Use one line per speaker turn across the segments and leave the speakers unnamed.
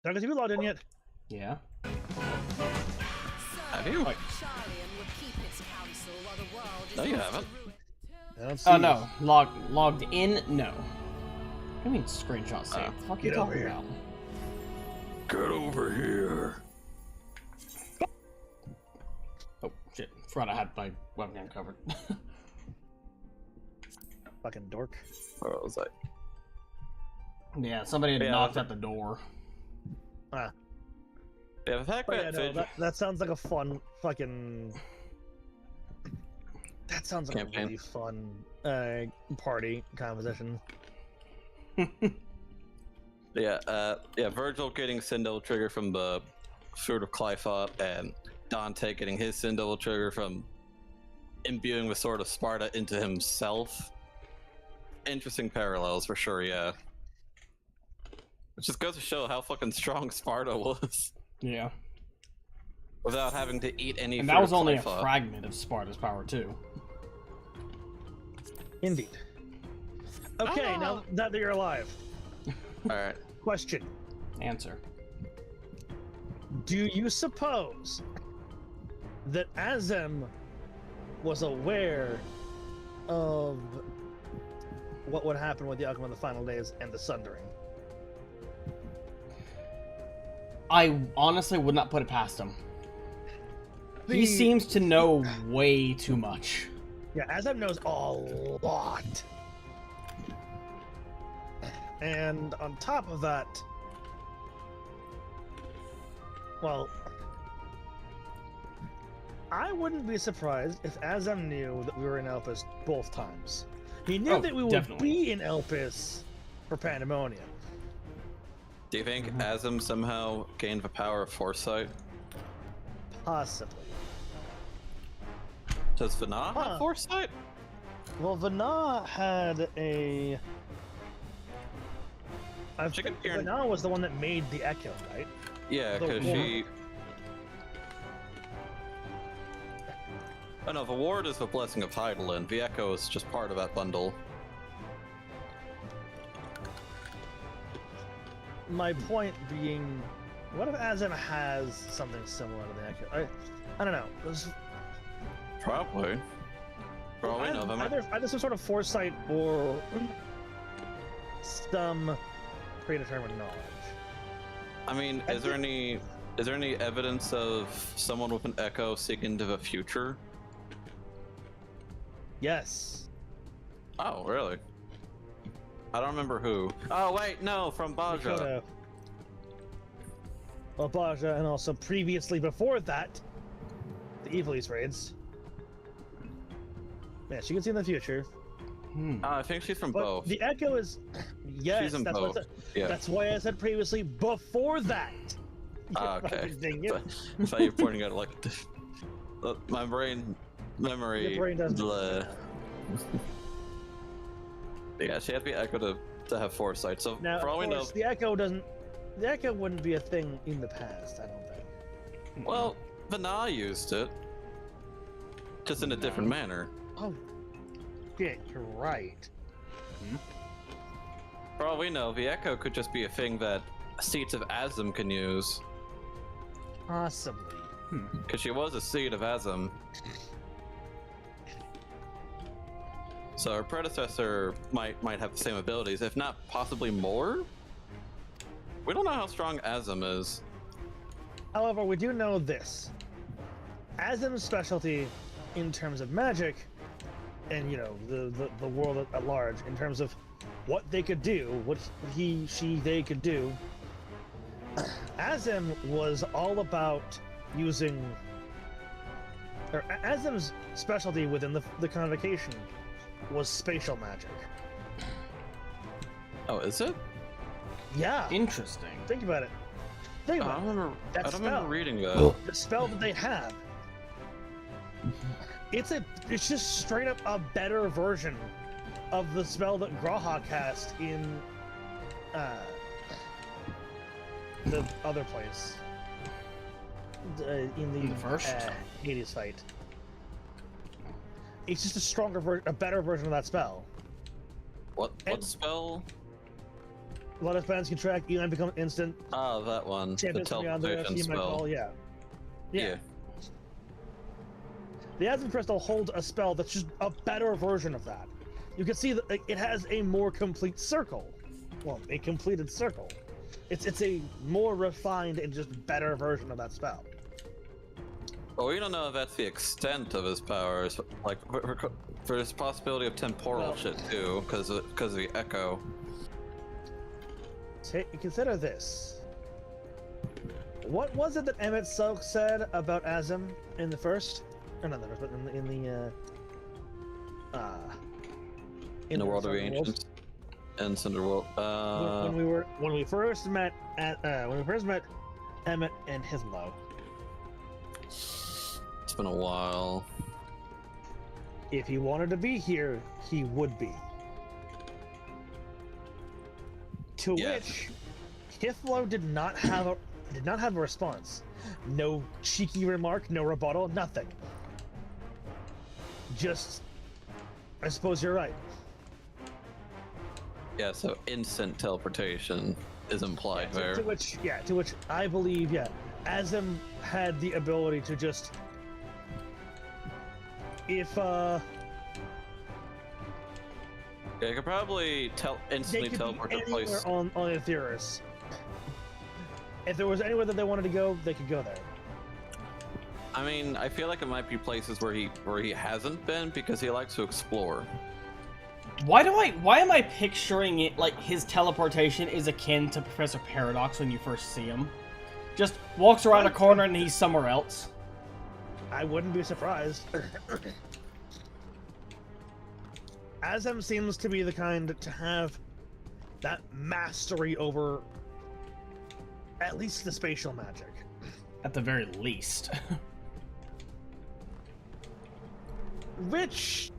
Darkus, have you logged in yet?
Yeah.
Have you?
No,
you haven't.
I don't see
Oh no, logged in? No. What do you mean screenshot save? What the fuck are you
Get over
talking
here.
about?
Get over here.
Oh shit, forgot I had my webcam covered.
Fucking dork.
Where was I?
Yeah, somebody had
Yeah,
knocked
that-
at the door.
Ah.
Yeah, the fact
But
that
yeah, no, that sounds like a fun fucking... That sounds like
Campaign.
a really fun party composition.
yeah, Virgil getting Sin Devil trigger from the Fruit of Clyphot, and Dante getting his Sin Devil trigger from imbuing the Sword of Sparta into himself. Interesting parallels for sure, yeah. It just goes to show how fucking strong Sparta was.
Yeah.
Without having to eat any
And
Fruit
that was
of
only a
Clyphot.
fragment of Sparta's power too.
Indeed. Okay,
Ah.
now that you're alive,
Alright.
question.
Answer.
Do you suppose that Azem was aware of what would happen with the outcome of the final days and the Sundering?
I honestly would not put it past him. He
The-
seems to know way too much.
Yeah, Azem knows a lot. And on top of that, well, I wouldn't be surprised if Azem knew that we were in Elpis both times. He knew
Oh,
that we would
definitely.
be in Elpis for Pandemonium.
Do you think
Mhm.
Azim somehow gained the power of foresight?
Possibly.
Does Vana
Huh.
have foresight?
Well, Vana had a... I
She
think
could hear-
Vana was the one that made the echo, right?
Yeah,
The
because
ward.
she... Oh no, the ward is the blessing of Heidelin. The echo is just part of that bundle.
My point being, what if Azem has something similar to the echo? I don't know.
Probably. For all we know, that might...
Either some sort of foresight or some predetermined knowledge.
I mean,
I
is there any evidence of someone with an echo seeking into the future?
Yes.
Oh, really? I don't remember who. Oh wait, no, from Baja.
Dakota. Well, Baja, and also previously before that, the Evilise raids. Yeah, she can see in the future.
I think she's from
But
both.
the echo is... Yes,
She's in
that's
both.
what
Yeah.
That's why I said previously before that.
Ah, okay.
Fucking dang it.
I thought you were pointing out like my brain memory.
Your brain doesn't.
bleh. Yeah, she had the echo to have foresight. So
Now,
for all we
of
know,
course, the echo doesn't. The echo wouldn't be a thing in the past, I don't think.
well, Vana used it, just in a different manner.
Oh, shit, you're right.
For all we know, the echo could just be a thing that seeds of Azim can use,
Possibly.
because she was a seed of Azim. So her predecessor might have the same abilities, if not possibly more. We don't know how strong Azim is.
However, we do know this. Azim's specialty in terms of magic, and you know the world at large, in terms of what they could do, what he, she, they could do. Azim was all about using. Or Azim's specialty within the convocation was spatial magic.
Oh, is it?
Yeah,
Interesting.
think about it. Think
I
about
don't remember.
That
I don't
spell.
remember reading that.
the spell that they have. It's just straight up a better version of the spell that Graha cast in the other place. In the
first?
Hades fight. It's just a stronger version, a better version of that spell.
What
And-
spell?
lot of fans can track. Elan become instant.
Oh, that one.
Champions
The
from beyond the
teleportation
you might
spell.
call. Yeah.
Yeah.
The Asm Crystal holds a spell that's just a better version of that. You can see that it has a more complete circle. Well, a completed circle. It's a more refined and just better version of that spell.
Well, we don't know if that's the extent of his powers. Like, for this possibility of temporal shit too, because of the echo.
Consider this. What was it that Emmett Silk said about Asm in the first? Or not the first, but in the
World of the Ancients and Cinderworld.
When we first met Emmett and Hislo.
It's been a while.
If he wanted to be here, he would be. To which Hithlo did not have a response. No cheeky remark, no rebuttal, nothing. Just, I suppose you're right.
Yeah, so instant teleportation is implied there.
To which I believe, Asm had the ability to just, if
Yeah, you could probably instantly teleport to a place.
On Aetheris. If there was anywhere that they wanted to go, they could go there.
I mean, I feel like it might be places where he hasn't been because he likes to explore.
Why am I picturing it like his teleportation is akin to Professor Paradox when you first see him? Just walks around a corner and he's somewhere else.
I wouldn't be surprised. Asm seems to be the kind to have that mastery over at least the spatial magic.
At the very least.
Which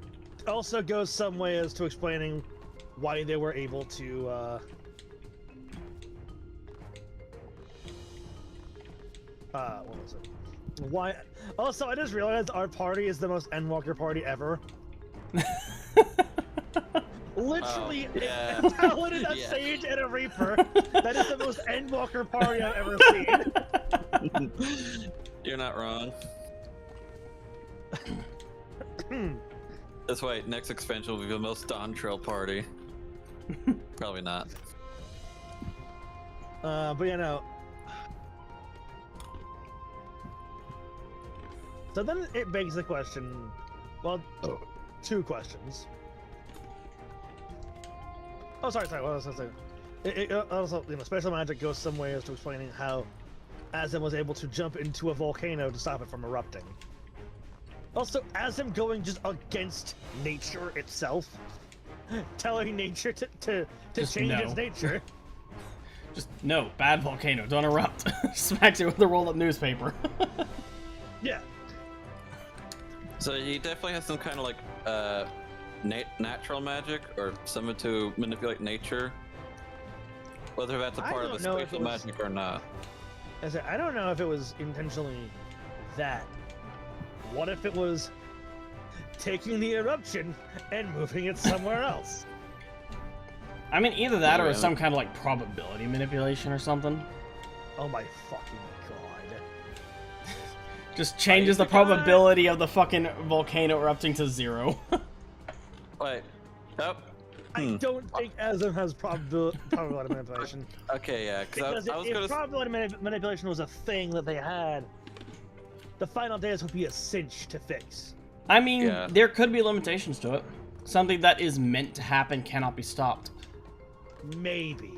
also goes some way as to explaining why they were able to what was it? Why? Also, I just realized our party is the most Endwalker party ever. Literally, a Paladin, a Sage, and a Reaper. That is the most Endwalker party I've ever seen.
You're not wrong. That's why next expansion will be the most Dawn Trail party. Probably not.
But you know. So then it begs the question. Well, two questions. Oh, sorry. What was I saying? It also, special magic goes some way as to explaining how Asm was able to jump into a volcano to stop it from erupting. Also, Asm going just against nature itself, telling nature to change its nature.
Just no, bad volcano, don't erupt. Smacks it with a roll-up newspaper.
Yeah.
So he definitely has some kind of like natural magic or something to manipulate nature. Whether that's a part of the spatial magic or not.
I don't know if it was intentionally that. What if it was taking the eruption and moving it somewhere else?
I mean, either that or some kind of like probability manipulation or something.
Oh my fucking god.
Just changes the probability of the fucking volcano erupting to 0.
Wait. Oh.
I don't think Asm has probability manipulation.
Okay, yeah.
Because if probability manipulation was a thing that they had, the final days would be a cinch to fix.
I mean, there could be limitations to it. Something that is meant to happen cannot be stopped.
Maybe.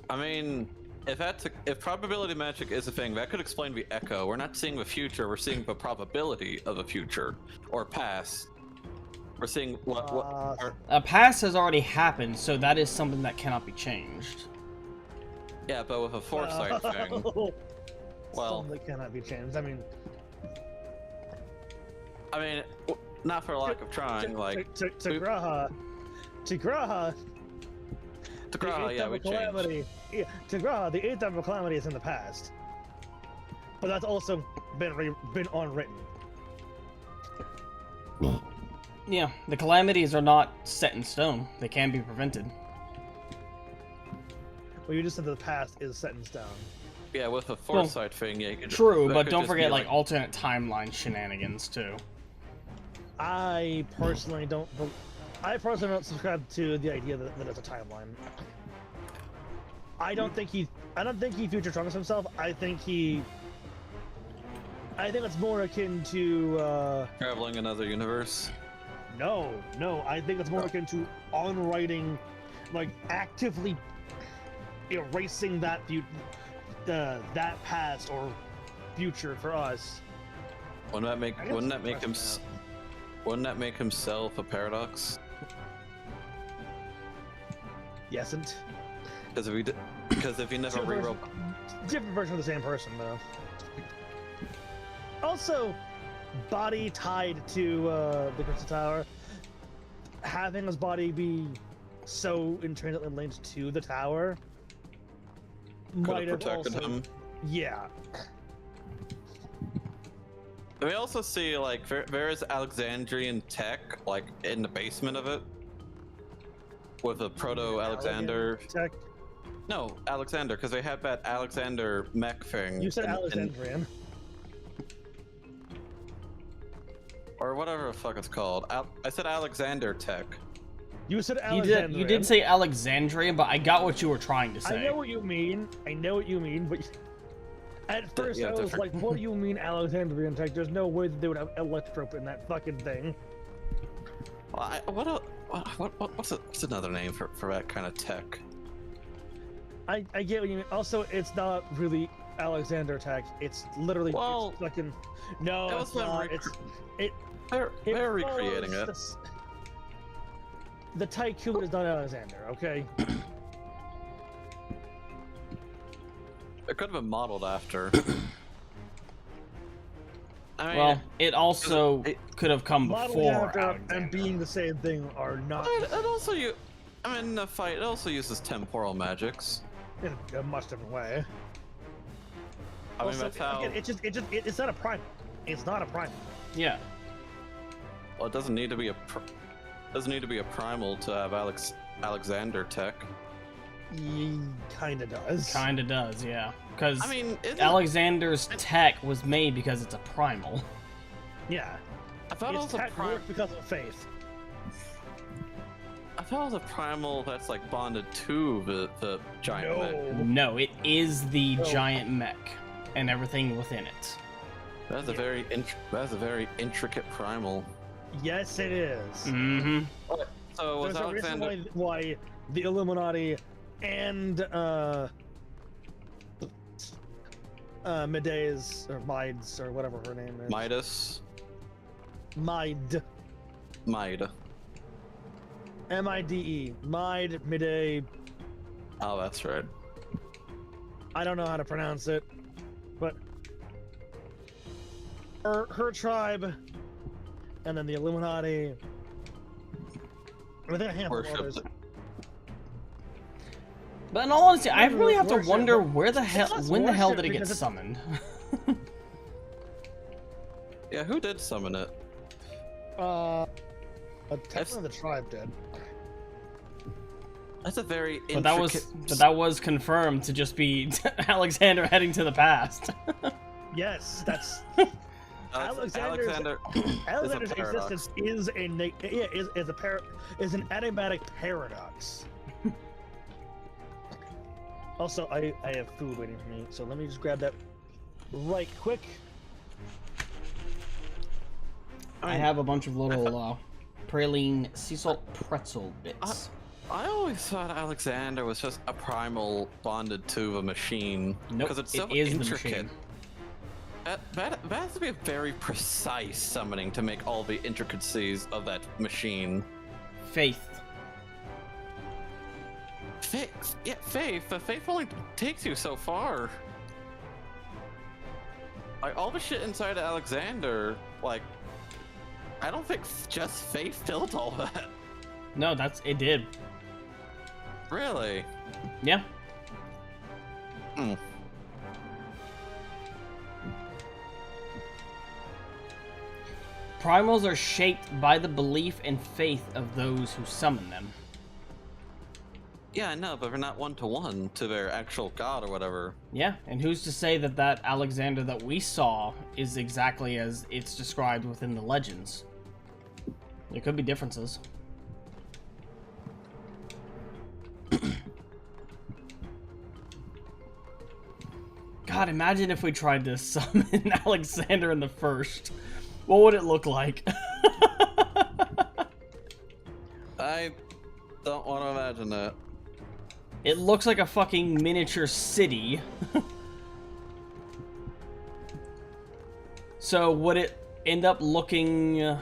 I mean, if probability magic is a thing, that could explain the echo. We're not seeing the future, we're seeing the probability of a future or past. We're seeing
a past has already happened, so that is something that cannot be changed.
Yeah, but with a foresight thing. Well,
something that cannot be changed. I mean,
not for lack of trying.
Tigraha, yeah, we changed. Yeah, Tigraha, the 8th Double Calamity is in the past, but that's also been unwritten.
Yeah, the calamities are not set in stone. They can be prevented.
Well, you just said the past is set in stone.
Yeah, with a foresight thing, yeah. You could,
True,
that
but
could
don't
just
forget
be,
like alternate timeline shenanigans too.
I personally don't subscribe to the idea that it's a timeline. I don't think he future trunks himself. I think it's more akin to
traveling another universe.
No, I think it's more akin to on-writing, like actively erasing that that past or future for us.
Wouldn't that make himself a paradox?
Yesn't.
Because if he never rewrote,
Different version of the same person though. Also, body tied to the Crystal Tower, having his body be so intrinsically linked to the tower might have
protected
also,
him.
yeah.
And we also see like there is Alexandrian tech like in the basement of it, with a proto-Alexander.
Tech.
No, Alexander, because they had that Alexander mech thing.
You said Alexandrian.
Or whatever the fuck it's called. I said Alexander tech.
You said Alexandrian.
You did say Alexandrian, but I got what you were trying to say.
I know what you mean, but at first
yeah,
I was
different.
like, what do you mean Alexandrian tech? There's no way that they would have electrope in that fucking thing.
What's another name for that kind of tech?
I get what you mean. Also, it's not really Alexander tech. It's literally
Well,
it's fucking no.
it
It's
was
not.
They're recreating it.
The tycoon is not Alexander. Okay.
It could have been modeled after. I mean,
Well, it also could have come
Modeling
before
after
Alexander.
and being the same thing are not
it also in the fight, it also uses temporal magics.
in a much different way.
I mean,
Also,
that's how.
again, it's not a primal. It's not a primal.
Yeah.
Well, it doesn't need to be a primal to have Alexander tech.
Kinda does.
Kinda does, yeah. Because
I mean,
Alexander's tech was made because it's a primal.
Yeah.
I thought it
It's
was a
tech work because of faith.
I thought it was a primal that's like bonded to the giant mech.
No, it is the
No.
giant mech and everything within it.
That's a very intricate primal.
Yes, it is.
Mm-hmm.
So was
There's a
Alexander?
reason why the Illuminati and Medea's or Mides or whatever her name is.
Midas.
Mide. M-I-D-E. Mide, Medea.
Oh, that's right.
I don't know how to pronounce it, but her tribe, and then the Illuminati. I think a handful of
Worship.
others.
But in all honesty, I really have to
Worship,
wonder
but
when the hell
worship
did it get
because it's-
summoned?
Yeah, who did summon it?
Technically the tribe did.
That's a very
But
intricate.
that was confirmed to just be Alexander heading to the past.
Yes, that's
Alexander's
Alexander's
paradox.
existence is is an enigmatic paradox. Also, I have food waiting for me, so let me just grab that right quick.
I have a bunch of little praline sea salt pretzel bits.
I always thought Alexander was just a primal bonded to a machine.
Nope,
Because it's so
it is the
intricate.
machine.
That has to be a very precise summoning to make all the intricacies of that machine.
Faith.
Faith, yeah, faith. The faith only takes you so far. Like all the shit inside of Alexander, like I don't think just faith built all that.
No, it did.
Really?
Yeah.
Hmm.
Primals are shaped by the belief and faith of those who summon them.
Yeah, I know, but they're not one-to-one to their actual god or whatever.
Yeah, and who's to say that that Alexander that we saw is exactly as it's described within the legends? There could be differences. God, imagine if we tried to summon Alexander in the first. What would it look like?
I don't want to imagine that.
It looks like a fucking miniature city. So would it end up looking...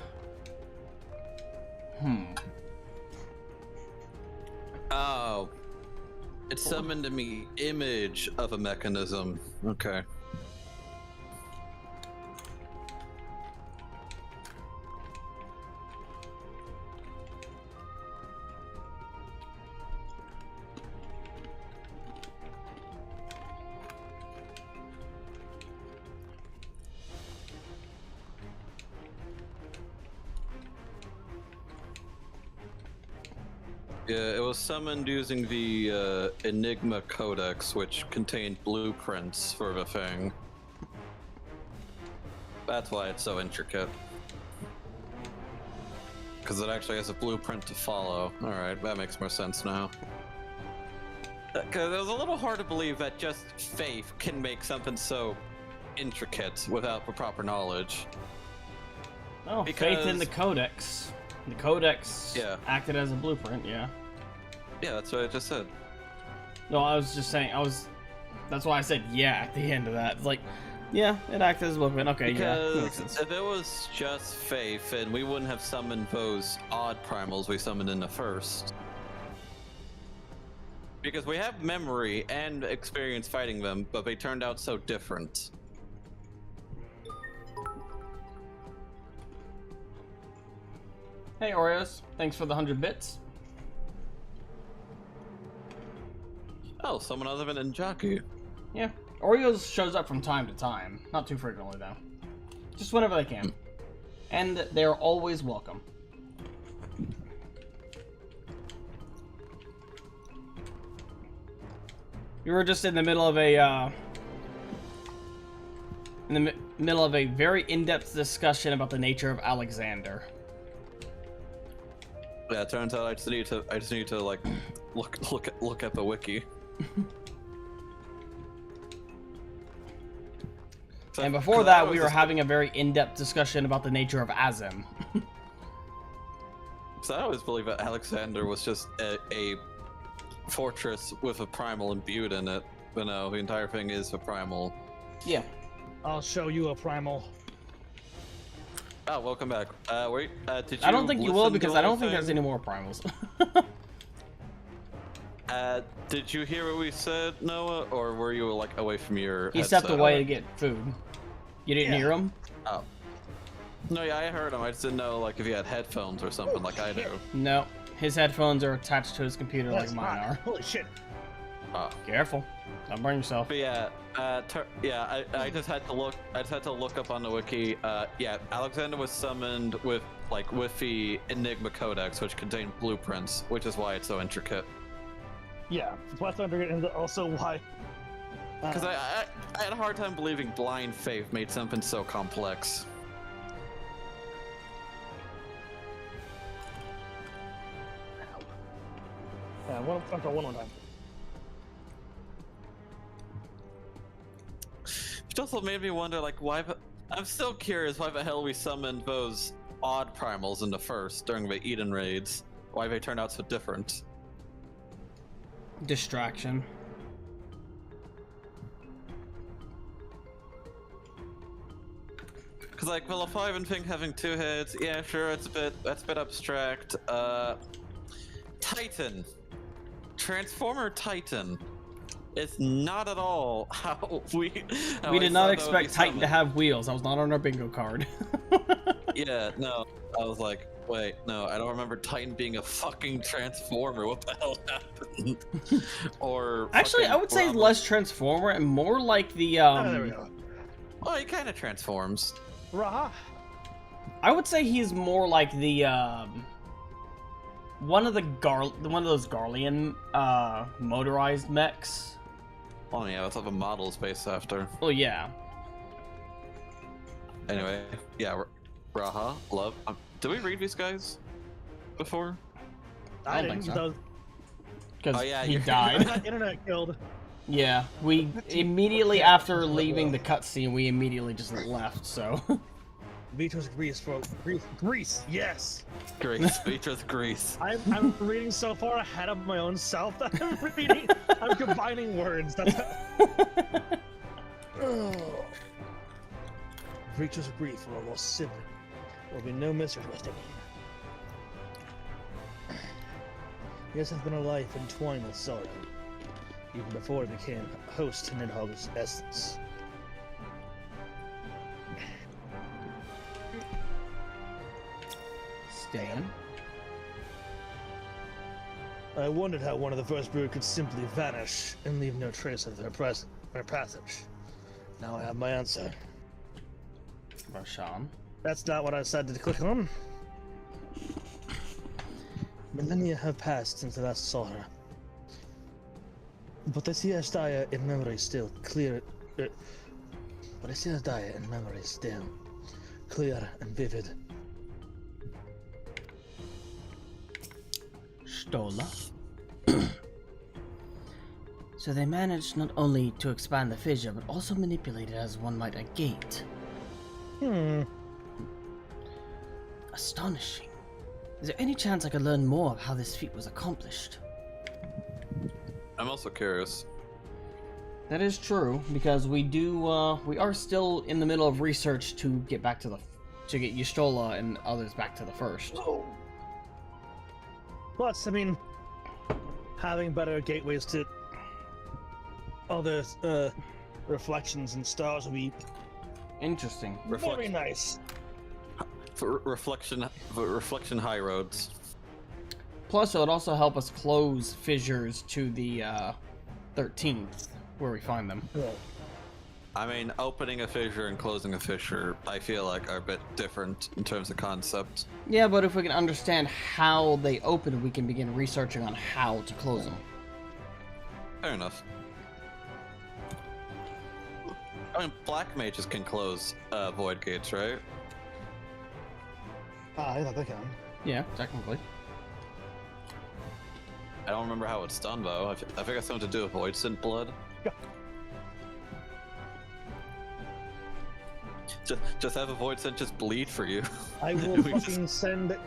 Oh. It summoned me image of a mechanism. Okay. Yeah, it was summoned using the Enigma Codex, which contained blueprints for the thing. That's why it's so intricate. Because it actually has a blueprint to follow. Alright, that makes more sense now. Because it was a little hard to believe that just faith can make something so intricate without the proper knowledge.
Oh, faith in the Codex. The Codex acted as a blueprint, yeah.
Yeah, that's what I just said.
No, I was just saying, that's why I said yeah at the end of that. It's like, yeah, it acted as a blueprint. Okay,
because
yeah, makes sense.
if it was just faith, then we wouldn't have summoned those odd primals we summoned in the first. Because we have memory and experience fighting them, but they turned out so different.
Hey Oreos, thanks for the 100 bits.
Oh, someone other than Njaku.
Yeah, Oreos shows up from time to time. Not too frequently, though. Just whenever they can. And they're always welcome. You were just in the middle of a, middle of a very in-depth discussion about the nature of Alexander.
Yeah, it turns out I just need to like look at the wiki.
And before that, we were having a very in-depth discussion about the nature of Azim.
So I always believe that Alexander was just a fortress with a primal imbued in it. But no, the entire thing is a primal.
Yeah.
I'll show you a primal.
Oh, welcome back. Wait, did you
I don't think you will
listen
because
to
I don't think
anything?
there's any more primals.
Did you hear what we said, Noah, or were you like away from your
He
headset?
stepped away to get food. You didn't hear him?
Oh. No, yeah, I heard him. I just didn't know like if he had headphones or something like I do.
No. His headphones are attached to his computer
That's
like mine
hot.
are.
Holy shit.
Oh.
Careful. Don't burn yourself.
But yeah, I just had to look. I just had to look up on the wiki. Yeah, Alexander was summoned with the Enigma Codex, which contained blueprints, which is why it's so intricate.
Yeah, that's also why.
Because I had a hard time believing blind faith made something so complex.
Yeah, one more time.
Which also made me wonder, like, why. I'm still curious why the hell we summoned those odd primals in the first during the Eden raids. Why they turned out so different.
Distraction.
Cause like the Leviathan thing having two heads, yeah, sure, that's a bit abstract. Titan, Transformer Titan. It's not at all how we
did not expect Titan to have wheels. That was not on our bingo card.
Yeah, no, I was like, wait, no, I don't remember Titan being a fucking transformer. What the hell happened? Or
actually, I would say less transformer and more like the
there we go.
Well, he kind of transforms.
Raha.
I would say he's more like the one of those Garlean motorized mechs.
Oh yeah, let's have a models based after.
Oh yeah.
Anyway, yeah, Raha, love. Did we read these guys before?
I
don't
didn't.
think so.
Because
Oh yeah,
he
you're
died.
my internet killed.
Yeah, we immediately after leaving the cutscene, we immediately just left. So.
Vito's Greece, Greece, yes.
Greece, Vito's Greece.
I'm reading so far ahead of my own self that I'm reading. I'm combining words. That's Vito's Greece for almost simple. There will be no misunderstanding. Yes, has been a life entwined with sorrow, even before it became host to Nidhogg's essence.
Stan.
I wondered how one of the first brood could simply vanish and leave no trace of their passage. Now I have my answer.
Roshan.
That's not what I decided to click on. Millennia have passed since I last saw her. But I see Ashtaya in memory still clear. But I see Ashtaya in memory still clear and vivid.
Stola. So they managed not only to expand the fissure, but also manipulate it as one might a gate. Astonishing. Is there any chance I could learn more of how this feat was accomplished?
I'm also curious.
That is true, because we are still in the middle of research to get back to get Y'shtola and others back to the first.
Plus, I mean, having better gateways to other reflections and stars would be
Interesting.
very nice.
For reflection high roads.
Plus, it would also help us close fissures to the 13th, where we find them.
Yeah.
I mean, opening a fissure and closing a fissure, I feel like are a bit different in terms of concept.
Yeah, but if we can understand how they open, we can begin researching on how to close them.
Fair enough. I mean, black mages can close void gates, right?
I thought they can.
Yeah, technically.
I don't remember how it's done though. I think it's something to do with void synth blood.
Yeah.
Just have a void synth just bleed for you.
I will fucking send.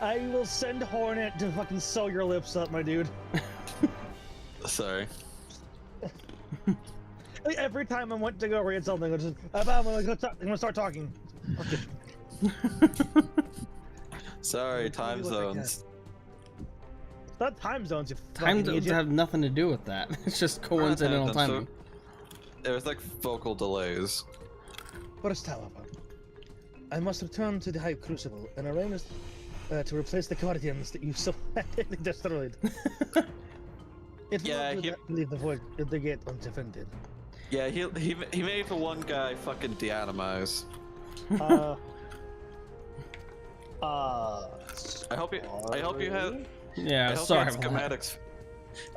I will send Hornet to fucking sew your lips up, my dude.
Sorry.
Like, every time I went to go read something, I'm gonna start talking. Okay.
Sorry, time zones.
It's not time zones, you
Time
fucking
zones
idiot.
have nothing to do with that. It's just coincidental timing.
There was like vocal delays.
First, however, I must return to the Hive Crucible and arrange to replace the guardians that you so badly destroyed. It
Yeah,
will not leave the gate undefended.
Yeah, he made the one guy fucking deatomize. I hope you had.
Yeah,
I hope
sorry
you had
about that.
schematics.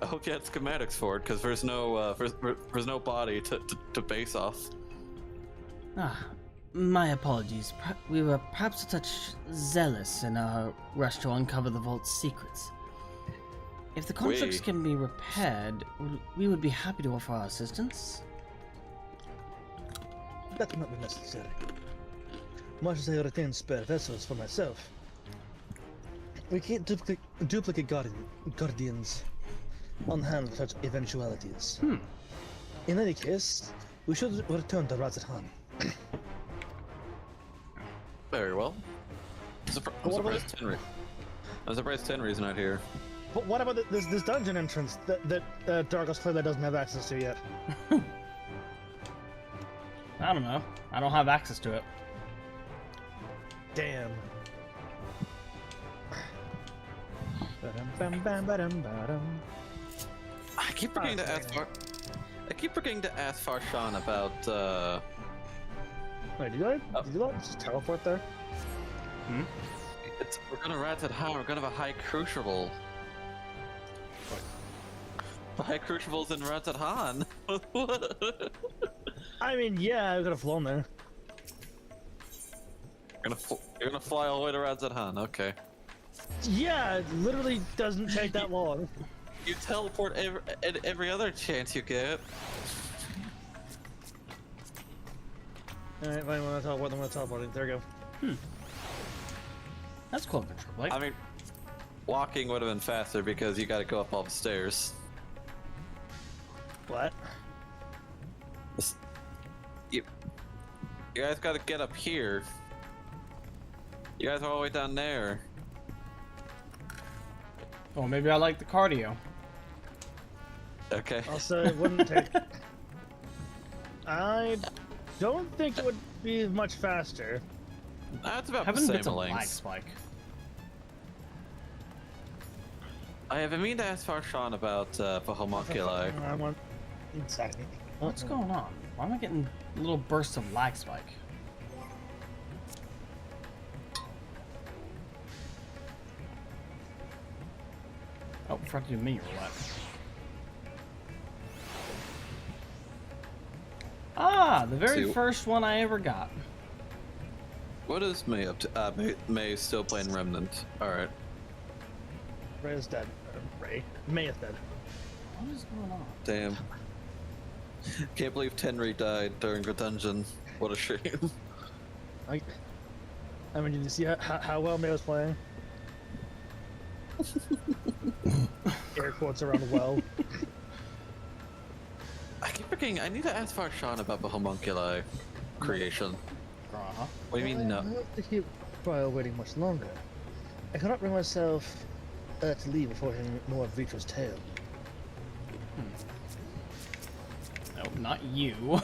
I hope you had schematics for it, because there's no body to base off.
Ah, my apologies. We were perhaps a touch zealous in our rush to uncover the vault's secrets. If the constructs can be repaired, we would be happy to offer our assistance.
That will not be necessary. Much as I retain spare vessels for myself, we can't duplicate guardians on hand for such eventualities. In any case, we should return to Razatan.
Very well. I'm surprised Tenry's not here.
But what about this dungeon entrance that Darkus clearly doesn't have access to yet?
I don't know. I don't have access to it.
Damn.
I keep forgetting to ask Farshan about
Wait, did you just teleport there?
We're gonna rat at Han. We're gonna have a high crucible. The high crucibles in Rats at Han.
I mean, yeah, I could have flown there.
You're gonna fly all the way to Rats at Han. Okay.
Yeah, it literally doesn't take that long.
You teleport every other chance you get.
Alright, if I want to teleport, I'm going to teleport. There we go.
That's clever, Blake.
I mean, walking would have been faster because you gotta go up all the stairs.
What?
You guys gotta get up here. You guys are all the way down there.
Oh, maybe I like the cardio.
Okay.
Also, it wouldn't take... I don't think it would be much faster.
That's about
Having
the
bits
same
of lag
length.
spike.
I have been meaning to ask Farshawn about the homunculi.
I want... Exactly.
What's going on? Why am I getting little bursts of lag spike? Oh, in front of me or what? Ah, the very
See-
first one I ever got.
What is May up to? May is still playing Remnant. Alright.
Ray is dead. Ray. May is dead.
What is going on?
Damn. Can't believe Tenry died during the dungeon. What a shame.
I mean, did you see how well May was playing? Air quotes around well.
I keep forgetting, I need to ask Farshawn about the homunculi creation.
Uh-huh.
What do you mean, no?
I have to keep Briar waiting much longer. I cannot bring myself to leave before hearing more of Vitro's tale.
No, not you.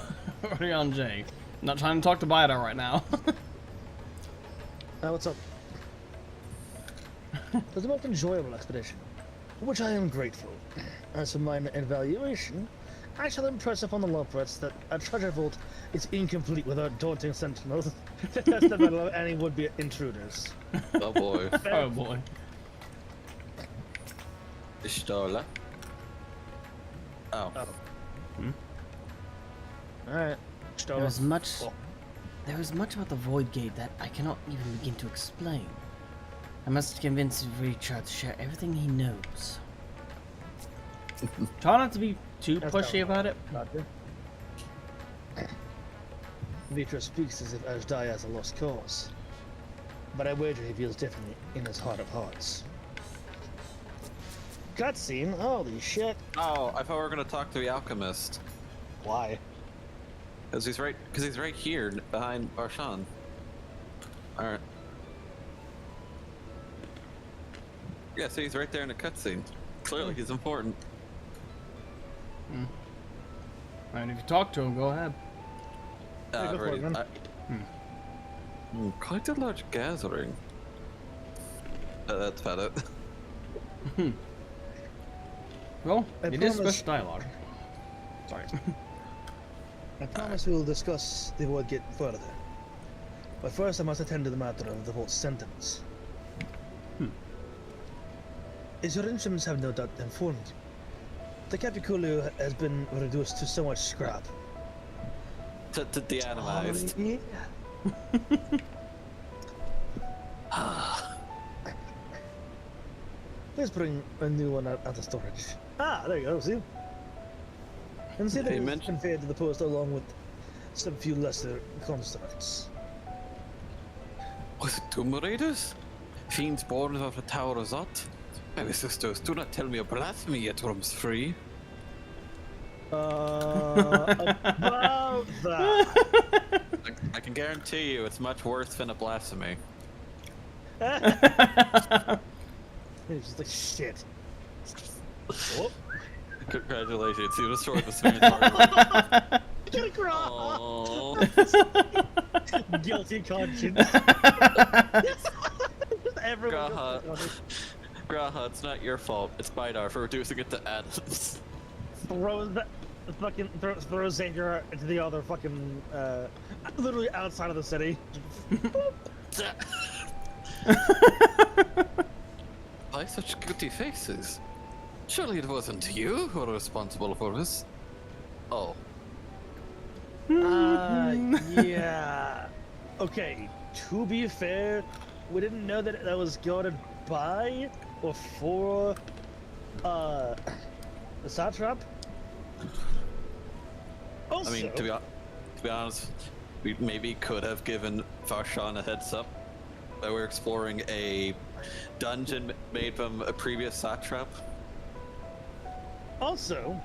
Orion J. Not trying to talk to Bida right now.
What's up? It was a most enjoyable expedition, for which I am grateful. As for my evaluation, I shall impress upon the Lovrets that a treasure vault is incomplete without daunting sentinels to test the metal of any would-be intruders.
Oh boy.
Oh boy.
Ishtola. Oh.
Alright.
There was much about the voidgate that I cannot even begin to explain. I must convince Richard to share everything he knows. Try not to be too
That's
pushy about it.
Not good. Vitro speaks as if Ajdaya has a lost cause, but I wager he feels differently in his heart of hearts. Cutscene? Holy shit!
Oh, I thought we were gonna talk to the alchemist.
Why?
Cause he's right here behind Farshawn. Alright. Yeah, so he's right there in the cutscene. Clearly he's important.
And if you talk to him, go ahead.
Yeah, go for it, man.
Quite a large gathering. That's about it.
Well,
I
it is
promise-
special dialogue. Sorry.
I promise we will discuss the Voidgate further. But first I must attend to the matter of the vault's sentence. As your instruments have no doubt informed you, the Capiculu has been reduced to so much scrap.
To de-animized.
Let's bring a new one out of storage. Ah, there you go, see? And see that
Hey,
it's
mention-
conveyed to the post along with some few lesser constructs.
Was it Tomb Raiders? Fiends born of the Tower of Zot? My sisters, do not tell me of blasphemy yet roams free.
About that.
I can guarantee you it's much worse than a blasphemy.
It's just like shit. Oh.
Congratulations, you destroyed the cemetery. Oh.
Guilty conscience. Everyone
Graha.
guilty conscience.
Graha, it's not your fault. It's Bidar for reducing it to atoms.
Throws that fucking throws Xavier into the other fucking literally outside of the city.
Why such guilty faces? Surely it wasn't you who were responsible for this. Oh.
Yeah. Okay, to be fair, we didn't know that that was guarded by or for the satrap. Also,
I mean, to be honest, we maybe could have given Varshan a heads up that we're exploring a dungeon made from a previous satrap.
Also,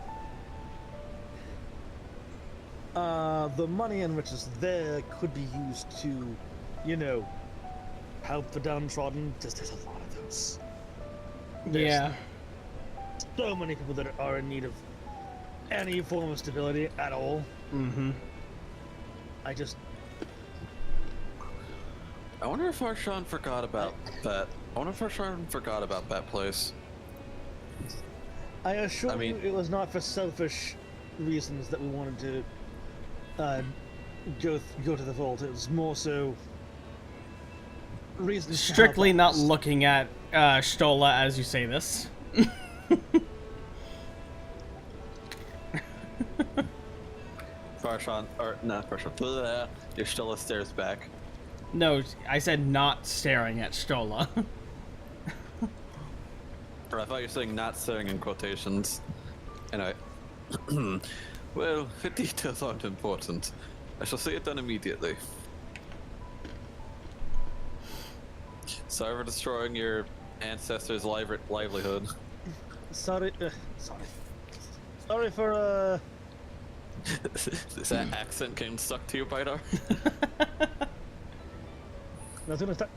the money in which is there could be used to, you know, help the downtrodden. Just there's a lot of those.
Yeah.
So many people that are in need of any form of stability at all.
Mm-hmm.
I wonder if Varshan forgot about that. I wonder if Varshan forgot about that place.
I assure
mean-
you, it was not for selfish reasons that we wanted to go to the vault. It was more so reasons to
Strictly
help
not
us.
looking at Stola as you say this.
Varshan, or not Varshan. Blah, Y'shtola stares back.
No, I said not staring at Stola.
Or I thought you were saying not staring in quotations. Anyway. Well, the details aren't important. I shall see it done immediately. Sorry for destroying your ancestors' livelihood.
Sorry for
Is that accent getting stuck to you, Bidar?
No, it's gonna start.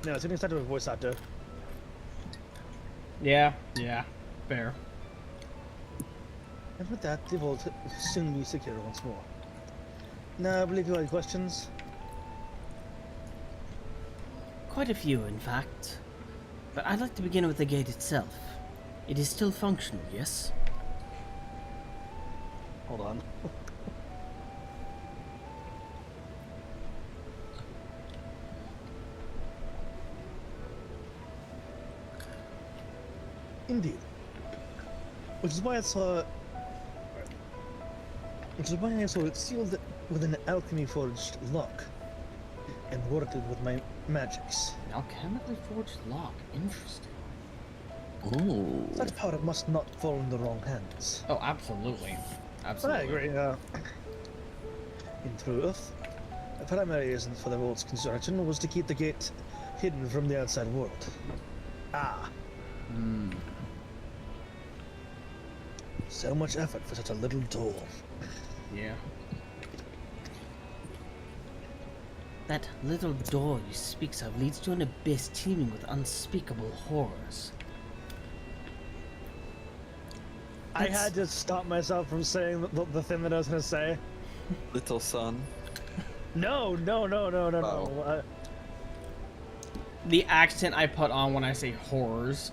No, it's gonna start with a voice actor.
Yeah, fair.
And with that, the vault will soon be secure once more. Now, I believe you have any questions.
Quite a few, in fact. But I'd like to begin with the gate itself. It is still functional, yes?
Hold on. Indeed. Which is why I saw it sealed with an alchemy forged lock and warded with my magics.
An alchemically forged lock. Interesting.
Ooh.
Such powder must not fall in the wrong hands.
Oh, absolutely.
I
Absolutely.
agree. In truth, the primary reason for the vault's construction was to keep the gate hidden from the outside world. Ah,
Hmm.
so much effort for such a little door.
Yeah. That little door you speaks of leads to an abyss teeming with unspeakable horrors.
I had to stop myself from saying the thing that I was going to say.
Little son.
No.
Oh.
The accent I put on when I say horrors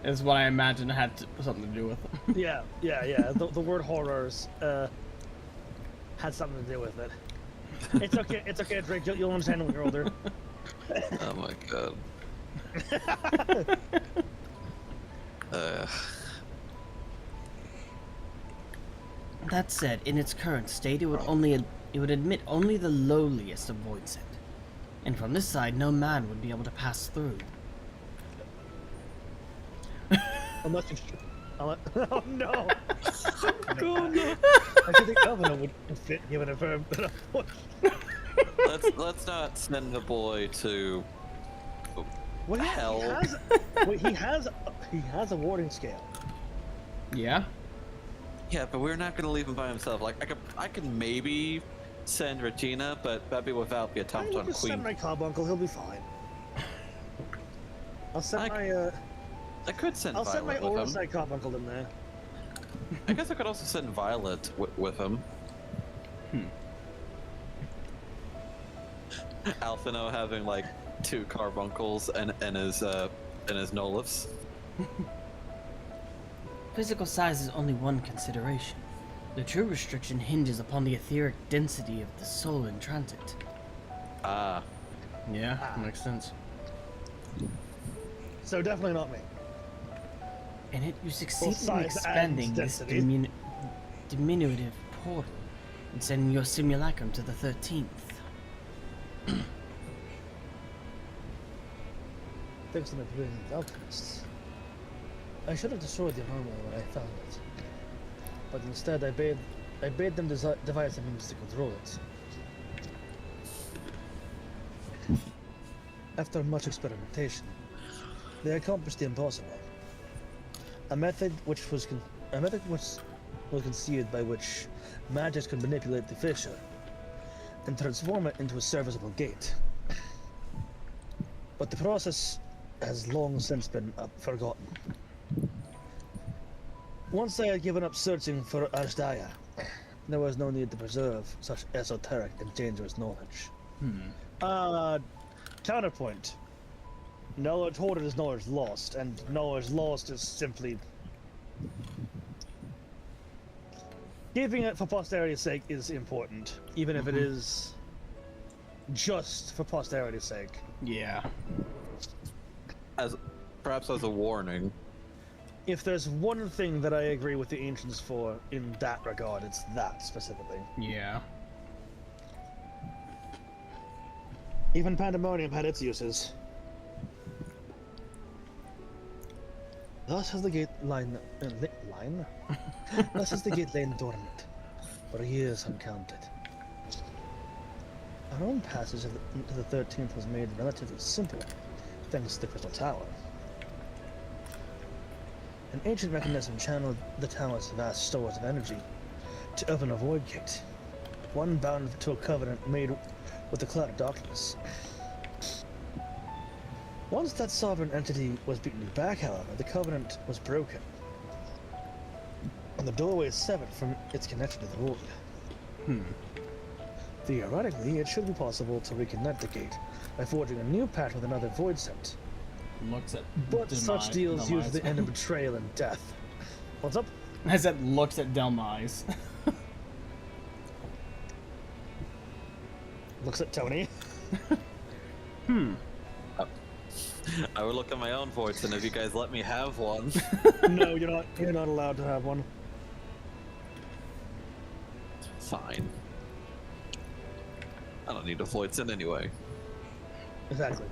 is what I imagine had something to do with it.
Yeah. The word horrors had something to do with it. It's okay, Drake. You'll understand when you're older.
Oh my god.
That said, in its current state, it would admit only the lowliest of void sent. And from this side, no man would be able to pass through.
Unless you. Oh no!
Oh, no.
I should think Elvina would fit given a verb.
Let's not send the boy to
Well,
hell.
he has a warding scale.
Yeah?
Yeah, but we're not gonna leave him by himself. Like I could maybe send Regina, but that'd be without the
I
attempt
will
on
just
Queen.
send my carbuncle. He'll be fine. I'll send
I could send
I'll send my
Violet with him.
oversight carbuncle in there.
I guess I could also send Violet with him. Alphino having like 2 carbuncles and his Nolifs.
Physical size is only one consideration. The true restriction hinges upon the etheric density of the soul in transit.
Ah,
Yeah, makes sense.
So definitely not me.
In it, you succeed in
size
expanding
and
this
density.
diminutive portal and sending your simulacrum to the 13th.
Thanks to my brilliant alchemists. I should have destroyed the armor when I found it. But instead I bade them devise a means to control it. After much experimentation, they accomplished the impossible. A method which was conceived by which magic could manipulate the fissure and transform it into a serviceable gate. But the process has long since been forgotten. Once I had given up searching for Ashdaya, there was no need to preserve such esoteric and dangerous knowledge. Counterpoint. Knowledge hoarded is knowledge lost, and knowledge lost is simply... Keeping it for posterity's sake is important, even if it is just for posterity's sake.
Yeah.
Perhaps as a warning.
If there's one thing that I agree with the ancients for in that regard, it's that specifically.
Yeah.
Even pandemonium had its uses. Thus has the gate Thus has the gate lain dormant for years uncounted. Our own passage to the 13th was made relatively simple, thanks to the Crystal Tower. An ancient mechanism channeled the tower's vast stores of energy to open a voidgate, one bound to a covenant made with the cloud of darkness. Once that sovereign entity was beaten back, however, the covenant was broken, and the doorway is severed from its connection to the void. Theoretically, it should be possible to reconnect the gate by forging a new pact with another void sent.
Looks at
But such deals usually end in betrayal and death. What's up?
I said looks at Delmise.
Looks at Tony.
I would look at my own voice, and if you guys let me have one.
No, you're not. You're not allowed to have one.
Fine. I don't need a voice in anyway.
Exactly.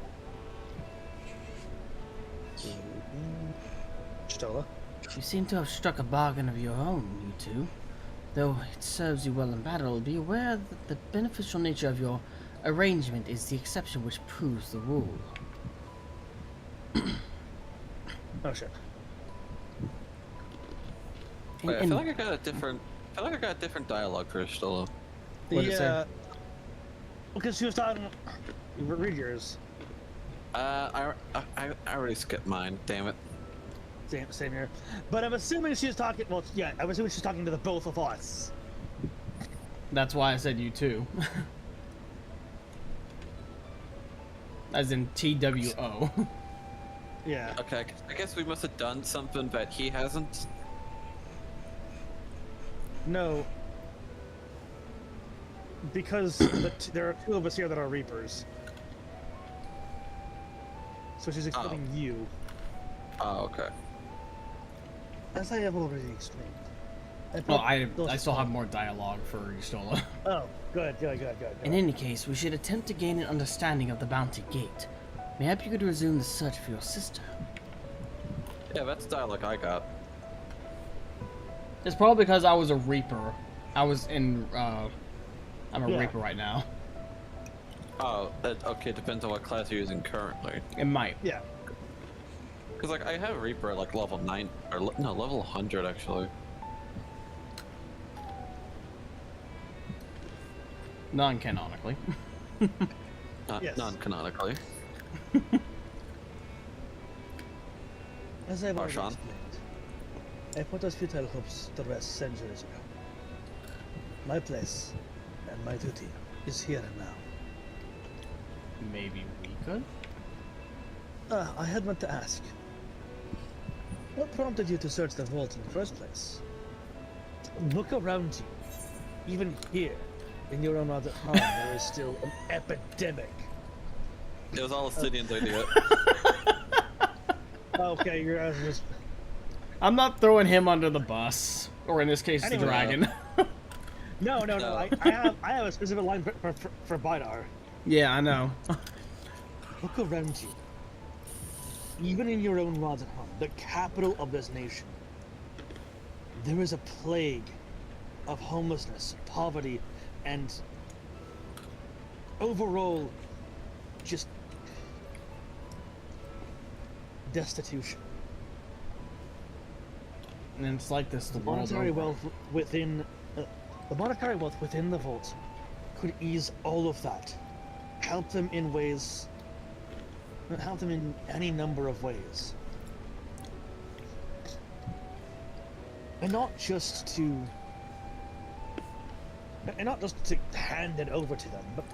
Stola.
You seem to have struck a bargain of your own, you two. Though it serves you well in battle, be aware that the beneficial nature of your arrangement is the exception which proves the rule.
Oh shit.
Wait, I feel like I got a different dialogue for Stola.
What'd it say?
Because she was talking. Read yours.
I already skipped mine. Damn it.
Same here. But I'm assuming she's talking. Well, yeah, I'm assuming she's talking to the both of us.
That's why I said you too. As in TWO.
Yeah.
Okay, I guess we must have done something that he hasn't.
No. Because there are two of us here that are Reapers. So she's explaining you.
Oh, okay.
As I have already explained.
Well, I still have more dialogue for Stola.
Oh, good.
In any case, we should attempt to gain an understanding of the Bounty Gate. Mayhap you could resume the search for your sister.
Yeah, that's dialogue I got.
It's probably because I was a Reaper. I'm a Reaper right now.
Oh, okay, depends on what class you're using currently.
It might.
Yeah.
Because, like, I have Reaper at, like, level 9, or, no, level 100, actually.
Non-canonically.
Yes.
Non-canonically.
As I've already
Marshawn?
explained, I put those futile hopes to rest centuries ago. My place and my duty is here and now.
Maybe we could?
I had meant to ask. What prompted you to search the vault in the first place? Look around you. Even here, in your own home, there is still an epidemic.
It was all Astidian's idea.
Okay, you guys just.
I'm not throwing him under the bus, or in this case,
Anyway.
the dragon.
No.
No.
I have a specific line for Bidar.
Yeah, I know.
Look around you. Even in your own rods at home, the capital of this nation, there is a plague of homelessness, poverty, and overall just destitution.
And it's like this the world
Monetary
over.
wealth within the monetary wealth within the vault could ease all of that, help them in ways, help them in any number of ways, and not just to hand it over to them, but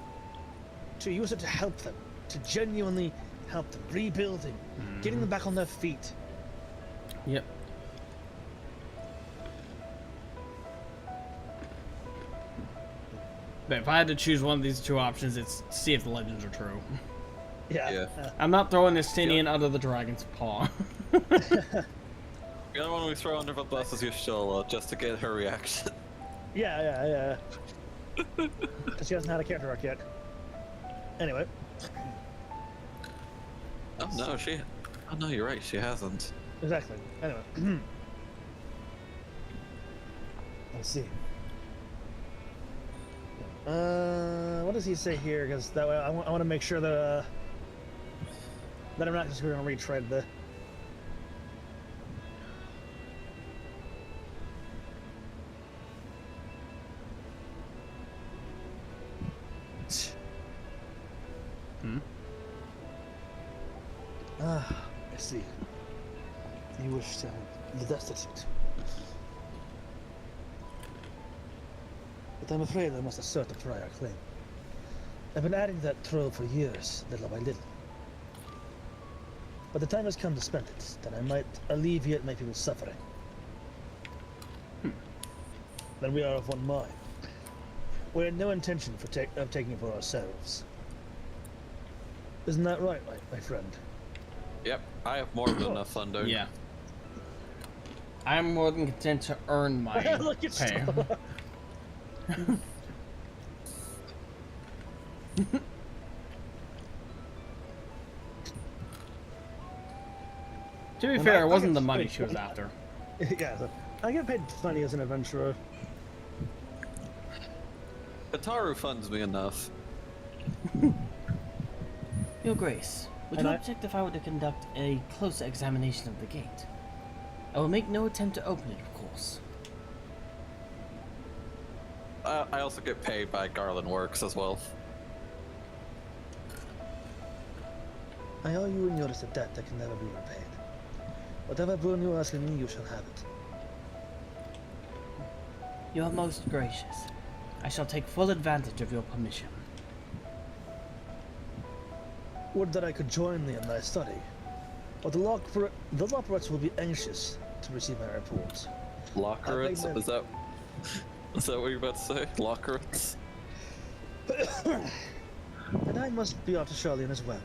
to use it to help them, to genuinely help them, rebuilding, getting them back on their feet.
Yep. But if I had to choose one of these two options, it's see if the legends are true.
Yeah.
I'm not throwing this Tinian under the dragon's paw.
The other one we throw under the bus is Y'shtola, just to get her reaction.
Yeah. She hasn't had a character arc yet. Anyway.
Oh no, oh no, you're right, she hasn't.
Exactly. Anyway. Let's see. What does he say here? Because that way I want to make sure that I'm not just going to retread the. I see. You wish to the destitute. But I'm afraid I must assert a prior claim. I've been adding that troll for years, little by little. But the time has come to spend it, that I might alleviate my people's suffering. Then we are of one mind. We had no intention of taking it for ourselves. Isn't that right, my friend?
Yep, I have more than enough thunder.
Yeah. I'm more than content to earn my
Look at
pay. To be fair, it wasn't the money she was after.
Yeah, so I get paid plenty as an adventurer.
Ataru funds me enough.
Your Grace, would
And
you
I-
object if I were to conduct a closer examination of the gate? I will make no attempt to open it, of course.
I also get paid by Garland Works as well.
I owe you and yours a debt that can never be repaid. Whatever boon you ask of me, you shall have it.
You are most gracious. I shall take full advantage of your permission.
Would that I could join thee in thy study. But the Lockrates will be anxious to receive my reports.
Lockrates?
I think
Is that what you're about to say? Lockrates?
And I must be off to Charlene as well.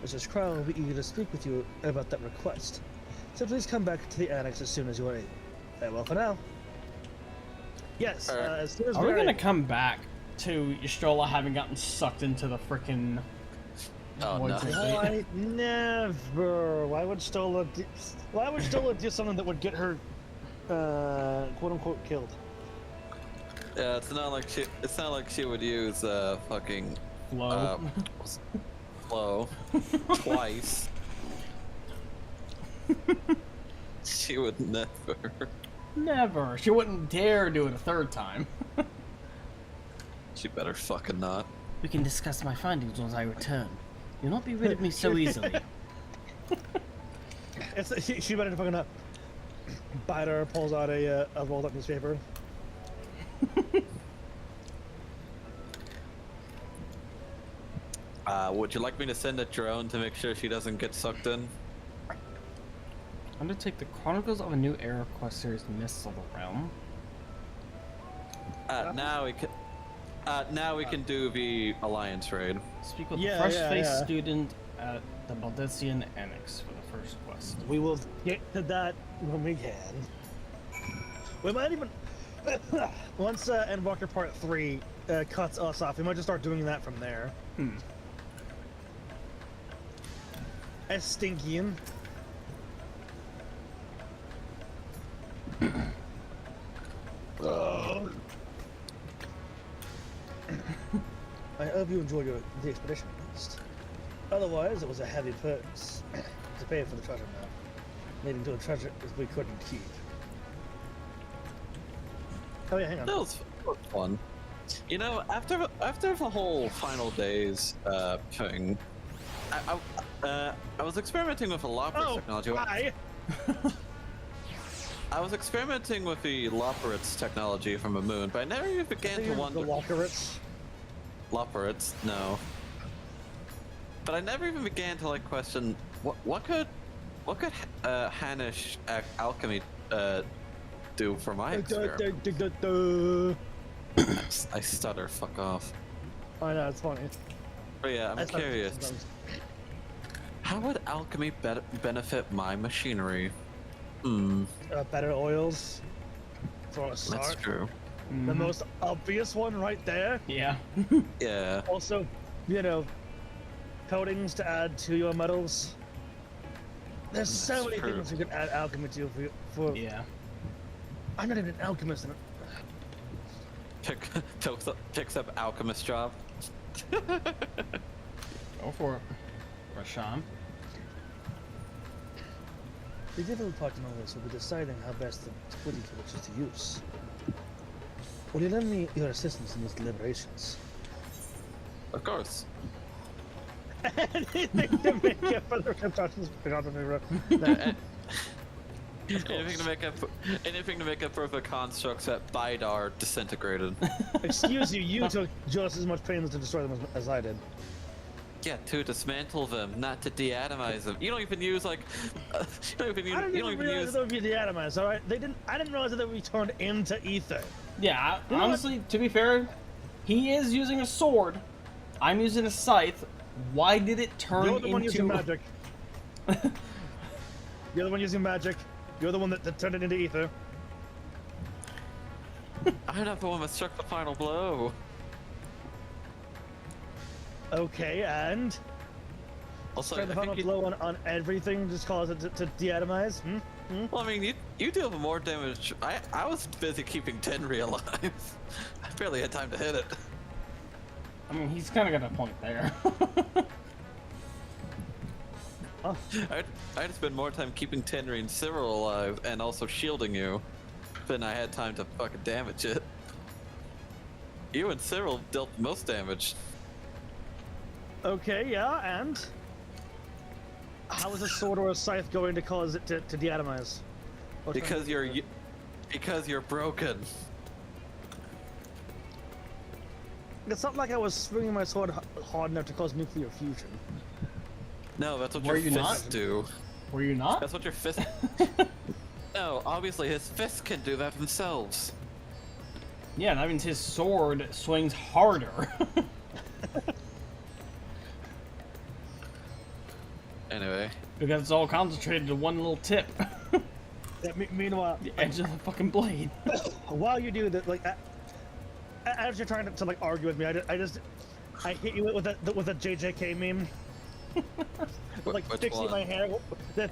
Mrs. Crown will be eager to speak with you about that request. So please come back to the annex as soon as you are able. Farewell for now. Yes, as soon as
Are we
we're
gonna
able.
come back to Y'shtola having gotten sucked into the frickin'
Oh
void
no.
gate?
Why never? Why would Stola do something that would get her, quote unquote, killed?
Yeah, it's not like she would use fucking
Flow.
flow twice. She would never.
Never. She wouldn't dare do it a third time.
She better fucking not.
We can discuss my findings once I return. You'll not be rid of me so easily.
She better fucking bite her, pulls out a rolled up newspaper.
Would you like me to send a drone to make sure she doesn't get sucked in?
Undertake the Chronicles of a New Era quest series, Mists of the Realm.
Now we can do the Alliance raid.
Speak with
Yeah,
a fresh-faced
yeah.
student at the Baldessian Annex for the first quest.
We will get to that when we can. We might even once Endwalker Part 3 cuts us off, we might just start doing that from there. As Stinkian. I hope you enjoyed the expedition at least. Otherwise, it was a heavy purse to pay for the treasure map, leading to a treasure we couldn't keep. Oh yeah, hang on.
That was fun. You know, after the whole final days thing, I was experimenting with a Loperitz technology.
Hi.
I was experimenting with the Loperitz technology from the moon, but I never even began to wonder.
The Loperitz?
Loperitz, no. But I never even began to like question what could Hanish alchemy do for my experiment. I stutter. Fuck off.
I know, it's funny.
But yeah, I'm curious. How would alchemy benefit my machinery?
Better oils. For a start.
That's true.
The most obvious one right there.
Yeah.
Yeah.
Also, you know, coatings to add to your metals. There's so many things you can add alchemy to for
Yeah.
I'm not even an alchemist.
Picks up alchemist job.
Go for it, Rasham.
The difficult part in all this will be deciding how best to put each of to use. Will you lend me your assistance in these deliberations?
Of course.
Anything to make up for the constructions.
Anything to make up for the constructs that Bidar disintegrated.
Excuse you, you took just as much pains to destroy them as I did.
Yeah, to dismantle them, not to deatomize them. You don't even use like. You don't even
realize
use.
they would be deatomized. All right, I didn't realize that they would be turned into ether.
Yeah,
You know
honestly, to be fair, he is using a sword. I'm using a scythe. Why did it turn
You're the one
into
using magic. You're the one using magic. You're the one that turned it into ether.
I'm not the one that struck the final blow.
Okay, and
Also,
strike the
I
final
think
blow on everything, just cause it to deatomize.
well, I mean, you deal more damage. I was busy keeping Tenri alive. I barely had time to hit it.
I mean, he's kind of got a point there.
Oh.
I'd spend more time keeping Tenri and Cyril alive and also shielding you than I had time to fucking damage it. You and Cyril dealt most damage.
Okay, yeah, and how is a sword or a scythe going to cause it to deatomize?
Because you're broken.
It's not like I was swinging my sword hard enough to cause nuclear fusion.
No, that's what
Were
your
you
fists
not?
do.
Were you not?
That's what your fists. No, obviously his fists can do that themselves.
Yeah, that means his sword swings harder.
Anyway.
Because it's all concentrated to one little tip.
Meanwhile,
The edge of the fucking blade.
while you do that, like, as you're trying to like argue with me, I hit you with a JJK meme. Like
Which
fixing
one?
my hair,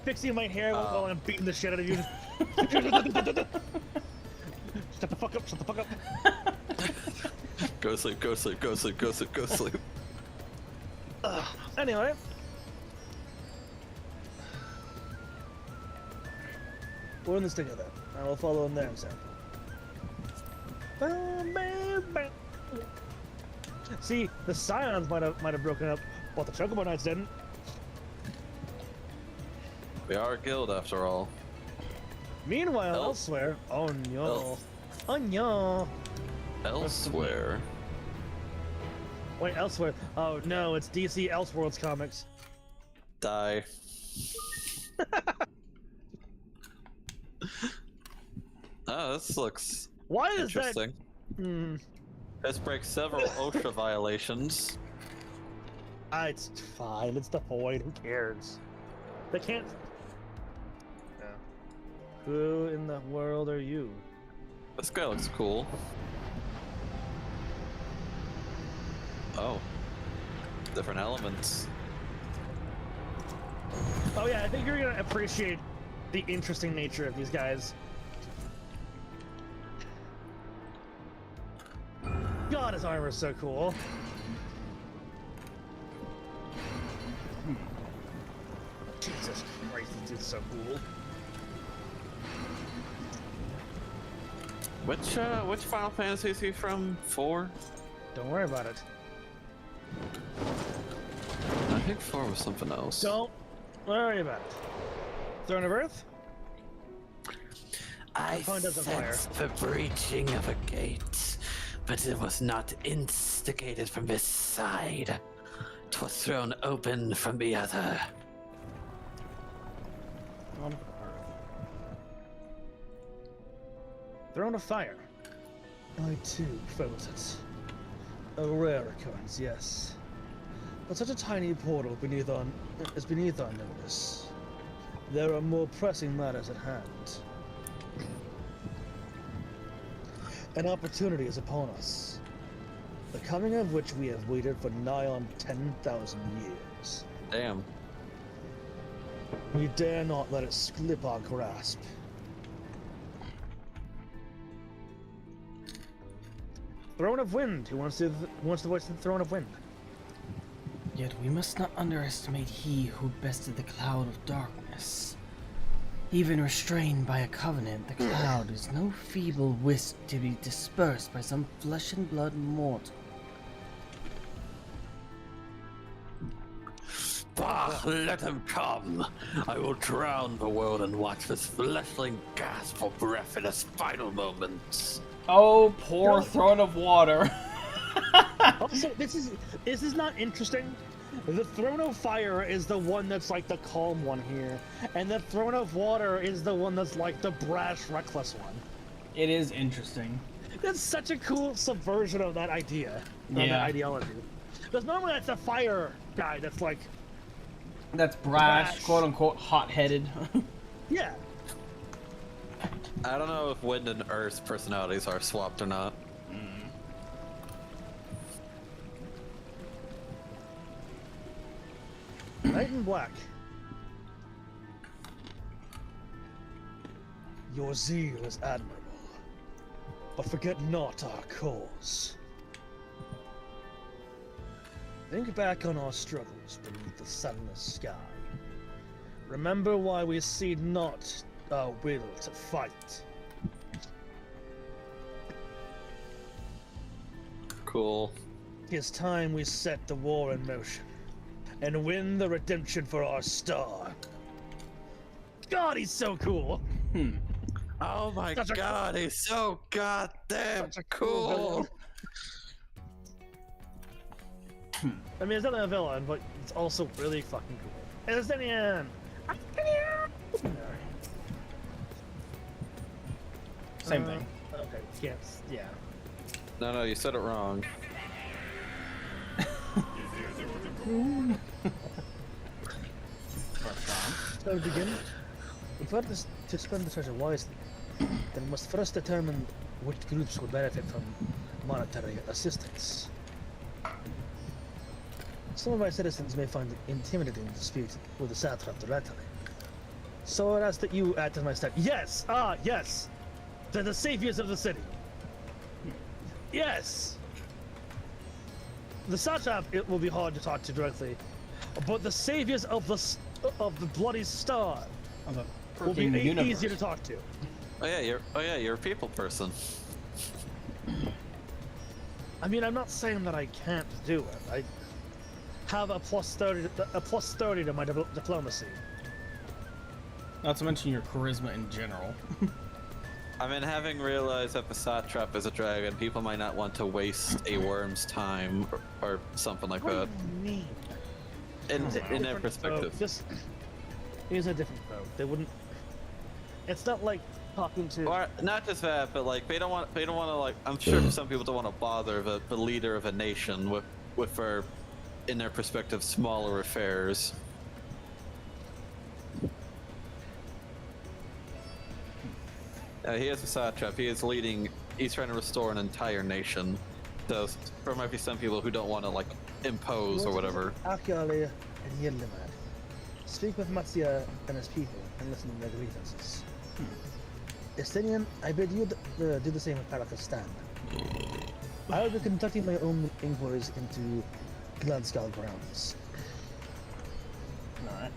fixing my hair while I'm beating the shit out of you. Shut the fuck up! Shut the fuck up!
Go to sleep, go to sleep, go to sleep, go to sleep, go to sleep.
Anyway. We're in this together. I will follow in their example. See, the Scions might have broken up, but the Chocobo Knights didn't.
We are a guild after all.
Meanwhile, elsewhere, oh no, oh no.
Elsewhere.
Wait, elsewhere. Oh no, it's DC Elseworlds comics.
Die. Oh, this looks
Why is that?
interesting. This breaks several OSHA violations.
It's fine. It's the void. Who cares? They can't. Yeah. Who in the world are you?
This guy looks cool. Oh. Different elements.
Oh yeah, I think you're gonna appreciate the interesting nature of these guys. God, his armor's so cool. Jesus Christ, this dude's so cool.
Which Final Fantasy is he from? 4?
Don't worry about it.
I think 4 was something else.
Don't worry about it. Throne of Earth?
I
phone doesn't fire.
sense the breaching of a gate, but it was not instigated from this side. 'Twas thrown open from the other.
Throne of Earth.
Throne of Fire. I too felt it. A rare occurrence, yes. But such a tiny portal is beneath our notice. There are more pressing matters at hand. An opportunity is upon us, the coming of which we have waited for nigh on 10,000 years.
Damn.
We dare not let it slip our grasp. Throne of Wind. Who wants to voice the Throne of Wind?
Yet we must not underestimate he who bested the cloud of darkness. Even restrained by a covenant, the cloud is no feeble wisp to be dispersed by some flesh and blood mortal.
Bah, let him come. I will drown the world and watch this fleshling gasp for breath in his final moments.
Oh, poor Throne of Water.
Also, this is not interesting. The Throne of Fire is the one that's like the calm one here, and the Throne of Water is the one that's like the brash, reckless one.
It is interesting.
That's such a cool subversion of that idea, of that
Yeah.
ideology. Because normally that's a fire guy that's like,
That's brash,
Brash.
quote unquote, hot-headed.
yeah.
I don't know if Wind and Earth's personalities are swapped or not.
Knight in Black. Your zeal is admirable, but forget not our cause. Think back on our struggles beneath the sunless sky. Remember why we cede not our will to fight.
Cool.
'Tis time we set the war in motion and win the redemption for our star. God, he's so cool.
Oh my
Such a
god, he's so goddamn
Such a cool
cool.
villain. I mean, it's not a villain, but it's also really fucking cool. And it's Danian.
Same thing.
Okay, can't. Yeah.
No, you said it wrong.
So to begin, if we are to spend the treasure wisely, then we must first determine which groups will benefit from monetary assistance. Some of our citizens may find it intimidating to speak with the satrap directly. So I ask that you act as my step. Yes! Ah, yes! They're the saviors of the city. Yes! The satrap, it will be hard to talk to directly, but the saviors of the bloody star
Of a
will be
freaking universe.
easier to talk to.
Oh yeah, you're a people person.
I mean, I'm not saying that I can't do it. I have a plus 30 to my diplomacy.
Not to mention your charisma in general.
I mean, having realized that the satrap is a dragon, people might not want to waste a worm's time or something like that.
What do you mean?
In
It's a
their
different
perspective.
vote. This is a different vote. They wouldn't. It's not like talking to.
Or not just that, but like they don't want to like. I'm sure some people don't want to bother the leader of a nation with their in their perspective, smaller affairs. He is a satrap. He is leading. He's trying to restore an entire nation. So there might be some people who don't want to like impose or whatever.
Akiale and Yillimad. Speak with Matsia and his people and listen to their grievances. Estinian, I bid you do the same with Palakistan. I will be conducting my own inquiries into Gladskal grounds.
Alright.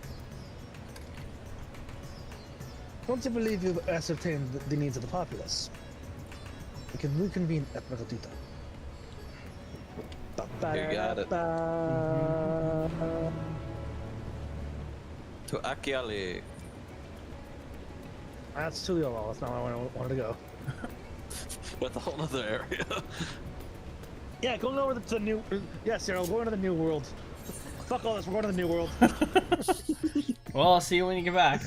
Once you believe you've ascertained the needs of the populace, we can reconvene at Megatita.
You got it. To Akiale.
That's Tuliolo. That's not where I wanted to go.
That's a whole other area.
Yeah, going over to the new. Yeah, Cyril, going to the new world. Fuck all this. We're going to the new world.
Well, I'll see you when you get back.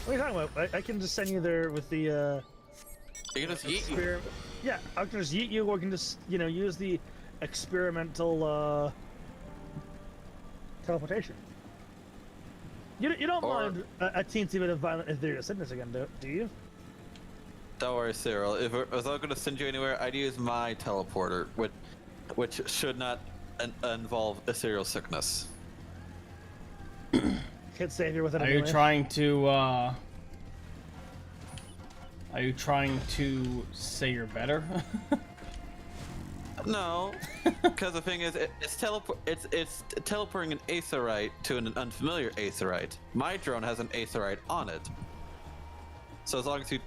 What are you talking about? I can just send you there with the.
You can just yeet you.
Yeah, I can just yeet you, or I can just use the experimental teleportation. You don't mind a teensy bit of violent ethereal sickness again, do you?
Don't worry, Cyril. If I was not going to send you anywhere, I'd use my teleporter, which should not involve ethereal sickness.
Can't save you with it.
Are you trying to say you're better?
No, because the thing is, it's teleporting an aetherite to an unfamiliar aetherite. My drone has an aetherite on it. So as long as you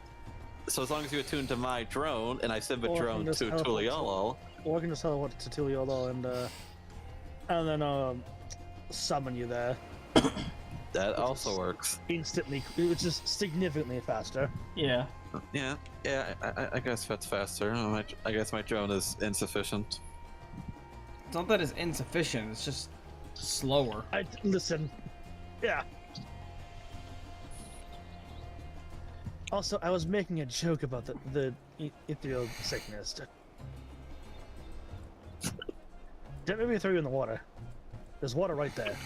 attune to my drone and I send the drone to Tuliolo,
or I can just teleport to Tuliolo and then summon you there.
that also works.
Instantly, which is significantly faster.
Yeah.
Yeah, I guess that's faster. I guess my drone is insufficient.
It's not that it's insufficient, it's just slower.
Listen. Yeah. Also, I was making a joke about the ethereal sickness. Don't make me throw you in the water. There's water right there.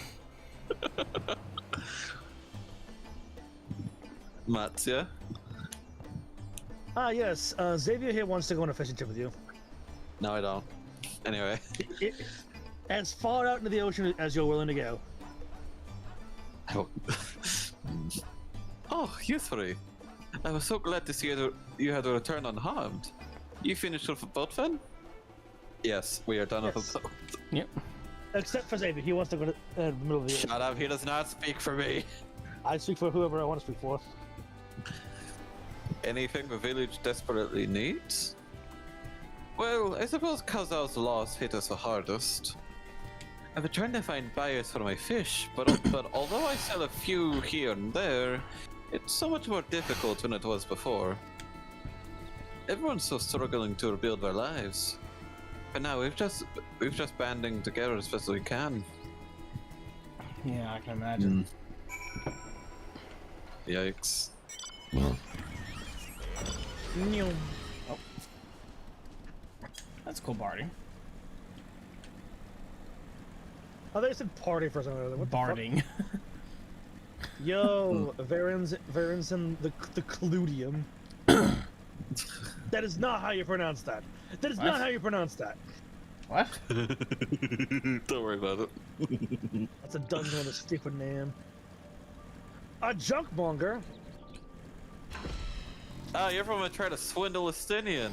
Matsia?
Ah, yes. Xavier here wants to go on a fishing trip with you.
No, I don't. Anyway.
As far out into the ocean as you're willing to go.
Oh, you three. I was so glad to see you had returned unharmed. You finished with the boat then? Yes, we are done with the boat.
Yep.
Except for Xavier, he wants to go to the middle of the ocean.
Shut up, he does not speak for me.
I speak for whoever I want to speak for.
Anything the village desperately needs? Well, I suppose Kazal's loss hit us the hardest. I've been trying to find buyers for my fish, but although I sell a few here and there, it's so much more difficult than it was before. Everyone's so struggling to rebuild their lives. But now we've just banding together as best as we can.
Yeah, I can imagine.
Yikes.
Oh. That's cool, Barty.
Oh, they said party for some reason. What the fuck?
Barding.
Yo, Varens and the Cludium. That is not how you pronounce that. That is not how you pronounce that.
What?
Don't worry about it.
That's a dungeon with a stupid name. A junkmonger?
Ah, you're from trying to swindle Estinian.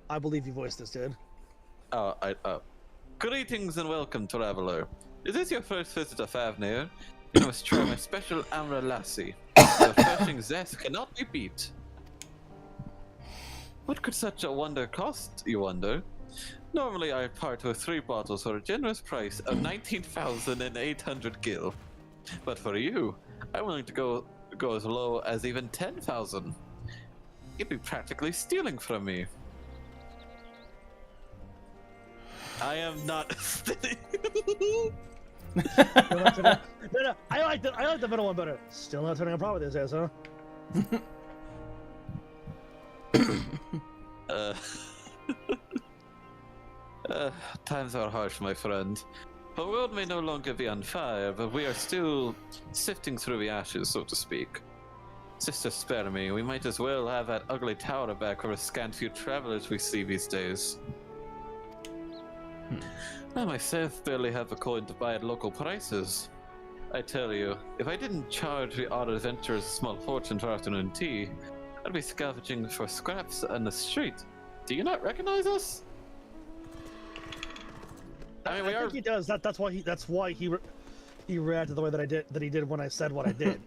I believe you voiced this, dude.
Greetings and welcome, traveler. Is this your first visit to Favnir? You must try my special Amra Lassie. The refreshing zest cannot be beat. What could such a wonder cost, you wonder? Normally I part with 3 bottles for a generous price of 19,800 gil. But for you, I'm willing to go as low as even 10,000. You'd be practically stealing from me. I am not stealing.
No, I like the middle one better. Still not turning a profit these days, huh?
uh, times are harsh, my friend. The world may no longer be on fire, but we are still sifting through the ashes, so to speak. Sister, spare me. We might as well have that ugly tower back for the scant few travelers we see these days. I myself barely have a coin to buy at local prices. I tell you, if I didn't charge the odd adventurers a small fortune for afternoon tea, I'd be scavenging for scraps on the street. Do you not recognize us? I mean,
think he does. That's why he reacted the way that he did when I said what I did.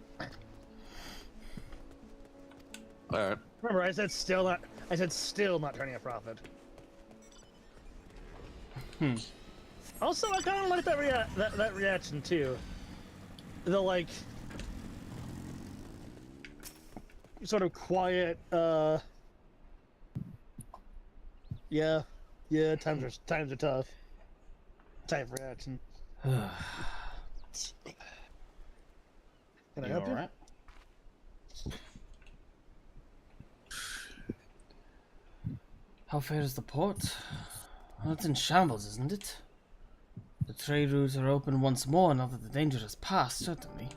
All right.
Remember, I said still not turning a profit. Also, I kind of like that reaction too. The like sort of quiet. Yeah, times are tough. Type reaction. Can I help you?
Alright? How fares the port? Well, it's in shambles, isn't it? The trade routes are open once more now that the danger has passed, certainly.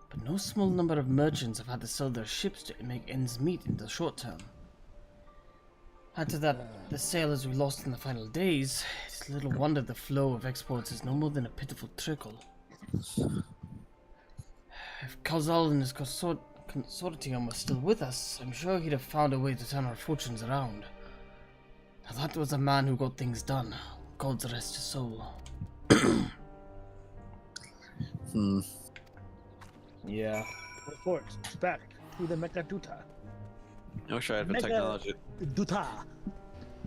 But no small number of merchants have had to sell their ships to make ends meet in the short term. Add to that the sailors we lost in the final days, it's little wonder the flow of exports is no more than a pitiful trickle. If Calzal and his consortium were still with us, I'm sure he'd have found a way to turn our fortunes around. Now that was a man who got things done. God rest his soul. Yeah.
Report back to the Mecha Duta.
I wish I had the technology.
Duta.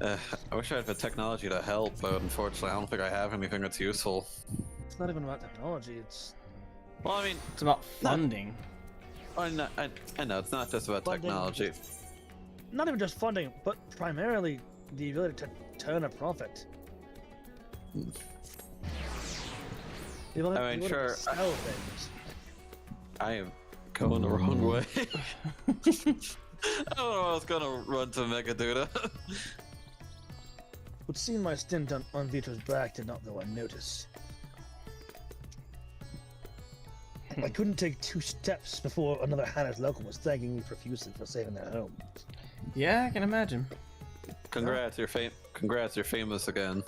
I wish I had the technology to help, but unfortunately, I don't think I have anything that's useful.
It's not even about technology. It's
Well, I mean,
It's about funding.
I know it's not just about
Funding.
technology.
not even just funding, but primarily the ability to turn a profit. The ability
I mean,
to
sure,
sell things.
I am going the wrong way. I don't know I was gonna run to Megaduda.
Would seem my stint on Vito's back did not go unnoticed. I couldn't take 2 steps before another Hannes local was thanking me profusely for saving their home.
Yeah, I can imagine.
Congrats, you're famous again.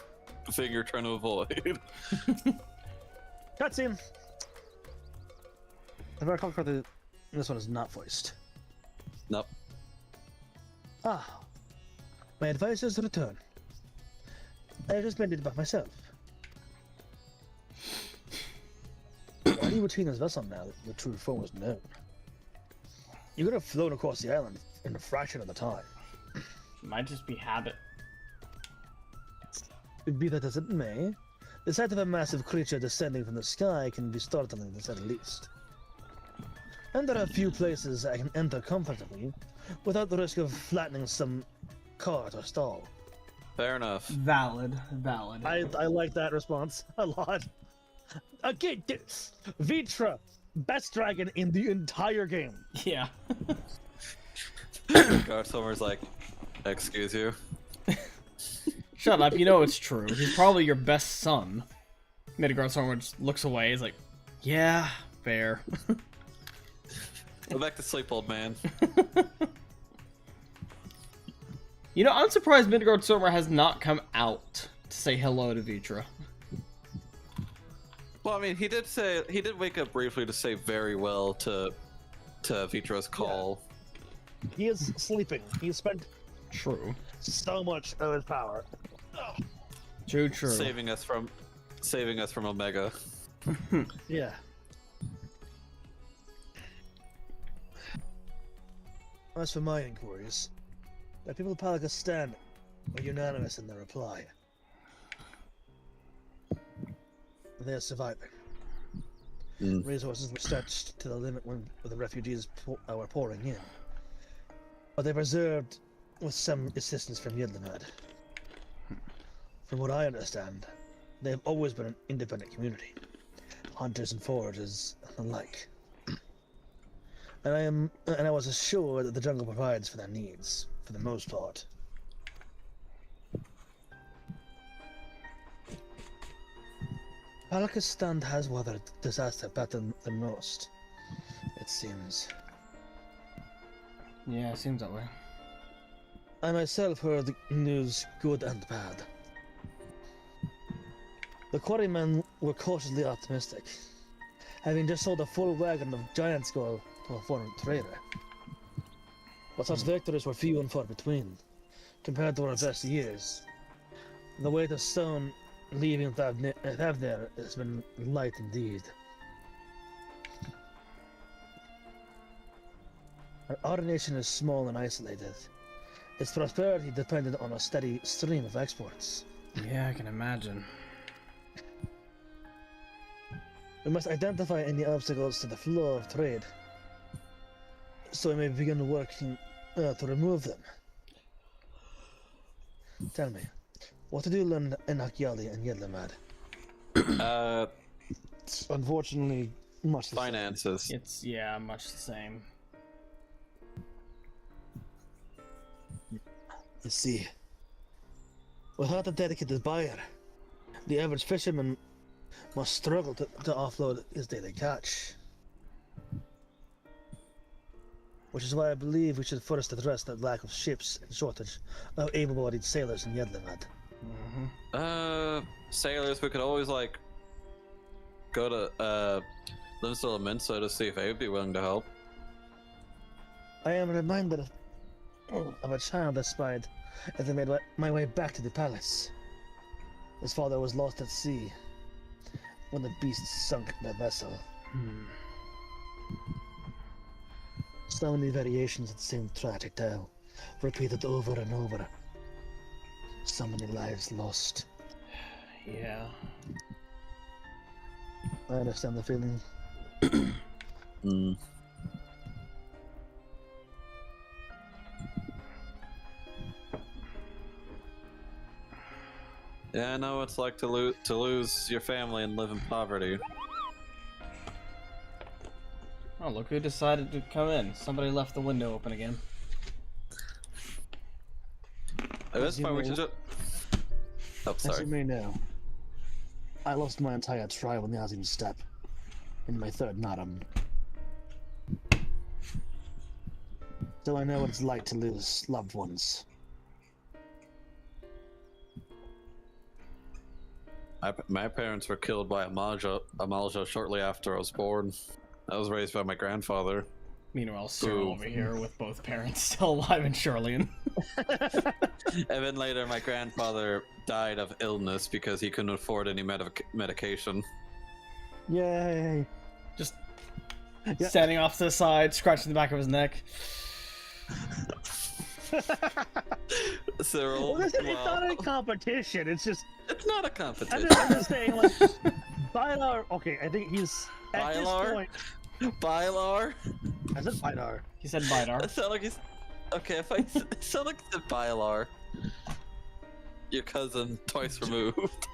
The thing you're trying to avoid.
Cutscene! If I recall correctly, this one is not voiced.
Nope.
Ah, my advisor's return. I just made it by myself. Why do you retain this vessel now that the true form is known? You could have flown across the island in a fraction of the time.
Might just be habit.
Be that as it may, the sight of a massive creature descending from the sky can be startling to say the least. And there are few places I can enter comfortably without the risk of flattening some cart or stall.
Fair enough.
Valid.
I like that response a lot. Okay, Vitra, best dragon in the entire game.
Yeah.
Garth Sommer's like, excuse you.
Shut up, you know it's true. He's probably your best son. Midgard Stormer just looks away, he's like, yeah, fair.
Go back to sleep, old man.
You know, I'm surprised Midgard Stormer has not come out to say hello to Vitra.
Well, I mean, he did wake up briefly to say very well to Vitra's call.
Yeah. He is sleeping. He spent
True.
so much of his power.
True.
Saving us from Omega.
Yeah. As for my inquiries, the people of Palakistan were unanimous in their reply. They are surviving. Resources were stretched to the limit when the refugees were pouring in, but they preserved with some assistance from Yedlinad. From what I understand, they have always been an independent community, hunters and foragers alike. And I was assured that the jungle provides for their needs, for the most part. Palakistan has weathered disaster better than most, it seems.
Yeah, it seems that way.
I myself heard the news, good and bad. The quarrymen were cautiously optimistic, having just sold a full wagon of giant skull to a foreign trader. But such victories were few and far between, compared to our best years. The weight of stone leaving Thavnir has been light indeed. Our nation is small and isolated. Its prosperity depended on a steady stream of exports.
Yeah, I can imagine.
We must identify any obstacles to the flow of trade, so we may begin working to remove them. Tell me, what did you learn in Hakyali and Yedlamad? Unfortunately, much the same.
Finances.
It's, yeah, much the same.
You see, without a dedicated buyer, the average fisherman must struggle to offload his daily catch. Which is why I believe we should first address the lack of ships and shortage of able-bodied sailors in Yedlamad.
Sailors, we could always, like, go to, Lindsay Minso to see if they would be willing to help.
I am reminded of a child I spied as I made my way back to the palace. His father was lost at sea when the beast sunk the vessel. So many variations of the same tragic tale, repeated over and over. So many lives lost.
Yeah.
I understand the feeling.
Yeah, I know what it's like to lose your family and live in poverty.
Oh, look who decided to come in. Somebody left the window open again.
At this point, we should just... Oh,
As you
sorry.
may know, I lost my entire tribe on the Azim steppe in my third Naram. So I know what it's like to lose loved ones.
My parents were killed by a Malja shortly after I was born. I was raised by my grandfather.
Meanwhile, Cyril over here with both parents still alive in Charlian.
And then later, my grandfather died of illness because he couldn't afford any medication.
Yay!
Just
Yeah.
standing off to the side, scratching the back of his neck.
Cyril,
Well, listen, it's not a competition. It's just
it's not a
I'm
competition.
just saying, like, Bylar. Okay, I think he's at
Bylar?
this point.
Bylar?
I said Bylar.
He said Bidar.
It sounded like he's... Okay, if I... It sounded like the Bylar. Your cousin, twice removed.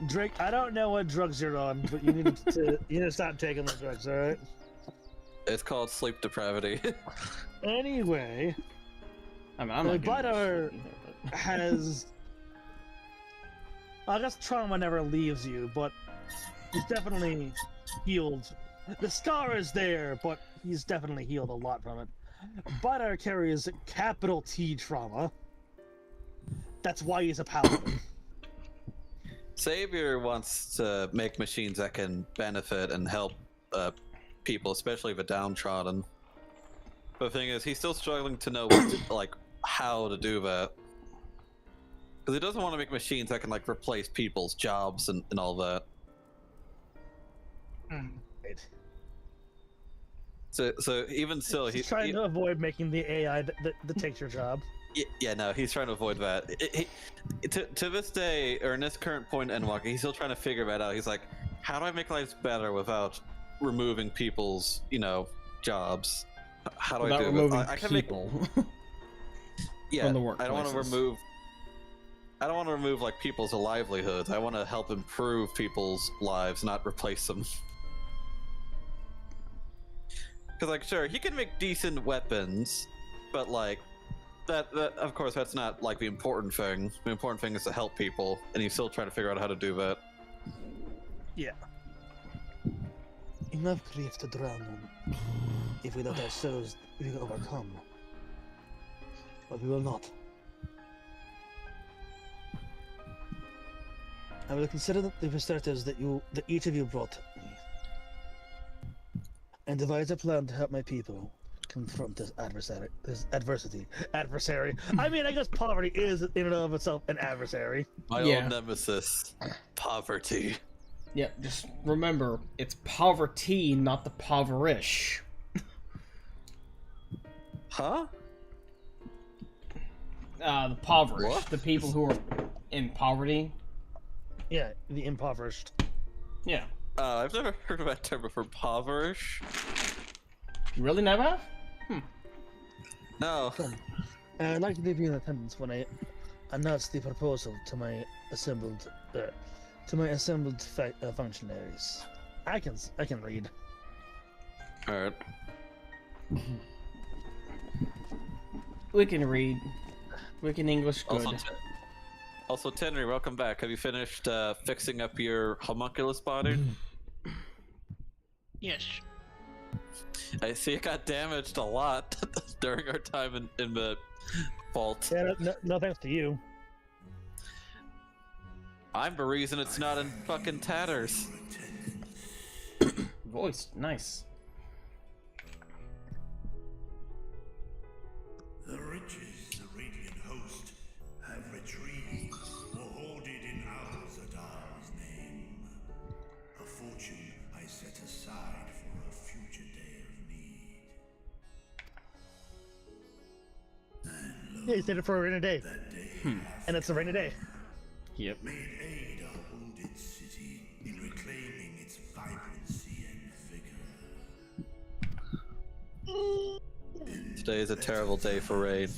Drake, I don't know what drugs you're on, but you need to stop taking the drugs, all right?
It's called sleep depravity.
Anyway,
I mean, I'm not
Bidar
either, but...
has. I guess trauma never leaves you, but he's definitely healed. The scar is there, but he's definitely healed a lot from it. Bidar carries capital T trauma. That's why he's a paladin.
Savior wants to make machines that can benefit and help people, especially the downtrodden. But the thing is, he's still struggling to know what to, like how to do that. Because he doesn't want to make machines that can like replace people's jobs and all that.
Right.
So even still,
He's trying to avoid making the AI that takes your job.
Yeah, no, he's trying to avoid that. To this day, or in this current point in Endwalker, he's still trying to figure that out. He's like, how do I make lives better without removing people's, jobs? How do I do it? I can
people
yeah,
from the
I don't want to
workplaces.
remove like people's livelihoods. I want to help improve people's lives, not replace them. Because like, sure, he can make decent weapons, but like, of course, that's not like the important thing. The important thing is to help people, and you still try to figure out how to do that.
Yeah. Enough grief to drown them. If without ourselves we will overcome. But we will not. I will consider the perspectives that each of you brought me, and devise a plan to help my people confront this adversity. I mean, I guess poverty is in and of itself an adversary.
My old nemesis, poverty.
Yeah, just remember, it's poverty, not the poverish.
Huh?
The poverish.
What?
The people who are in poverty.
Yeah, the impoverished.
Yeah.
I've never heard of that term before. Poverish?
You really never have?
No.
I'd like to leave you in attendance when I announce the proposal to my assembled functionaries. I can read.
All right.
We can read. We can English good.
Also, Tenry, welcome back. Have you finished fixing up your homunculus body?
Yes.
I see it got damaged a lot during our time in the vault.
Yeah, no thanks to you.
I'm the reason it's not in fucking tatters.
Voice, nice.
The riches the Radiant Host have retrieved were hoarded in Al-Zadar's name. A fortune I set aside for a future day of need. And
Yeah, you said it for a rainy day.
that day
And it's a rainy day.
Yep.
made aid our wounded city in reclaiming its vibrancy and vigor.
Today is a terrible day for rain.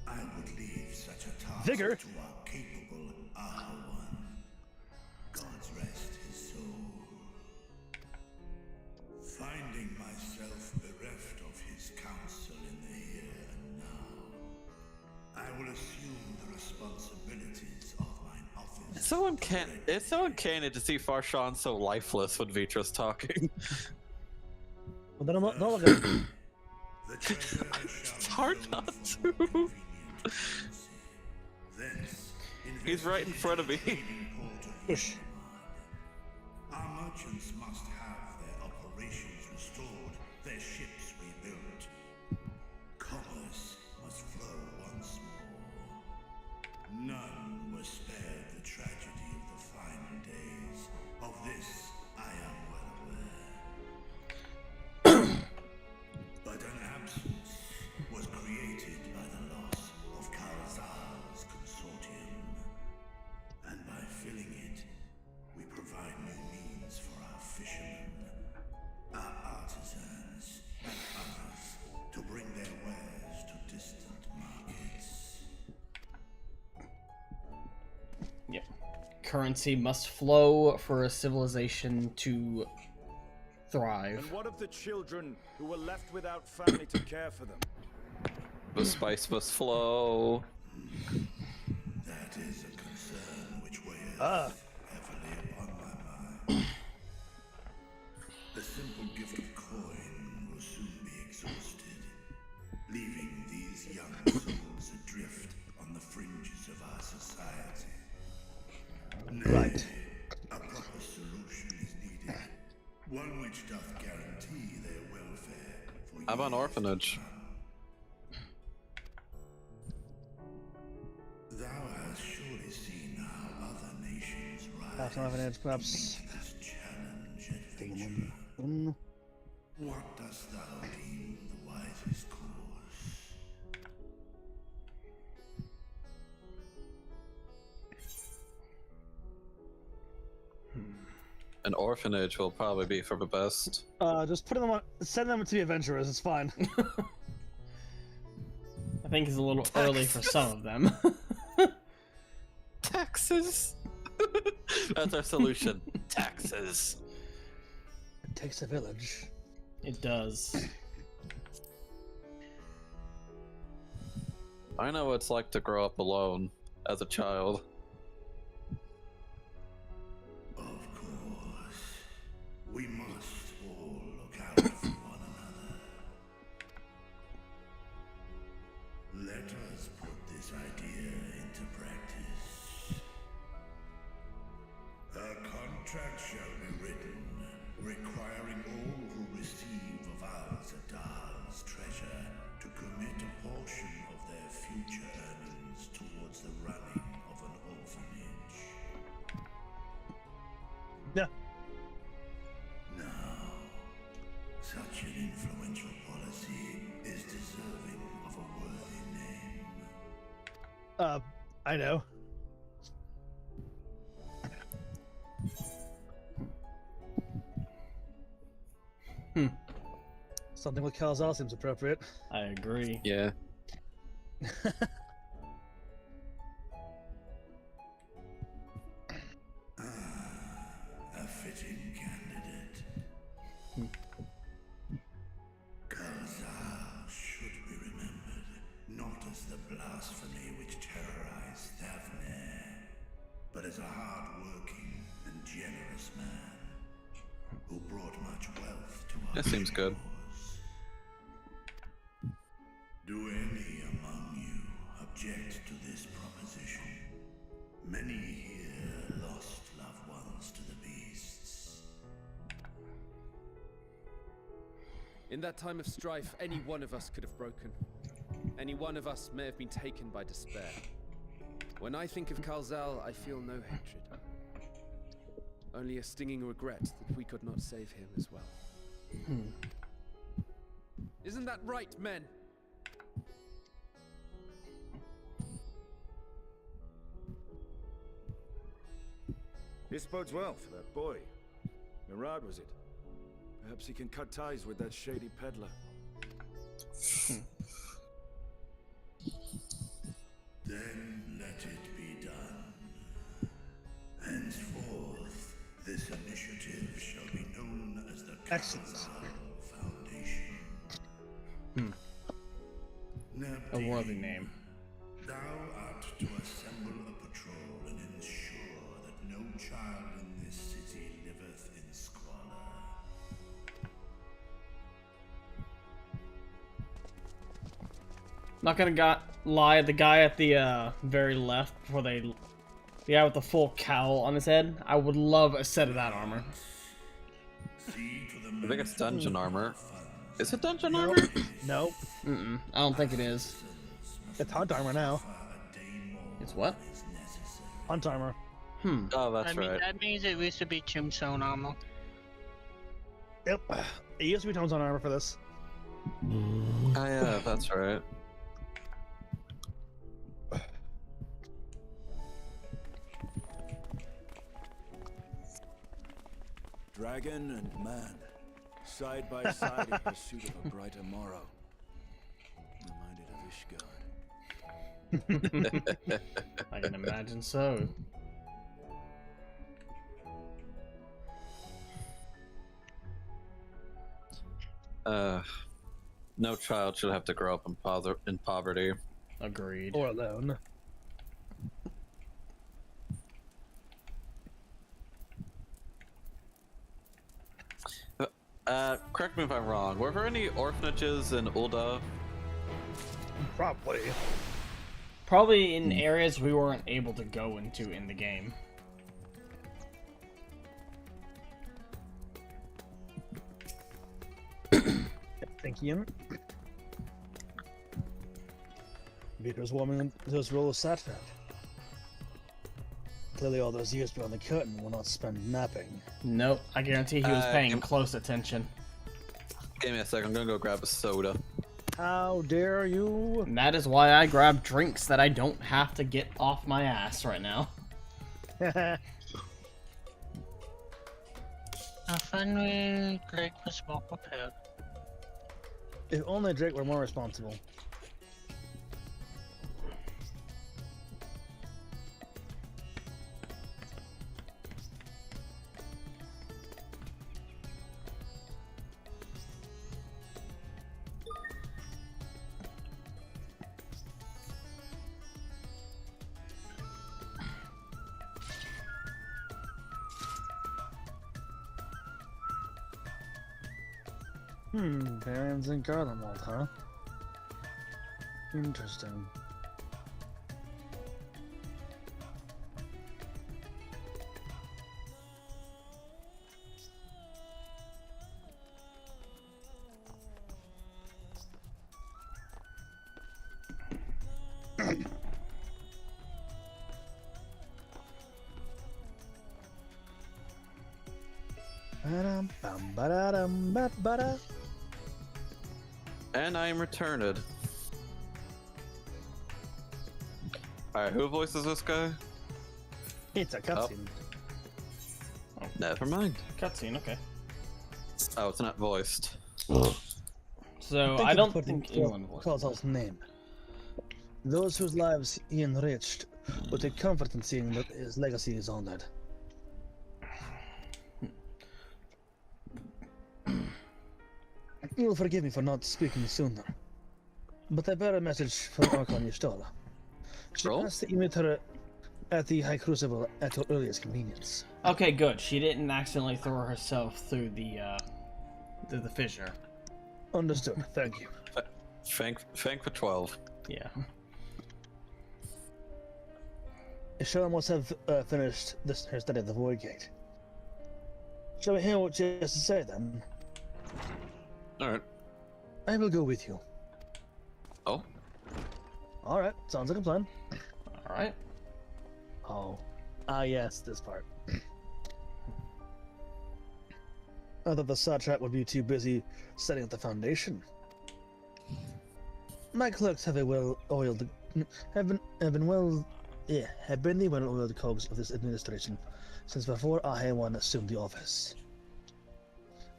I would leave such a task
Vigor?
to our capable Ahawan. God's rest his soul. Finding myself bereft of his counsel in the here and now, I will assume the responsibilities of mine office.
It's so uncanny to see Farshawn so lifeless when Vitra's talking.
Well, then I'm not looking.
The treasure
It's hard not to. He's right in front of me.
Push.
Our merchants must have their operations restored, their ships rebuilt. Commerce must flow once more. None were spared the tragedy of the final days. Of this I am well aware. But an absence was created by the loss of Karazar's consortium. And by filling it, we provide new means for our fishermen, our artisans, and others to bring their wares to distant markets.
Yeah. Currency must flow for a civilization to thrive.
And what of the children who were left without family to care for them?
The spice must flow.
That is a concern which weighs
Ah.
heavily upon my mind. The simple gift of coin will soon be exhausted, leaving these young souls adrift on the fringes of our society. Nay,
Right.
a proper solution is needed, one which doth guarantee their welfare for
I'm on
years
orphanage.
to come. Thou hast surely seen how other nations rise
Half an orphanage, perhaps.
to meet this challenge and venture. What dost thou deem the wisest course?
An orphanage will probably be for the best.
Just put them on. Send them to the adventurers. It's fine.
I think it's a little early for some of them.
Taxes. That's our solution. Taxes.
It takes a village.
It does.
I know what it's like to grow up alone as a child.
Of course, we must all look out for one another. Let us put this idea into practice. A contract shall be written, requiring all who receive of Al-Zadal's treasure to commit a portion of their future earnings towards the running of an orphanage.
Yeah.
Now, such an influential policy is deserving of a worthy name.
I know. Something with Calzal seems appropriate.
I agree.
Yeah.
A fitting candidate. Calzal should be remembered not as the blasphemy which terrorized Thavne, but as a hard-working and generous man who brought much wealth to our
That seems good.
shores. Do any among you object to this proposition? Many here lost loved ones to the beasts.
In that time of strife, any one of us could have broken. Any one of us may have been taken by despair. When I think of Calzal, I feel no hatred. Only a stinging regret that we could not save him as well. Isn't that right, men?
This bodes well for that boy. Mirad, was it? Perhaps he can cut ties with that shady peddler.
Then let it be done. Henceforth, this initiative shall be known as the
Excellent.
Calzal Foundation.
A worthy name.
Thou art to assemble a patrol and ensure that no child in this city liveth in squalor.
Not gonna lie, the guy at the very left, before the guy with the full cowl on his head, I would love a set of that armor.
See to the
I think it's dungeon armor. Is it dungeon
Nope.
armor?
Nope.
I don't think it is.
It's hunt armor now.
It's what?
Hunt armor.
Oh, that's
I mean,
right.
that means it used to be tombstone armor.
Yep. It used to be tombstone armor for this.
Oh, yeah, that's right.
Dragon and man, side by side in pursuit of a brighter morrow. Reminded of Ishgard.
I can imagine so.
No child should have to grow up in poverty.
Agreed.
Or alone.
Correct me if I'm wrong. Were there any orphanages in Ul'dah?
Probably.
Probably in areas we weren't able to go into in the game.
Thinking. Beaker's warming into his role of Satfat. Clearly all those years beyond the curtain were not spent napping.
Nope, I guarantee he was paying
im-
close attention.
Give me a second. I'm gonna go grab a soda.
How dare you?
And that is why I grab drinks that I don't have to get off my ass right now.
A friendly Drake was more prepared.
If only Drake were more responsible. Parents in Garlemald, huh? Interesting. Ba-dum-bum-ba-da-dum-ba-ba-da.
And I am returned. Alright, who voices this guy?
It's a cutscene.
Never mind.
Cutscene, okay.
Oh, it's not voiced.
So,
Thank
I
you
don't
for putting
think anyone voiced
Calzal's name. Those whose lives he enriched will take comfort in seeing that his legacy is honored. You will forgive me for not speaking sooner, but I bear a message from Archon Y'shtola. She
Roll?
asked that you meet her at the High Crucible at your earliest convenience.
Okay, good. She didn't accidentally throw herself through the fissure.
Understood. Thank you.
Thank for 12.
Yeah.
Y'shtola must have finished her study of the voidgate. Shall we hear what she has to say then?
Alright.
I will go with you.
Oh?
Alright, sounds like a plan.
Alright.
Oh. Ah, yes, this part. I thought the satrap would be too busy setting up the foundation. My clerks have a well-oiled, have been the well-oiled cogs of this administration since before Ahe-1 assumed the office.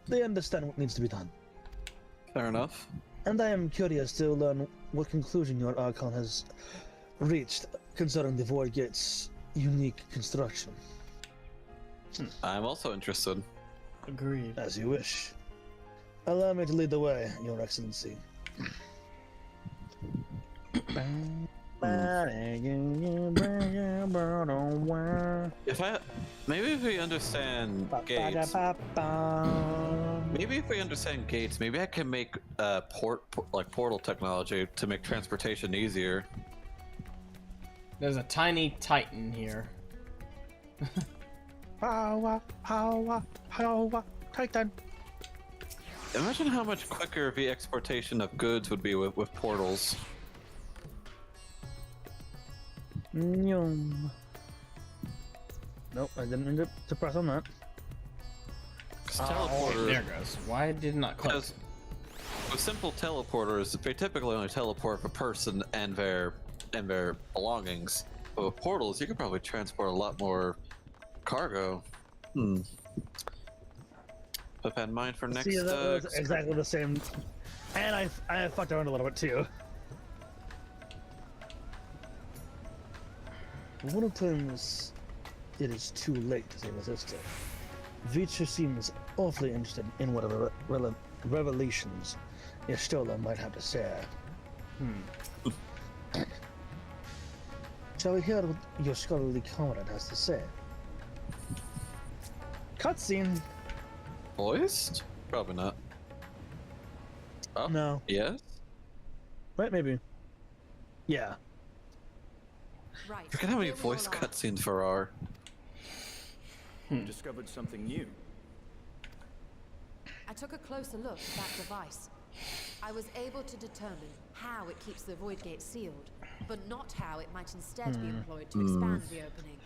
They understand what needs to be done.
Fair enough.
And I am curious to learn what conclusion your Archon has reached concerning the Voidgate's unique construction.
I'm also interested.
Agreed.
As you wish. Allow me to lead the way, Your Excellency.
Maybe if we understand gates, maybe I can make portal technology to make transportation easier.
There's a tiny titan here.
Power, Titan.
Imagine how much quicker the exportation of goods would be with portals.
Nope, I didn't mean to press on that.
Teleporters.
There it goes. Why did it not click?
Because with simple teleporters, they typically only teleport a person and their belongings. But with portals, you could probably transport a lot more cargo. Put that in mind for next.
See, that was exactly the same. And I fucked around a little bit too. One of times, it is too late to say resistant. Vitra seems awfully interested in whatever revelations Y'shtola might have to say. Shall we hear what your scholarly comrade has to say? Cutscene.
Voiced? Probably not. Oh,
No.
Yes?
Right, maybe. Yeah.
Right.
Look at how many
here we
voice
all are.
cutscenes there are.
You discovered something new.
I took a closer look at that device. I was able to determine how it keeps the voidgate sealed, but not how it might instead be employed to expand the opening.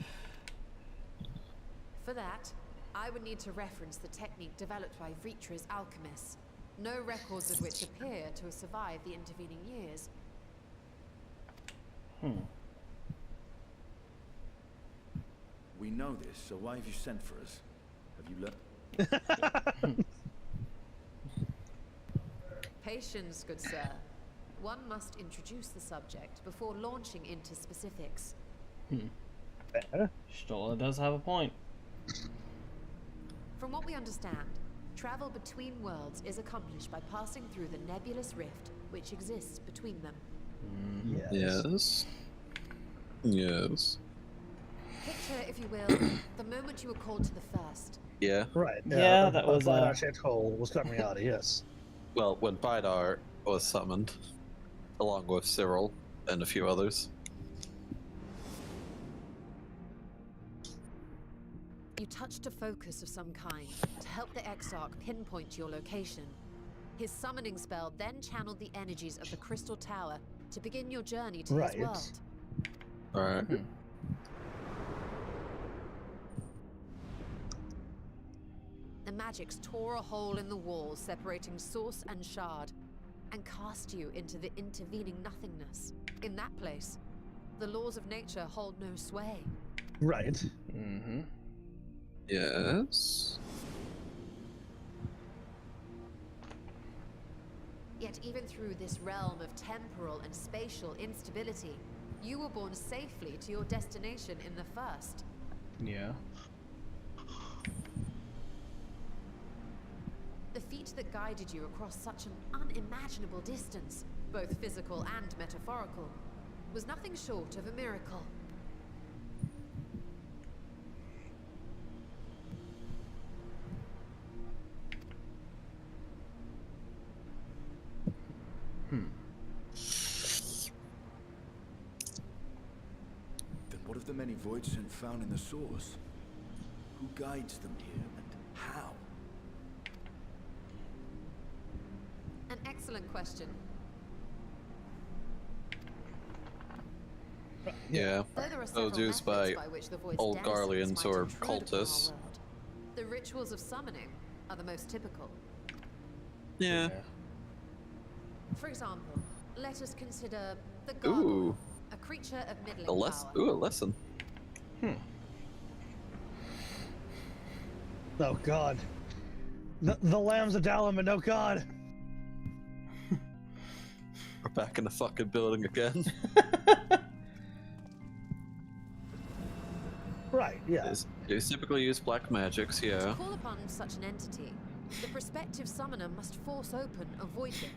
For that, I would need to reference the technique developed by Vitra's alchemists, no records of which appear to have survived the intervening years.
We know this, so why have you sent for us? Have you learned?
Patience, good sir. One must introduce the subject before launching into specifics.
Stola does have a point.
From what we understand, travel between worlds is accomplished by passing through the nebulous rift which exists between them.
Yes. Yes.
Picture, if you will, the moment you were called to the first.
Yeah.
Right.
Yeah, that was
our shithole was got reality. Yes.
Well, when Bidar was summoned, along with Cyril and a few others.
You touched a focus of some kind to help the Exarch pinpoint your location. His summoning spell then channeled the energies of the Crystal Tower to begin your journey to his world.
Alright.
The magics tore a hole in the wall separating source and shard, and cast you into the intervening nothingness. In that place, the laws of nature hold no sway.
Right.
Mm-hmm.
Yes.
Yet even through this realm of temporal and spatial instability, you were borne safely to your destination in the first.
Yeah.
The feat that guided you across such an unimaginable distance, both physical and metaphorical, was nothing short of a miracle.
Then what of the many void scent found in the source? Who guides them here, and how?
An excellent question.
Yeah.
Though there are several
Those used
methods
by
which the void's
old
denizens
Garleans
might
or
intrude upon our
cultists.
world, the rituals of summoning are the most typical.
Yeah.
For example, let us consider the
Ooh.
gargoyle, a creature of middling
A
power.
Ooh, a lesson.
Oh God. The lambs of Dalaman, oh God.
We're back in the fucking building again.
Right, yeah.
They typically use black magics, yeah.
To call upon such an entity, the prospective summoner must force open a void gate.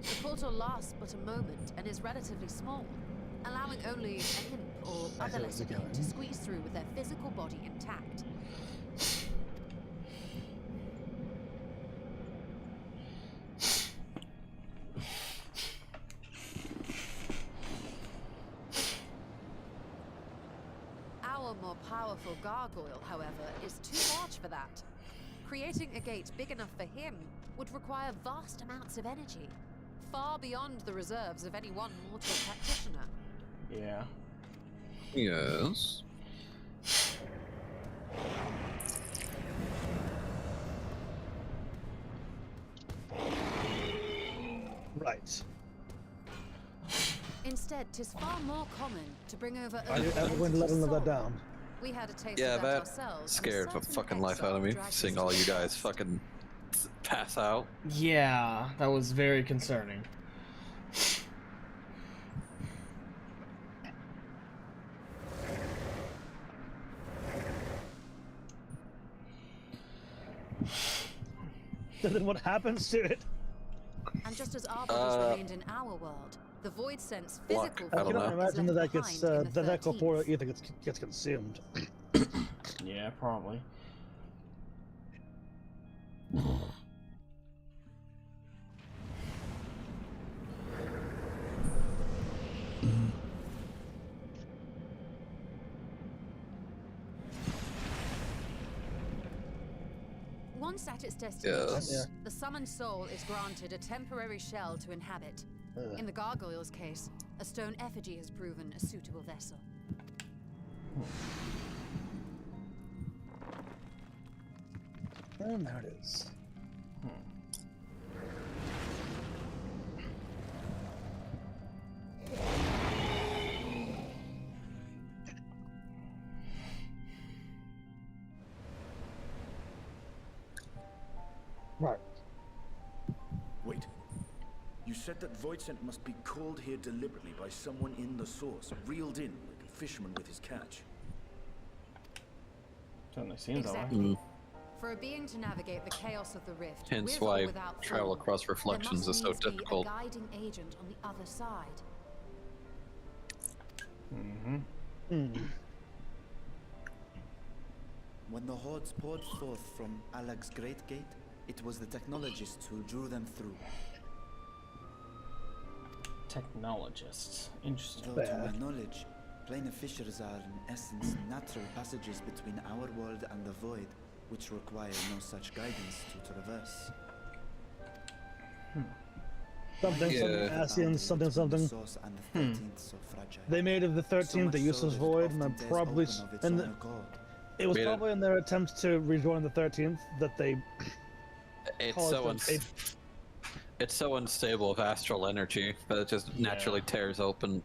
The portal lasts but a moment and is relatively small, allowing only an imp or other lesser being to squeeze through with their physical body intact. Our more powerful gargoyle, however, is too large for that. Creating a gate big enough for him would require vast amounts of energy, far beyond the reserves of any one mortal practitioner.
Yeah.
Yes.
Right.
Instead, 'tis far more common to bring over
Are you
only
ever going to let
entity's
none of that
soul.
down?
We had a taste
Yeah,
of that
that
ourselves. and a
scared the
certain
fucking life out of
exile
me,
dragged
seeing
us
all
to
you
the
guys
first.
fucking pass out.
Yeah, that was very concerning.
Then what happens to it?
And just as our bodies remained in our world, the void sense
Luck,
physical
I
I
don't
can
form
know.
imagine
is
that
left
that gets
behind in the
that
13th.
corporeal ether gets consumed.
Yeah, probably.
Once at its destination,
Yes.
the summoned soul is granted a temporary shell to inhabit. In the gargoyle's case, a stone effigy has proven a suitable vessel.
And there it is. Right.
Wait. You said that void scent must be called here deliberately by someone in the source, reeled in like a fisherman with his catch.
Certainly seems that way.
Exactly. For a being to navigate the chaos of the rift,
Hence
with or
why
without
travel
form,
across
there
reflections
must
is so
needs be
difficult.
a guiding agent on the other side.
Mm-hmm.
Hmm.
One the hordes poured forth from Alag's Great Gate, it was the technologists who drew them through.
Technologists. Interesting.
Though to my knowledge, planar fissures are in essence natural passages between our world and the void, which require no such guidance to traverse.
Something, Asian, something. They made of the 13th the useless void, and probably, it was probably in their attempt to rejoin the 13th that they.
It's so unstable with astral energy that it just naturally tears open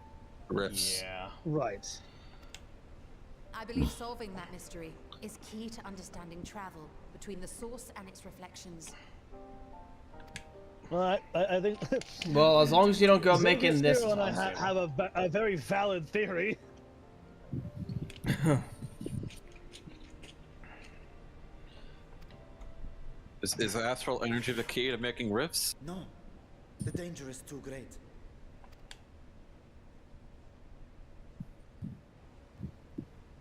rifts.
Yeah.
Right.
I believe solving that mystery is key to understanding travel between the source and its reflections.
Well, I think.
Well, as long as you don't go making this.
And I have a very valid theory.
Is astral energy the key to making rifts?
No, the danger is too great.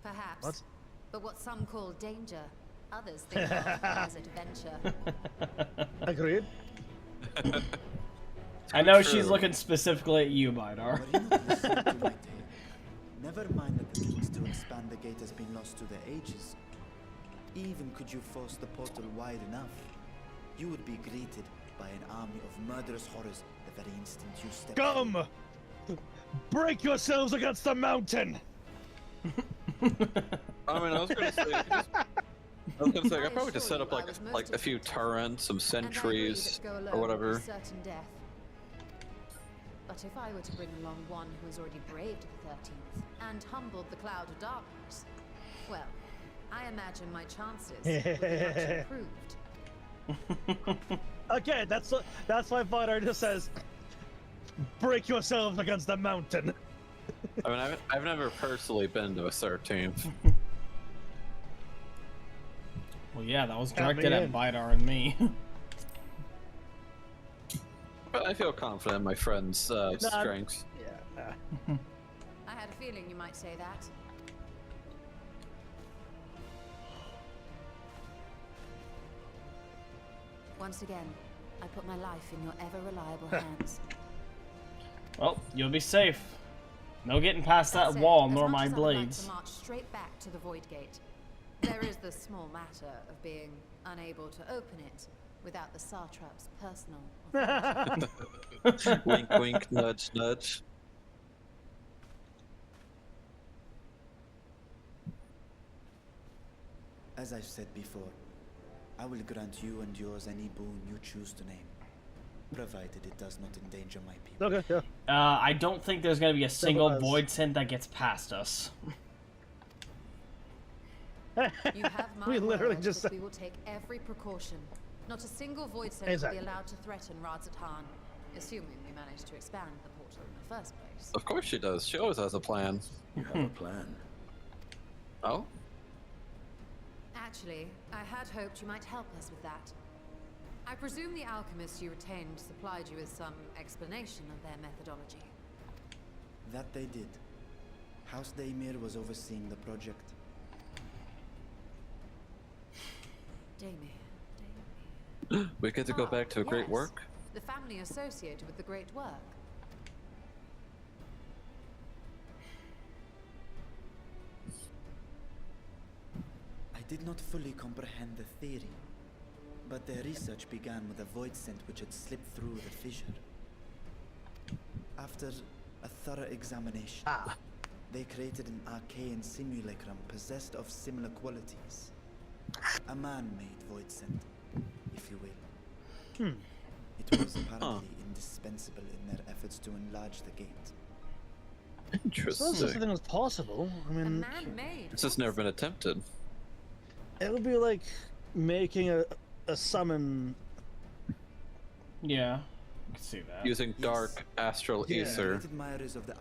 Perhaps.
What?
But what some call danger, others think of as adventure.
Agreed.
I know she's looking specifically at you, Bidar.
Never mind that the means to expand the gate has been lost to the ages. Even could you force the portal wide enough, you would be greeted by an army of murderous horrors the very instant you step
Come! Break yourselves against the mountain!
I mean, I was gonna say, I probably just set up like a few turrets, some sentries, or whatever.
Death. But if I were to bring along one who has already braved the 13th and humbled the cloud of darkness, well, I imagine my chances would be much improved.
Okay, that's why Vidar just says, break yourselves against the mountain.
I mean, I've never personally been to a 13th.
Well, yeah, that was directed at Bidar and me.
But I feel confident in my friend's strengths.
Yeah.
I had a feeling you might say that. Once again, I put my life in your ever-reliable hands.
Well, you'll be safe. No getting past that
Said,
wall,
as
nor
much
my
as I'd
blades.
like to march straight back to the void gate. There is the small matter of being unable to open it without the Satrap's personal authority.
Wink, wink, nudge, nudge.
As I've said before, I will grant you and yours any boon you choose to name, provided it does not endanger my people.
Okay, yeah.
I don't think there's gonna be a single void scent that gets past us.
You have my
We literally
word
just
that we will take every precaution. Not a single void scent will be allowed to threaten Radzatan, assuming we manage to expand the portal in the first place.
Of course she does. She always has a plan.
You have a plan.
Oh?
Actually, I had hoped you might help us with that. I presume the alchemists you retained supplied you with some explanation of their methodology.
That they did. House Daimir was overseeing the project.
Daimir.
We get to go back to a great
yes.
work?
The family associated with the great work.
I did not fully comprehend the theory, but their research began with a void scent which had slipped through the fissure. After a thorough examination, they created an arcane simulacrum possessed of similar qualities. A man-made void scent, if you will. It was apparently indispensable in their efforts to enlarge the gate.
Interesting.
Such a thing was possible. I mean,
Man-made.
It's just never been attempted.
it would be like making a summon.
Yeah, I can see that.
Using dark astral ether.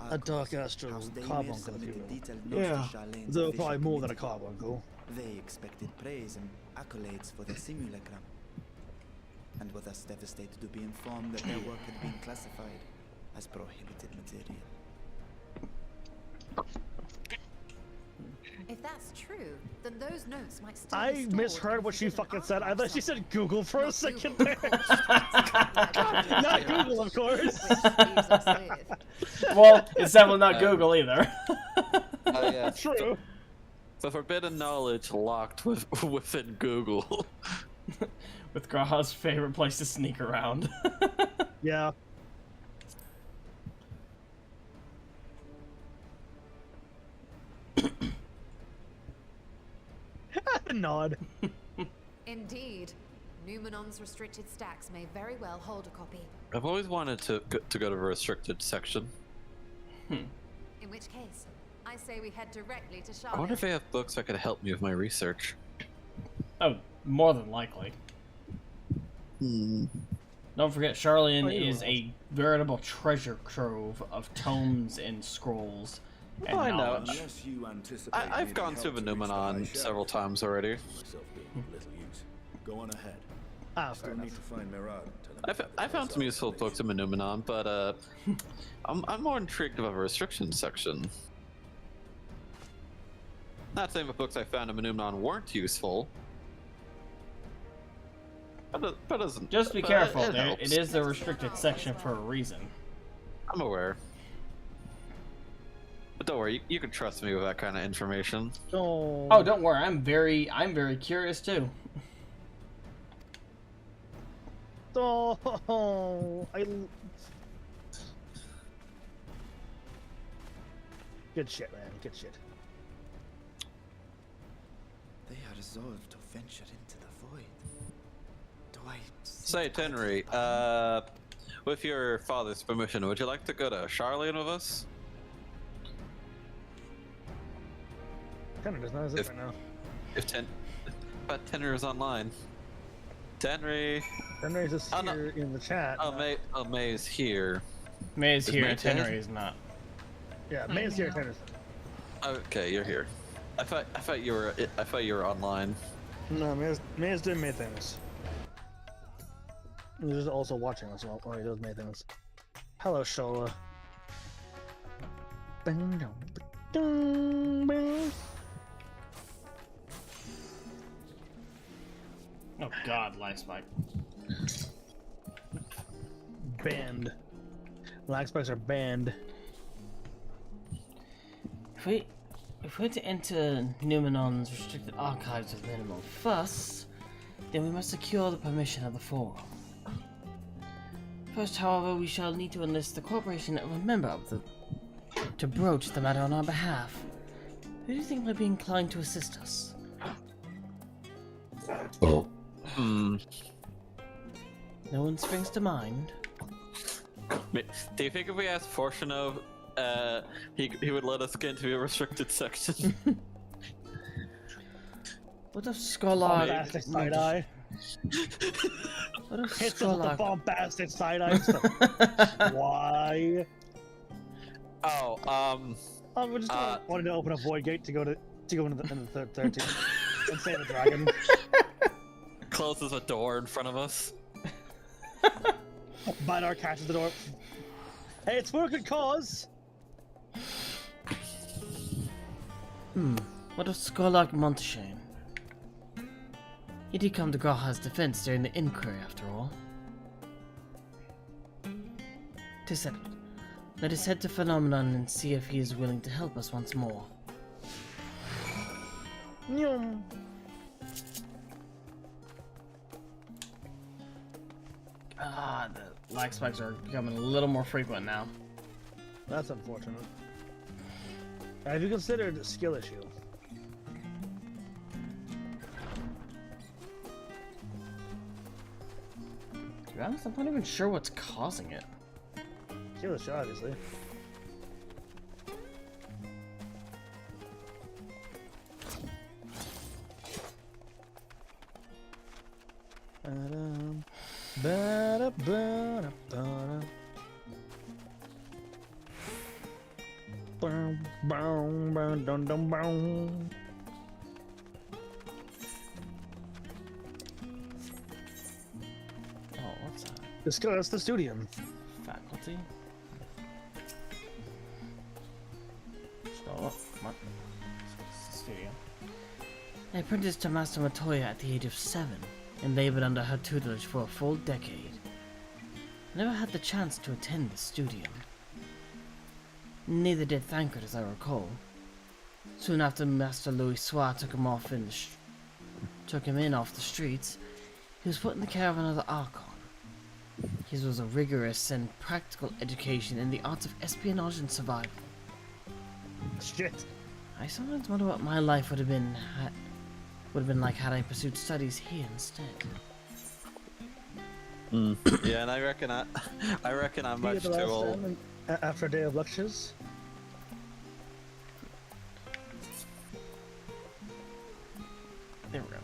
A dark astral carbuncle, if you will. Yeah, though probably more than a carbuncle.
They expected praise and accolades for their simulacrum, and were thus devastated to be informed that their work had been classified as prohibited material.
If that's true, then those notes might still be
I
stored
misheard
in
what she
forbidden
fucking said. I thought she
archives
said Google for a
Not
second
Google,
there.
of course.
Not Google, of course.
Which leaves us with
Well, it's definitely not Google either.
Oh yeah.
True.
The forbidden knowledge locked within Google.
With Graha's favorite place to sneak around.
Yeah. Nod.
Indeed. Numenon's restricted stacks may very well hold a copy.
I've always wanted to go to the restricted section.
In which case, I say we head directly to
I wonder if
Charlotte.
they have books that could help me with my research.
Oh, more than likely. Don't forget, Charlian is a veritable treasure trove of tomes and scrolls and
I know.
knowledge.
Unless you anticipate
I've
needing
gone
help
through the
to reach the
Numenon
high
several
shelf.
times already.
Myself being of little use. Go on ahead.
Ah, fair
Still
enough.
need to find Mirad. and tell him
I
about
found
the
some useful books in the Numenon, but I'm more intrigued about the restrictions section. Not saying the books I found in the Numenon weren't useful. But doesn't.
Just be
but
careful,
it
there.
helps.
It is the restricted section for a reason.
I'm aware. But don't worry, you can trust me with that kind of information.
Oh.
Oh, don't worry. I'm very curious too.
Oh. Good shit, man. Good shit.
They are resolved to venture into the void. Do I
Say,
sit idly
Tenry,
by?
with your father's permission, would you like to go to Charlian with us?
Tanner does not exist
If-
right now.
But Tenry is online. Tenry!
Tanner is just
Oh, no.
here in the chat.
May is here.
May is
Is
here,
May
and
dead?
Tenry is not.
Yeah, May's here. Tanner's.
Okay, you're here. I thought you were online.
No, May's doing May things. He's just also watching us while he does May things. Hello, Shola. Bang, dong, dong, bang.
Oh God, life spike.
Banned. Lag spikes are banned.
If we're to enter Numenon's restricted archives with minimal fuss, then we must secure the permission of the Forum. First, however, we shall need to enlist the cooperation of a member of the to broach the matter on our behalf. Who do you think might be inclined to assist us?
Hmm.
No one springs to mind.
Do you think if we asked Fortunov, he would let us get into a restricted section?
What of Scholar?
Bombastic side eye.
What of
Hits us with the
Scholar?
bombastic side eye. Why?
Oh,
We just wanted to open a voidgate to go into the 13 and save the dragon.
closes a door in front of us.
Bidar catches the door. Hey, it's for a good cause.
What of Skolak Monteshane? He did come to Graha's defense during the inquiry, after all. 'Tis settled. Let us head to Phenomenon and see if he is willing to help us once more.
Nyum.
The lag spikes are becoming a little more frequent now.
That's unfortunate. Have you considered a skill issue?
To be honest, I'm not even sure what's causing it.
Skill issue, obviously. Ba-dum, ba-da-ba-da-ba-da. Boom, boom, boom, dum, dum, boom.
Oh, what's that?
That's the studium.
Faculty? Stop. Come on. studio. I apprenticed to Master Matoya at the age of 7 and labored under her tutelage for a full decade. I never had the chance to attend the studio. Neither did Thancred, as I recall. Soon after Master Louis Soir took him in off the streets, he was put in the care of another Archon. His was a rigorous and practical education in the arts of espionage and survival.
Shit.
I sometimes wonder what my life would have been like had I pursued studies here instead.
Yeah, and I reckon I'm much too old.
After a day of lectures.
There we go.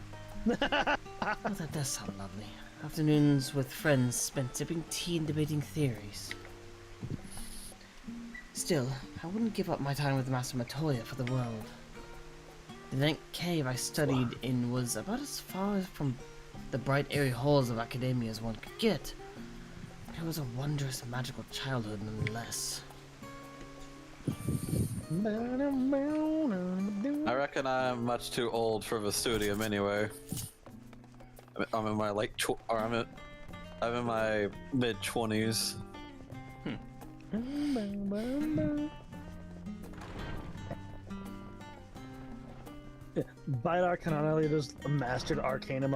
Oh, that does sound lovely. Afternoons with friends spent sipping tea and debating theories. Still, I wouldn't give up my time with Master Matoya for the world. The dank cave I studied in was about as far from the bright airy halls of academia as one could get. It was a wondrous magical childhood nonetheless.
I reckon I'm much too old for the studium anyway. I'm in my I'm in my mid-20s.
Bidar canonically just mastered Arcanum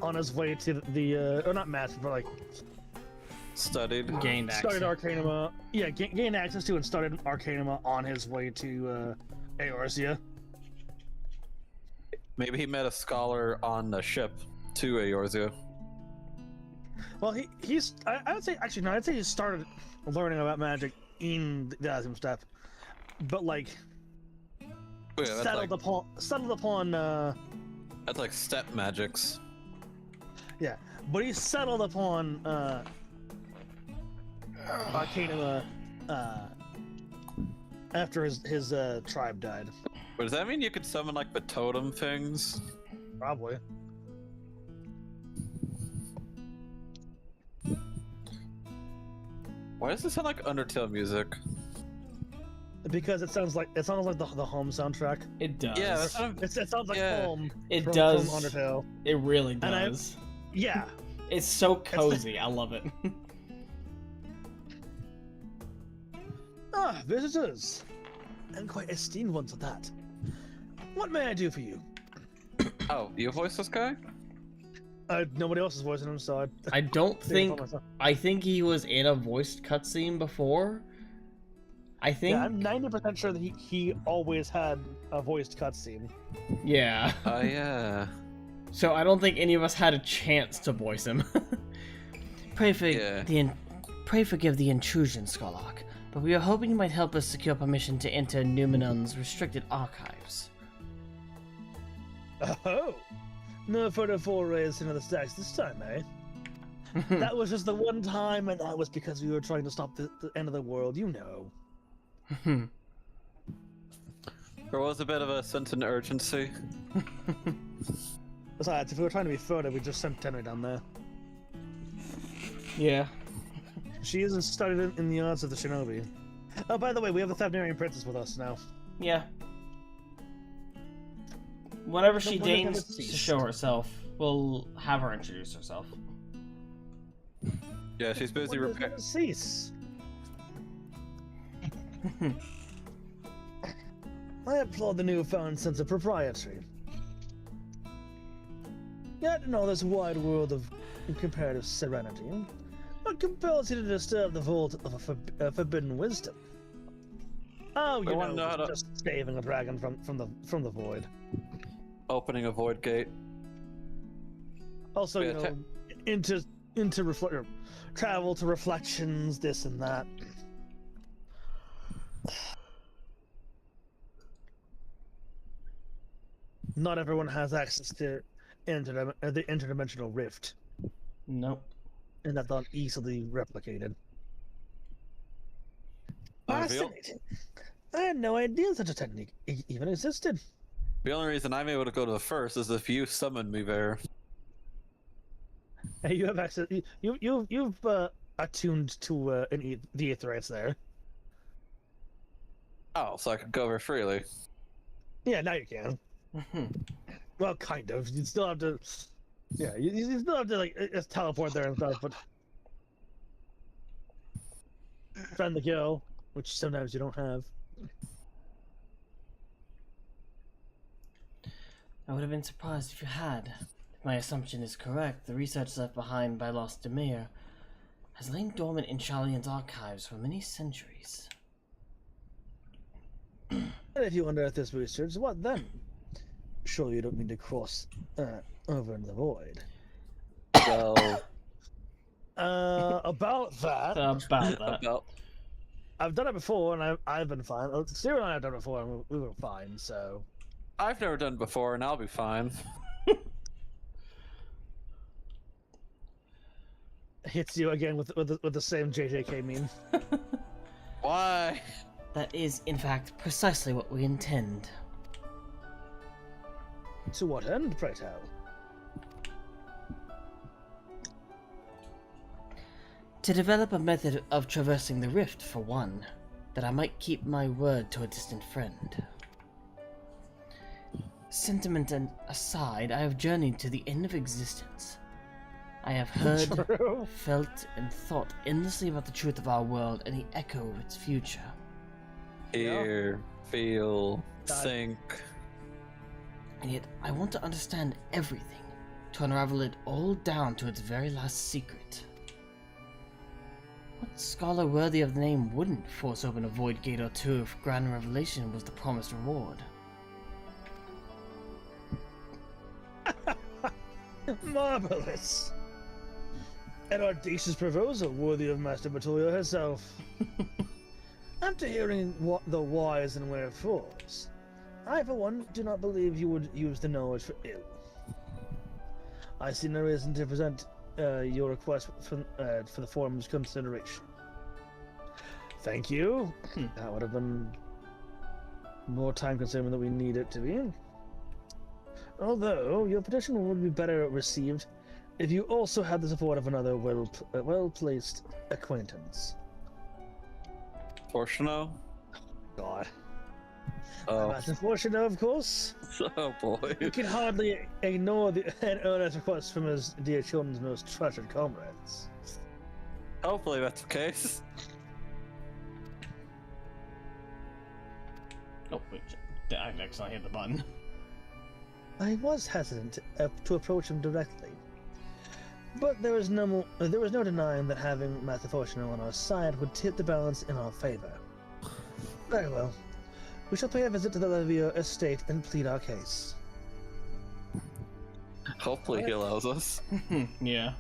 on his way to the or not mastered, but like
Studied.
Gained access.
started Arcanum. Yeah, gained access to and started Arcanum on his way to Eorzea.
Maybe he met a scholar on the ship to Eorzea.
Well, he's I would say actually no, I'd say he started learning about magic in the Asm Step, but like
Oh, yeah,
settled upon
that's like step magics.
yeah, but he settled upon Arcanum after his tribe died.
But does that mean you could summon like the totem things?
Probably.
Why does this sound like Undertale music?
Because it sounds like the home soundtrack.
It does.
Yeah, that's what I'm...
It sounds like
Yeah.
home.
It
from
does.
Undertale.
It really
And I-
does.
Yeah.
It's so cozy. I love it.
Ah, visitors, and quite esteemed ones at that. What may I do for you?
Oh, you voice this guy?
Nobody else is voicing him, so
I don't
take it
think.
upon myself.
I think he was in a voiced cutscene before. I think.
Yeah, I'm 90% sure that he always had a voiced cutscene.
Yeah.
Oh yeah.
So I don't think any of us had a chance to voice him. Pray forgive the intrusion, Skarlock, but we are hoping you might help us secure permission to enter Numenon's restricted archives.
Oh, no further forays into the stacks this time, eh? That was just the one time, and that was because we were trying to stop the end of the world, you know.
There was a bit of a sense of urgency.
Besides, if we were trying to be further, we just sent Tenry down there.
Yeah.
She isn't studied in the arts of the shinobi. Oh, by the way, we have the Thavnarian princess with us now.
Yeah. Whenever she
Don't wonder if
deigns
it's
to
ceased.
show herself, we'll have her introduce herself.
Yeah, she's busy
When does
repairing.
it cease? I applaud the newfound sense of propriety. Yet in all this wide world of comparative serenity, what compels you to disturb the vault of a forbidden wisdom? Oh, you
wanna
know,
know how to-
just saving a dragon from the void.
Opening a void gate.
Also,
Yeah,
you know, into travel to reflections, this and that. Not everyone has access to the interdimensional rift,
Nope.
and that's not easily replicated.
Uh, the-
Fascinating. I had no idea such a technique even existed.
The only reason I'm able to go to the first is if you summoned me there.
Hey, you have access. You've attuned to the Aetherites there.
Oh, so I could go there freely.
Yeah, now you can. Well, kind of. You still have to. Yeah, you still have to like just teleport there and stuff, but friend the kill, which sometimes you don't have.
I would have been surprised if you had. If my assumption is correct, the research left behind by Lost Demir has lain dormant in Sharlayan's archives for many centuries.
And if you unearth this research, what then? Surely you don't mean to cross over into the void.
Well,
About that.
about
I've done it before, and I've been fine. Cyril and I have done it before, and we were fine. So
I've never done it before, and I'll be fine.
hits you again with the same JJK meme.
Why?
That is, in fact, precisely what we intend.
To what end, pray tell?
To develop a method of traversing the rift, for one, that I might keep my word to a distant friend. Sentiment aside, I have journeyed to the end of existence. I have heard,
True.
felt, and thought endlessly about the truth of our world and the echo of its future.
Hear, feel,
God.
think.
And yet, I want to understand everything, to unravel it all down to its very last secret. What scholar worthy of the name wouldn't force open a void gate or two if grand revelation was the promised reward?
Marvelous! An audacious proposal worthy of Master Betulio herself. After hearing what the whys and wherefores, I, for one, do not believe you would use the knowledge for ill. I see no reason to present your request for the forum's consideration. Thank you. That would have been more time-consuming than we need it to be. Although, your petition would be better received if you also had the support of another well-placed acquaintance.
Fortuno?
God.
Oh.
Master Fortuno, of course.
Oh boy.
You can hardly ignore an earnest request from his dear children's most treasured comrades.
Hopefully that's the case.
Oh, wait, I accidentally hit the button.
I was hesitant to approach him directly, but there was no denying that having Master Fortuno on our side would tip the balance in our favor. Very well. We shall pay a visit to the Levio estate and plead our case.
Hopefully he allows us.
Yeah.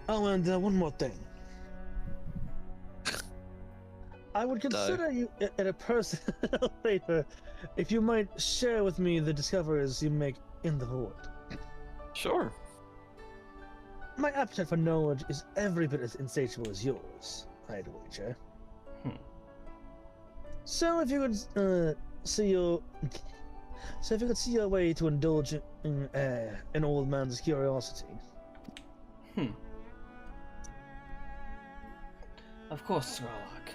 Oh, and one more thing. I would consider you in a personal favor if you might share with me the discoveries you make in the void.
Sure.
My appetite for knowledge is every bit as insatiable as yours, I'd wager. So if you could see your way to indulge in an old man's curiosity.
Of course, Sherlock.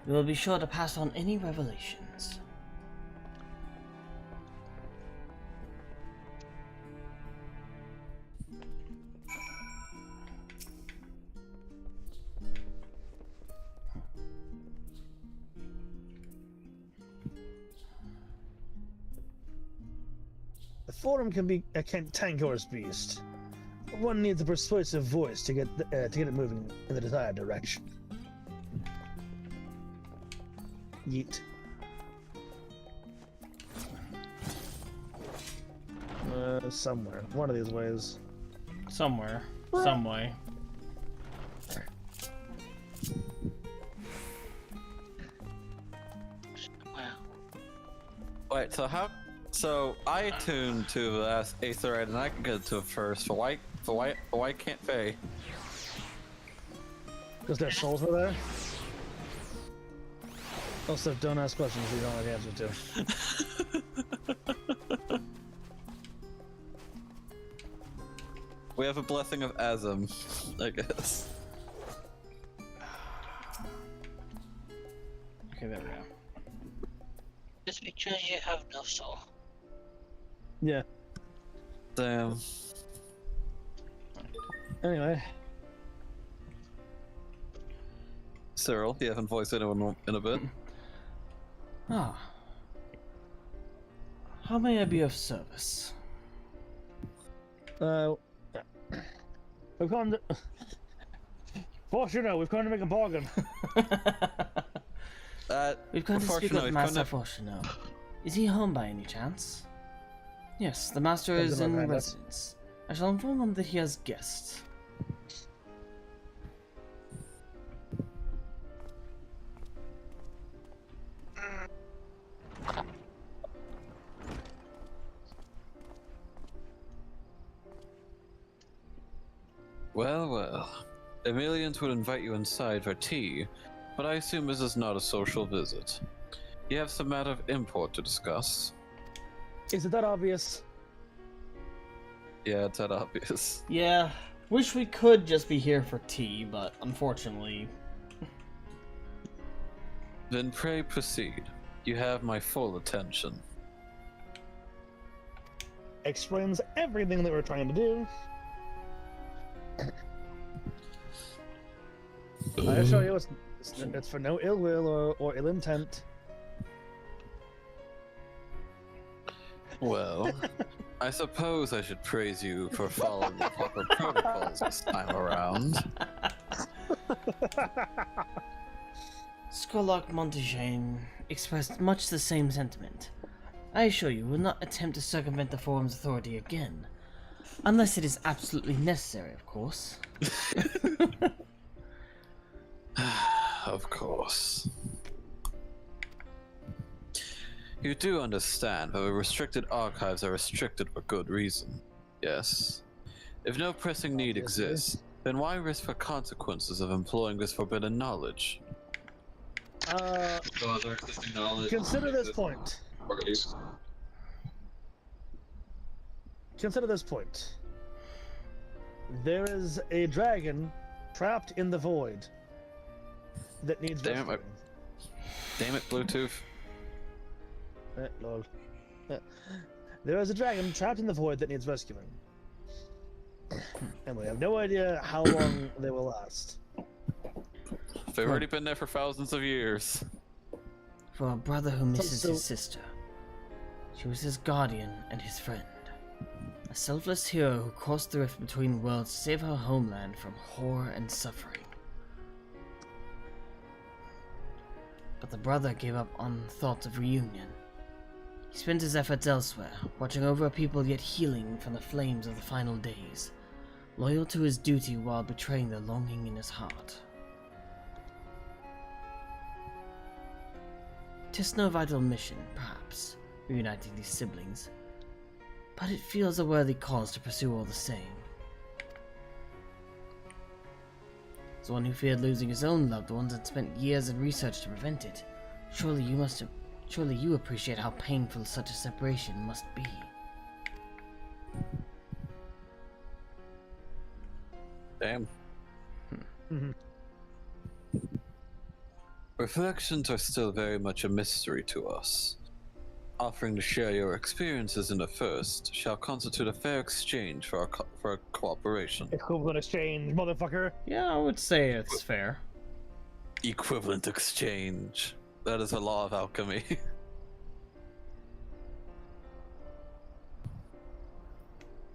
We will be sure to pass on any revelations.
The forum can be a cantankerous beast. One needs a persuasive voice to get it moving in the desired direction. Yeet. Somewhere. One of these ways.
Somewhere. Some way.
Wait, so how? So I tuned to the Aetherite and I can get to it first. For why can't Faye?
Because their souls were there? Also, don't ask questions you don't have the answer to.
We have a blessing of Azim, I guess.
Okay, there we go.
Just make sure you have no so.
Yeah.
Damn.
Anyway.
Cyril, you haven't voiced anyone in a bit.
Ah. How may I be of service?
We've come to... Fortuno, we've come to make a bargain.
We've come to speak
Fortuno,
with Master Fortuno. Is he home by any chance? Yes, the Master is in residence. I shall inform him that he has guests.
Well, well. Emilians would invite you inside for tea, but I assume this is not a social visit. You have some matter of import to discuss.
Is it that obvious?
Yeah, it's that obvious.
Yeah, wish we could just be here for tea, but unfortunately...
Then pray proceed. You have my full attention.
Explains everything that we're trying to do. I assure you, it's for no ill will or ill intent.
Well, I suppose I should praise you for following the proper protocols this time around.
Scorlock Montaigne expressed much the same sentiment. I assure you, will not attempt to circumvent the Forum's authority again. Unless it is absolutely necessary, of course.
Of course. You do understand that the restricted archives are restricted for good reason, yes? If no pressing need exists, then why risk the consequences of employing this forbidden knowledge?
Consider this point. Consider this point. There is a dragon trapped in the void that needs rescuing.
Damn it, Bluetooth.
Lol. There is a dragon trapped in the void that needs rescuing. And we have no idea how long they will last.
They've already been there for thousands of years.
For a brother who misses his sister. She was his guardian and his friend. A selfless hero who crossed the rift between worlds to save her homeland from horror and suffering. But the brother gave up on thoughts of reunion. He spent his efforts elsewhere, watching over a people yet healing from the flames of the final days, loyal to his duty while betraying the longing in his heart. 'Tis no vital mission, perhaps, reuniting these siblings, but it feels a worthy cause to pursue all the same. As one who feared losing his own loved ones and spent years in research to prevent it, surely you appreciate how painful such a separation must be.
Damn. Reflections are still very much a mystery to us. Offering to share your experiences in the first shall constitute a fair exchange for our cooperation.
Equivalent exchange, motherfucker.
Yeah, I would say it's fair.
Equivalent exchange. That is a law of alchemy.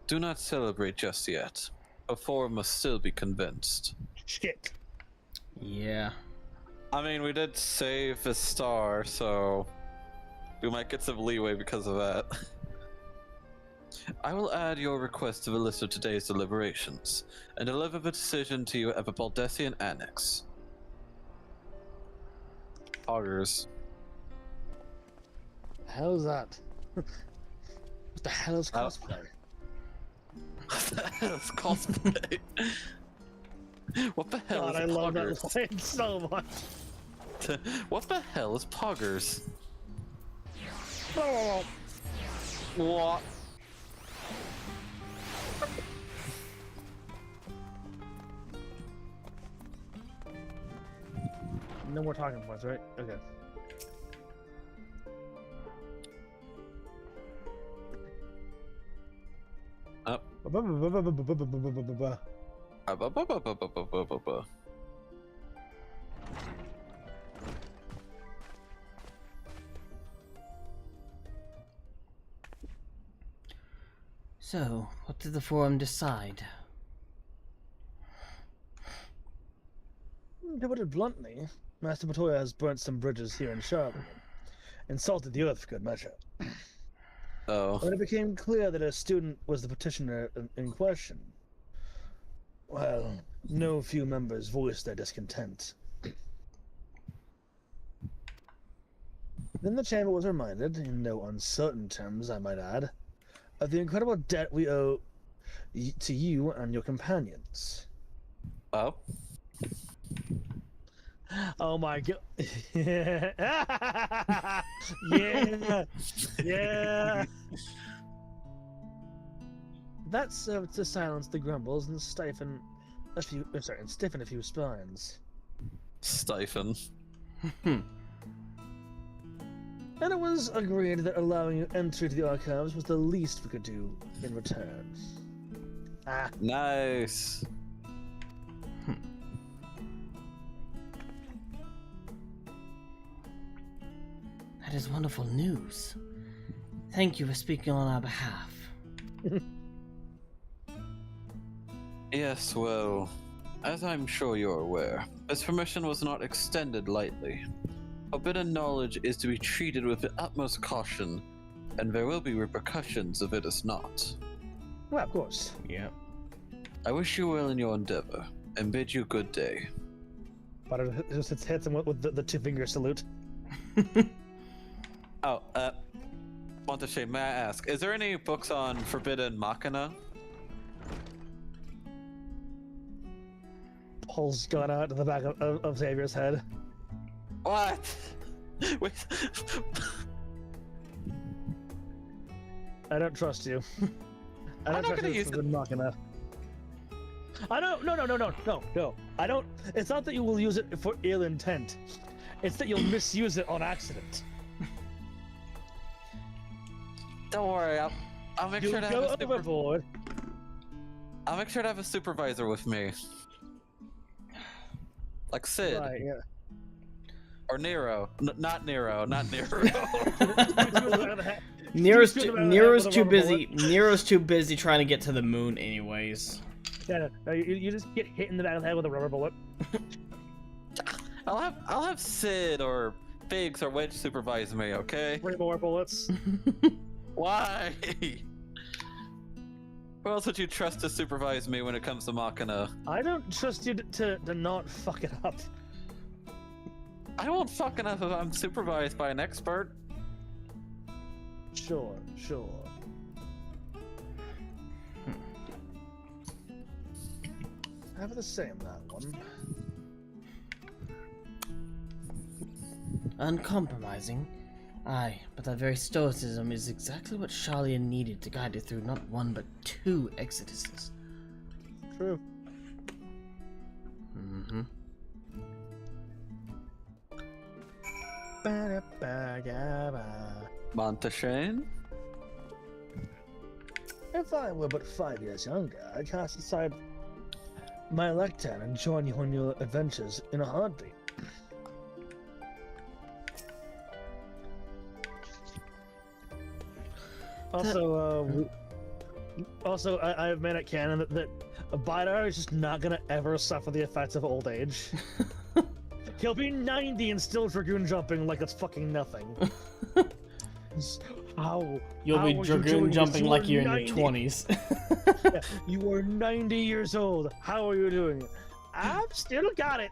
Do not celebrate just yet. A forum must still be convinced.
Shit.
Yeah.
I mean, we did save the star, so we might get some leeway because of that. I will add your request to the list of today's deliberations, and deliver the decision to you at the Baldessian Annex. Augers.
The hell is that? What the hell is cosplay?
What the hell is cosplay? What the hell
God,
is
I love
poggers?
that line so much.
What the hell is poggers?
Oh,
What?
no more talking points, right? Okay.
So, what did the forum decide?
To put it bluntly, Master Matoya has burnt some bridges here in Charlotte, insulted the earth for good measure.
Oh.
When it became clear that a student was the petitioner in question, well, no few members voiced their discontent. Then the chamber was reminded, in no uncertain terms I might add, of the incredible debt we owe to you and your companions.
Oh.
Oh my god. Yeah. Yeah. Yeah. That served to silence the grumbles and stiffen a few spines.
Stiffen.
And it was agreed that allowing you entry to the archives was the least we could do in return. Ah.
Nice.
That is wonderful news. Thank you for speaking on our behalf.
Yes, well, as I'm sure you're aware, this permission was not extended lightly. Forbidden knowledge is to be treated with the utmost caution, and there will be repercussions if it is not.
Well, of course.
Yep.
I wish you well in your endeavor, and bid you good day.
But it just hits him with the two-finger salute.
Oh, Montache, may I ask, is there any books on Forbidden Machina?
Pulls gun out to the back of Xavier's head.
What? Wait.
I don't trust you. I
I'm
don't
not
trust
gonna
you
use
for Machina. I don't. No. I don't. It's not that you will use it for ill intent. It's that you'll misuse it on accident.
Don't worry, I'll make sure to have a
overboard.
I'll make sure to have a supervisor with me. Like Sid.
Right, yeah.
Or Nero. Not Nero.
Nero's too busy trying to get to the moon anyways.
Yeah, no, you just get hit in the back of the head with a rubber bullet.
I'll have Sid or Biggs or Wedge supervise me, okay?
3 more bullets.
Why? Who else would you trust to supervise me when it comes to Machina?
I don't trust you to not fuck it up.
I won't fuck it up if I'm supervised by an expert.
Sure. Have the same, that one.
Uncompromising. Aye, but that very stoicism is exactly what Charlian needed to guide her through not 1 but 2 exoduses.
True.
Mm-hmm.
Montashane?
If I were but 5 years younger, I'd cast aside my lectern and join you on your adventures in a heartbeat. Also, I have made it canon that Bidar is just not gonna ever suffer the effects of old age. He'll be 90 and still dragoon jumping like it's fucking nothing.
You'll be dragoon jumping like you're in your 20s.
Yeah, you are 90 years old. How are you doing? I've still got it.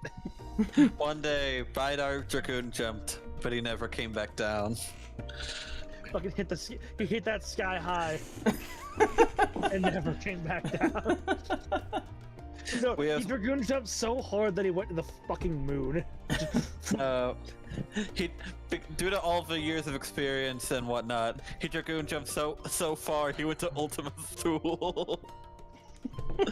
One day, Bidar dragoon jumped, but he never came back down.
Fucking hit that sky high and never came back down. No, he dragoon jumped so hard that he went to the fucking moon.
He, due to all the years of experience and whatnot, he dragoon jumped so far he went to Ultima Thule.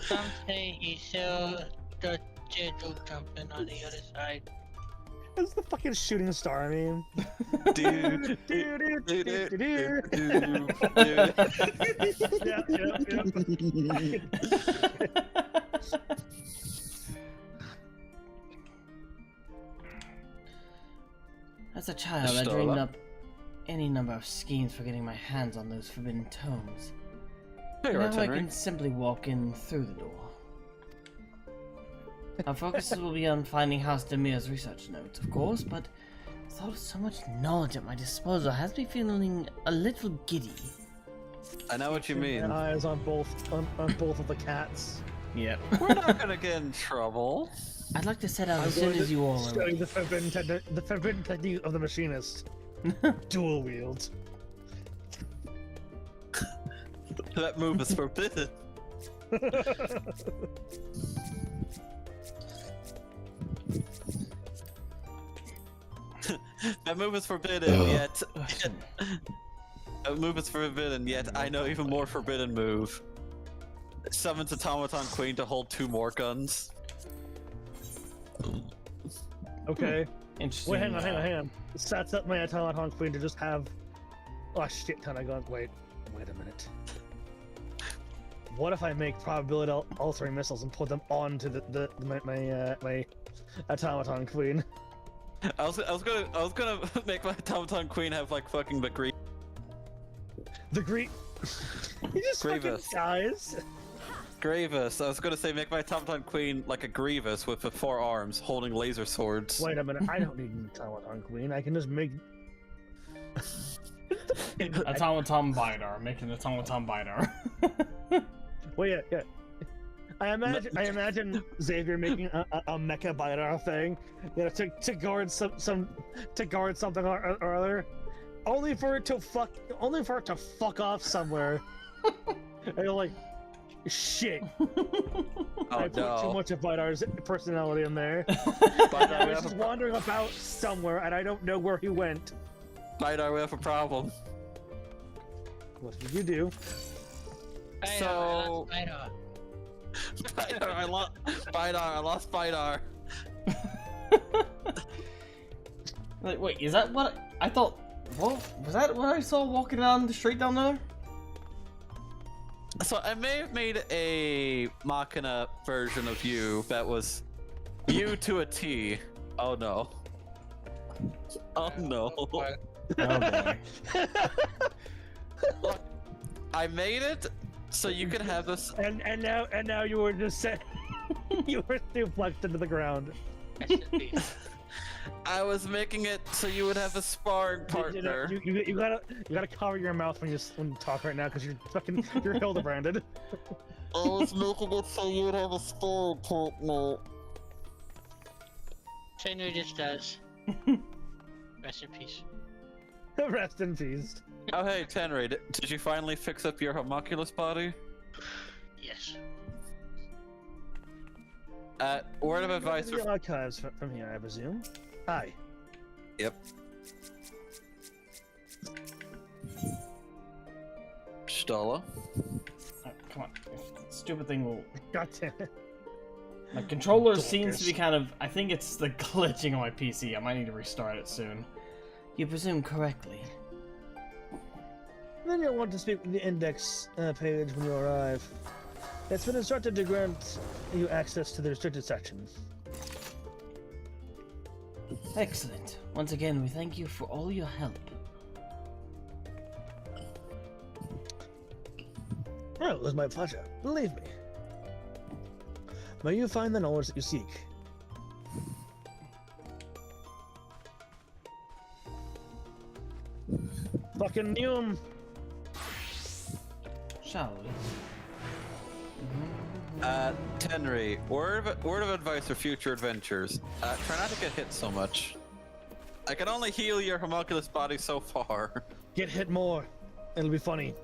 Some say he saw the Jeju jumping on the other side.
That's the fucking shooting star meme.
Dude.
Yeah.
As a child, I dreamed up any number of schemes for getting my hands on those forbidden tomes. Now I can simply walk in through the door. Our focus will be on finding House Demir's research notes, of course, but the thought of so much knowledge at my disposal has me feeling a little giddy.
I know what you mean.
Eyes on both of the cats.
Yep.
We're not gonna get in trouble.
I'd like to set out as soon as you all
show
are.
you the forbidden technique of the machinist. Dual wield.
That move is forbidden. That move is forbidden, yet... That move is forbidden, yet I know even more forbidden move. Summons Automaton Queen to hold 2 more guns.
Okay.
Interesting.
Wait, hang on. Sets up my Automaton Queen to just have a shit ton of guns. Wait a minute. What if I make probability altering missiles and put them onto my Automaton Queen?
I was gonna make my Automaton Queen have like fucking the green.
The He just
Grievous.
fucking dies.
Grievous. I was gonna say make my Automaton Queen like a Grievous with the 4 arms holding laser swords.
Wait a minute. I don't need an Automaton Queen. I can just make.
Automaton Bidar, making Automaton Bidar.
Well, yeah. I imagine Xavier making a mecha biter thing, to guard something or other, only for it to fuck off somewhere. And you're like, shit. I put too much of Bidar's personality in there. I was just wandering about somewhere, and I don't know where he went.
Bidar, we have a problem.
What did you do?
So... Bidar, I lost Bidar.
Like, wait, is that what I thought? What was that? What I saw walking down the street down there?
So I may have made a Machina version of you that was you to a T. Oh no. Oh no.
Oh boy.
Look, I made it so you can have this.
And now you were just set. You were suplexed into the ground.
I was making it so you would have a sparring partner.
You gotta cover your mouth when you talk right now because you're Hildebranded.
I was making it so you would have a sparring partner.
Trainer just does. Rest in peace.
Rest in peace.
Oh hey, Tenry, did you finally fix up your homunculus body?
Yes.
Word of advice
The archives from here, I presume. Hi.
Yep. Stola.
Come on, stupid thing will.
God damn it.
My controller seems to be kind of. I think it's the glitching on my PC. I might need to restart it soon. You presume correctly.
Then you'll want to speak with the index page when you arrive. It's been instructed to grant you access to the restricted section.
Excellent. Once again, we thank you for all your help.
Oh, it was my pleasure. Believe me. May you find the knowledge that you seek. Fucking Neum!
Shall we?
Tenry, word of advice for future adventures. Try not to get hit so much. I can only heal your homunculus body so far.
Get hit more. It'll be funny.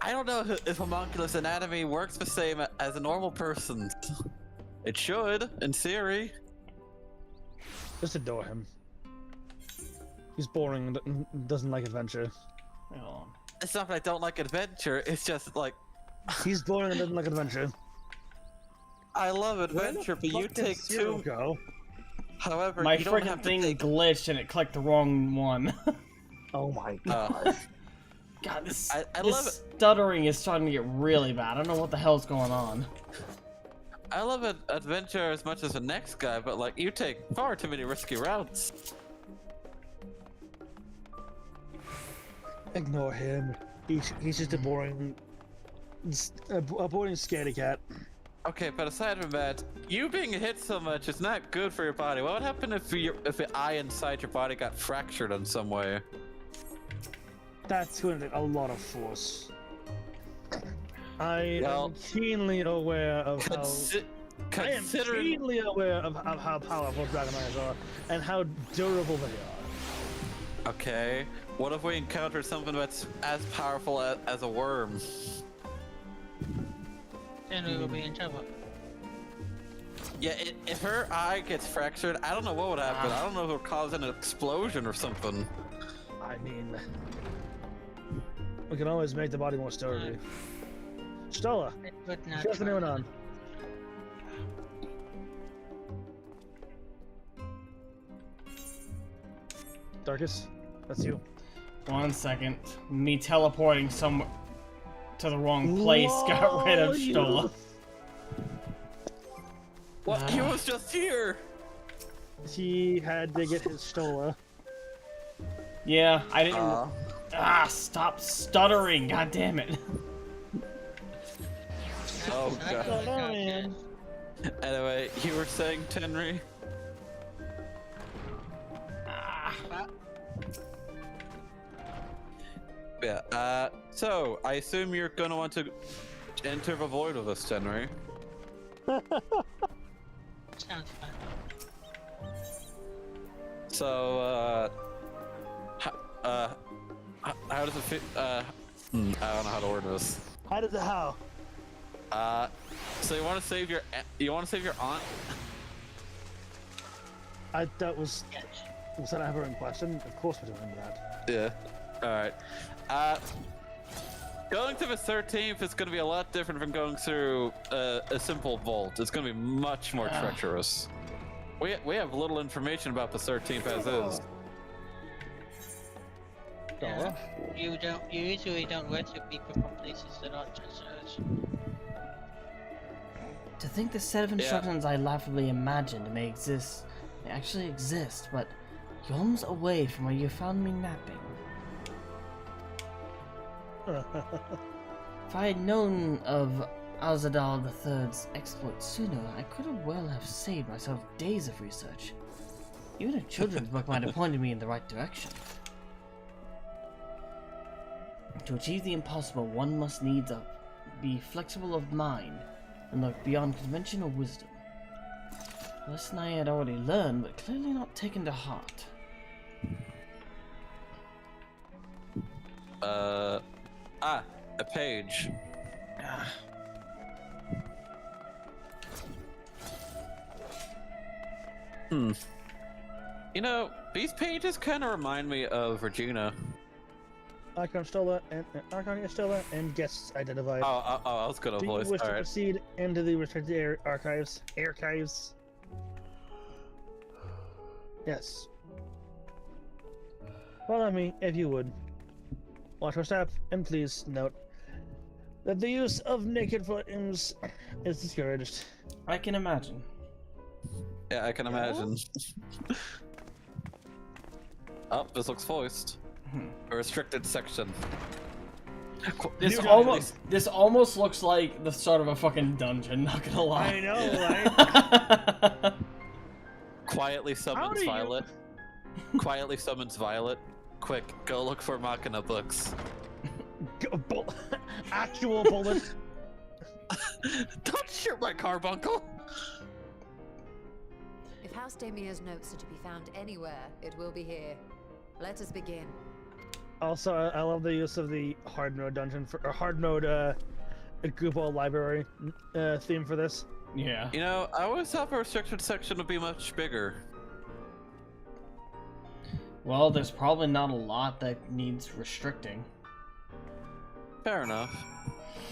I don't know if homunculus anatomy works the same as a normal person's. It should, in theory.
Just adore him. He's boring and doesn't like adventure.
Oh.
It's not that I don't like adventure, it's just like...
He's boring and doesn't like adventure.
I love adventure, but you take
Cyril
too...
Go?
However,
My
you don't
freaking
have to
thing
take...
glitched and it clicked the wrong one.
Oh my god.
God, this,
I
this
love it.
stuttering is starting to get really bad. I don't know what the hell's going on.
I love adventure as much as the next guy, but like you take far too many risky routes.
Ignore him. He's just a boring scaredy cat.
Okay, but aside from that, you being hit so much is not good for your body. What would happen if the eye inside your body got fractured in some way?
That's going to take a lot of force. I
Well,
am keenly aware of how. I am
Considering
keenly aware of how powerful dragon eyes are and how durable they are.
okay, what if we encounter something that's as powerful as a worm?
Then we will be in trouble.
Yeah, if her eye gets fractured, I don't know what would happen. I don't know if it'll cause an explosion or something.
I mean, we can always make the body more sturdy. Stola,
It would not
what's the new one
work.
on? Darkus, that's you.
1 second. Me teleporting somewhere to the wrong place got rid of Stola.
What? He was just here!
He had to get his Stola.
Yeah, I didn't. Stop stuttering! God damn it!
Oh god.
Oh, man.
Anyway, you were saying, Tenry? Yeah, so, I assume you're gonna want to enter the void with us, Tenry.
Sounds fun.
So, how does it fit, I don't know how to word this.
How?
So you want to save your aunt?
That was that a in question? Of course we're doing that.
Yeah. Alright. Going to the 13th is going to be a lot different from going through a simple vault. It's going to be much more treacherous. We have little information about the 13th as is.
Yeah. You usually don't rescue people from places that aren't treacherous.
To think the set of instructions I laughably imagined may actually exist, but yawns away from where you found me napping. If I had known of Azadal III's exploits sooner, I could well have saved myself days of research. Even a children's book might have pointed me in the right direction. To achieve the impossible, one must needs be flexible of mind and look beyond conventional wisdom. A lesson I had already learned, but clearly not taken to heart.
A page. You know, these pages kind of remind me of Regina.
Icon Stola and guests identified.
Oh, I was gonna
Do
voice.
you wish to
Alright.
proceed into the restricted archives? Yes. Follow me, if you would. Watch your step, and please note that the use of naked flames is discouraged.
I can imagine.
Yeah, I can imagine. Oh, this looks voiced. A restricted section.
This almost looks like the start of a fucking dungeon, not gonna lie.
I know, right?
Quietly summons Violet. Quietly summons Violet. Quick, go look for Machina books.
Actual bullet.
Don't shoot my carbuncle!
If House Damia's notes are to be found anywhere, it will be here. Let us begin.
Also, I love the use of the hard mode dungeon hard mode Google library theme for this.
Yeah.
You know, I always thought the restricted section would be much bigger.
Well, there's probably not a lot that needs restricting.
Fair enough.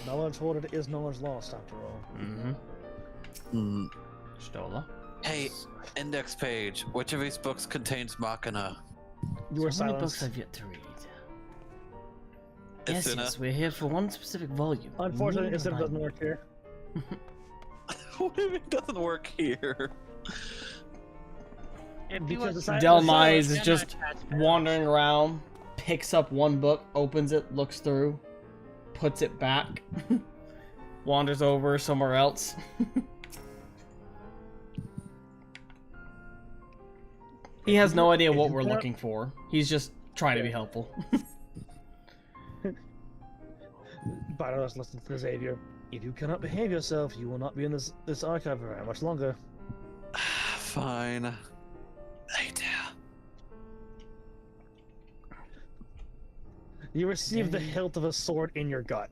Knowledge hoarded is knowledge lost, after all.
Mm-hmm. Stola.
Hey, index page. Which of these books contains Machina?
You were
So many
silenced.
books I've yet to read.
It's
Yes,
in
yes, we're here for one specific volume.
Unfortunately,
Need
it doesn't
alignment.
work here.
What do you mean it doesn't work here?
If you
Because
want
the
to-
science-
Delmise is
Yeah,
just
no,
wandering around, picks up one book, opens it, looks through, puts it back, wanders over somewhere else. He has no idea what we're looking for. He's just trying to be helpful.
Barros listens to Xavier. If you cannot behave yourself, you will not be in this archive for very much longer.
Fine. Later.
You receive the hilt of a sword in your gut.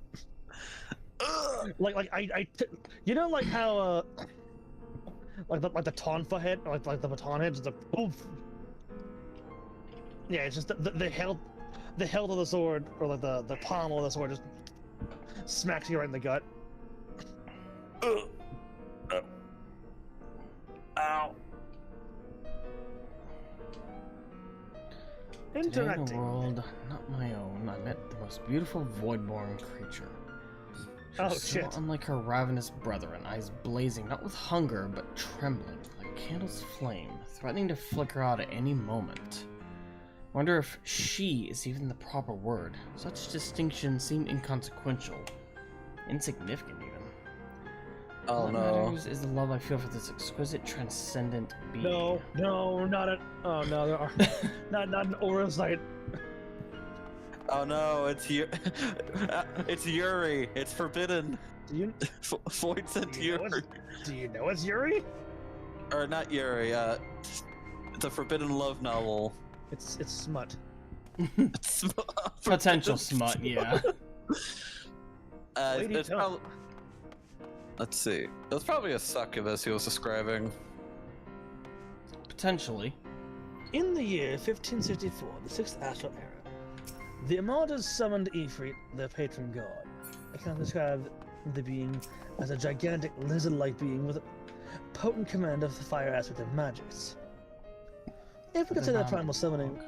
You know, like how like the tonfa head, like the baton head, just a poof. Yeah, it's just the hilt of the sword, or like the pommel of the sword, just smacks you right in the gut. Ow.
Today in a
Interacting.
world not my own, I met the most beautiful voidborn creature. She
Oh,
was so
shit.
unlike her ravenous brethren, eyes blazing not with hunger but trembling like a candle's flame, threatening to flicker out at any moment. Wonder if she is even the proper word. Such distinction seemed inconsequential, insignificant even.
Oh
All that
no.
matters is the love I feel for this exquisite, transcendent being.
No, not a. Oh no, there are not an aura sight.
Oh no, it's it's Yuri. It's forbidden.
Do you
Void sent
Do you know
Yuri.
do you know it's Yuri?
Or not Yuri, it's a forbidden love novel.
It's smut.
It's
Potential smut, yeah.
Lady
it's
Tough.
probably. Let's see. It was probably a succubus he was describing.
Potentially.
In the year 1564, the 6th astral era, the Immortals summoned Ifrit, their patron god. I can describe the being as a gigantic lizard-like being with a potent command of the fire aspect of magics. If we consider that primal summoning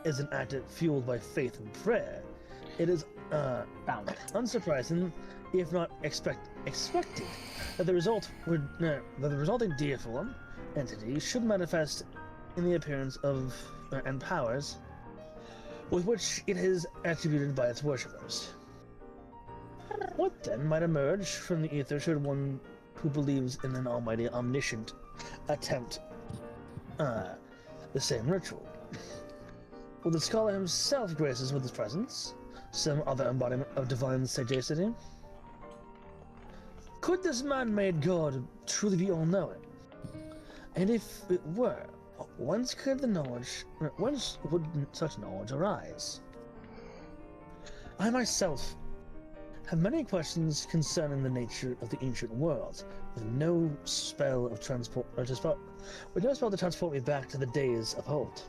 is an act fueled by faith and prayer, it is
Found it.
unsurprising, if not expected, that the resulting deiform entity should manifest in the appearance of and powers with which it is attributed by its worshippers. What then might emerge from the ether should one who believes in an almighty omniscient attempt the same ritual? Will the scholar himself grace us with his presence? Some other embodiment of divine sagacity? Could this man-made god truly be all-knowing? And if it were, whence would such knowledge arise? I myself have many questions concerning the nature of the ancient world, with no spell to transport me back to the days of old.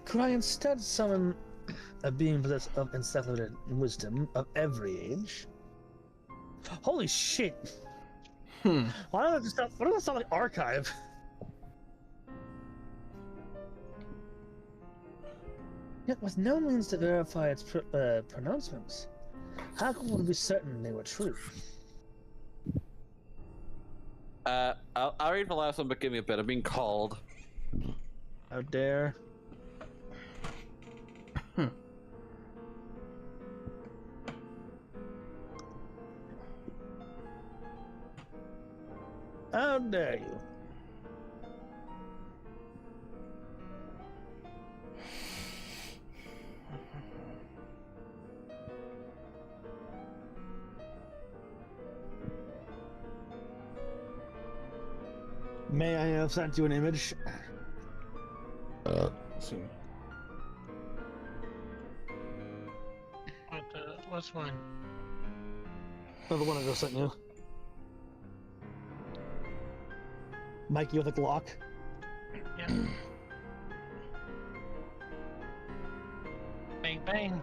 Could I instead summon a being possessed of encyclopedic wisdom of every age? Holy shit! Why don't it sound like archive? Yet with no means to verify its pronouncements, how can one be certain they were true?
I'll read the last one, but give me a bit. I'm being called.
How dare. How dare you? May I have sent you an image?
See.
What's one?
Another one I just sent you. Mikey with a Glock.
Yeah. Bang bang.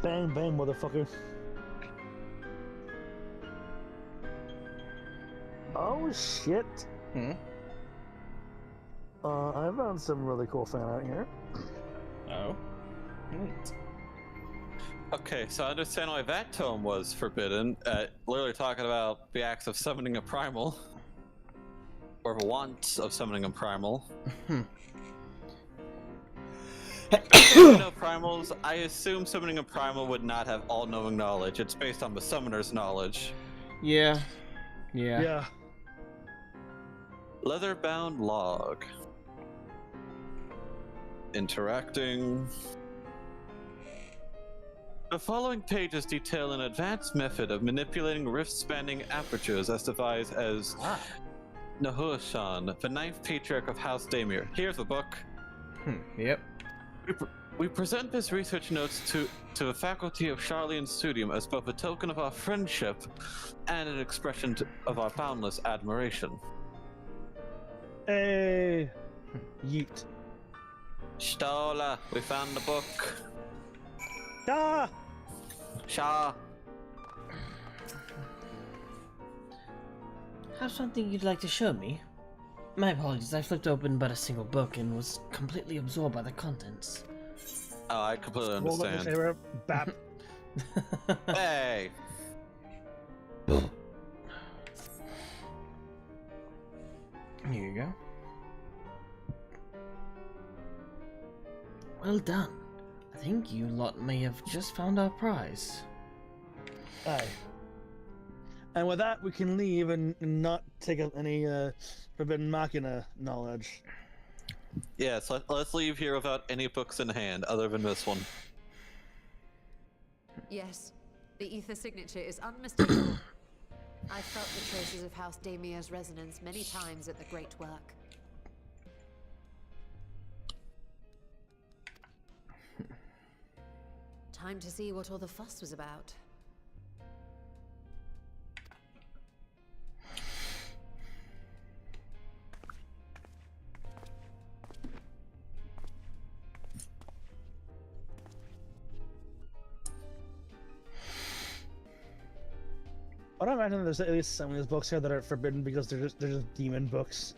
Bang bang, motherfucker. Oh shit.
Hmm.
I found some really cool fan art here.
Oh. Neat.
Okay, so I understand why that tome was forbidden. Literally talking about the acts of summoning a primal. Or the want of summoning a primal. You know primals, I assume summoning a primal would not have all-knowing knowledge. It's based on the summoner's knowledge.
Yeah. Yeah.
Yeah.
Leather-bound log. Interacting. The following pages detail an advanced method of manipulating rift-spanning apertures as devised as Nahuashan, the ninth patriarch of House Daimir. Here's the book.
Yep.
We present this research notes to the faculty of Charlian Studium as both a token of our friendship and an expression of our boundless admiration.
Hey. Yeet.
Stola, we found the book.
Ah!
Shah.
Have something you'd like to show me? My apologies, I flipped open but a single book and was completely absorbed by the contents.
Oh, I completely
Roll up your
understand.
saber, bap.
Hey!
Here you go. Well done. I think you lot may have just found our prize.
Aye. And with that, we can leave and not take up any Forbidden Machina knowledge.
Yes, let's leave here without any books in hand, other than this one.
Yes, the ether signature is unmistakable. I felt the traces of House Daimir's resonance many times at the Great Work. Time to see what all the fuss was about.
I don't imagine there's at least some of these books here that are forbidden because they're just demon books.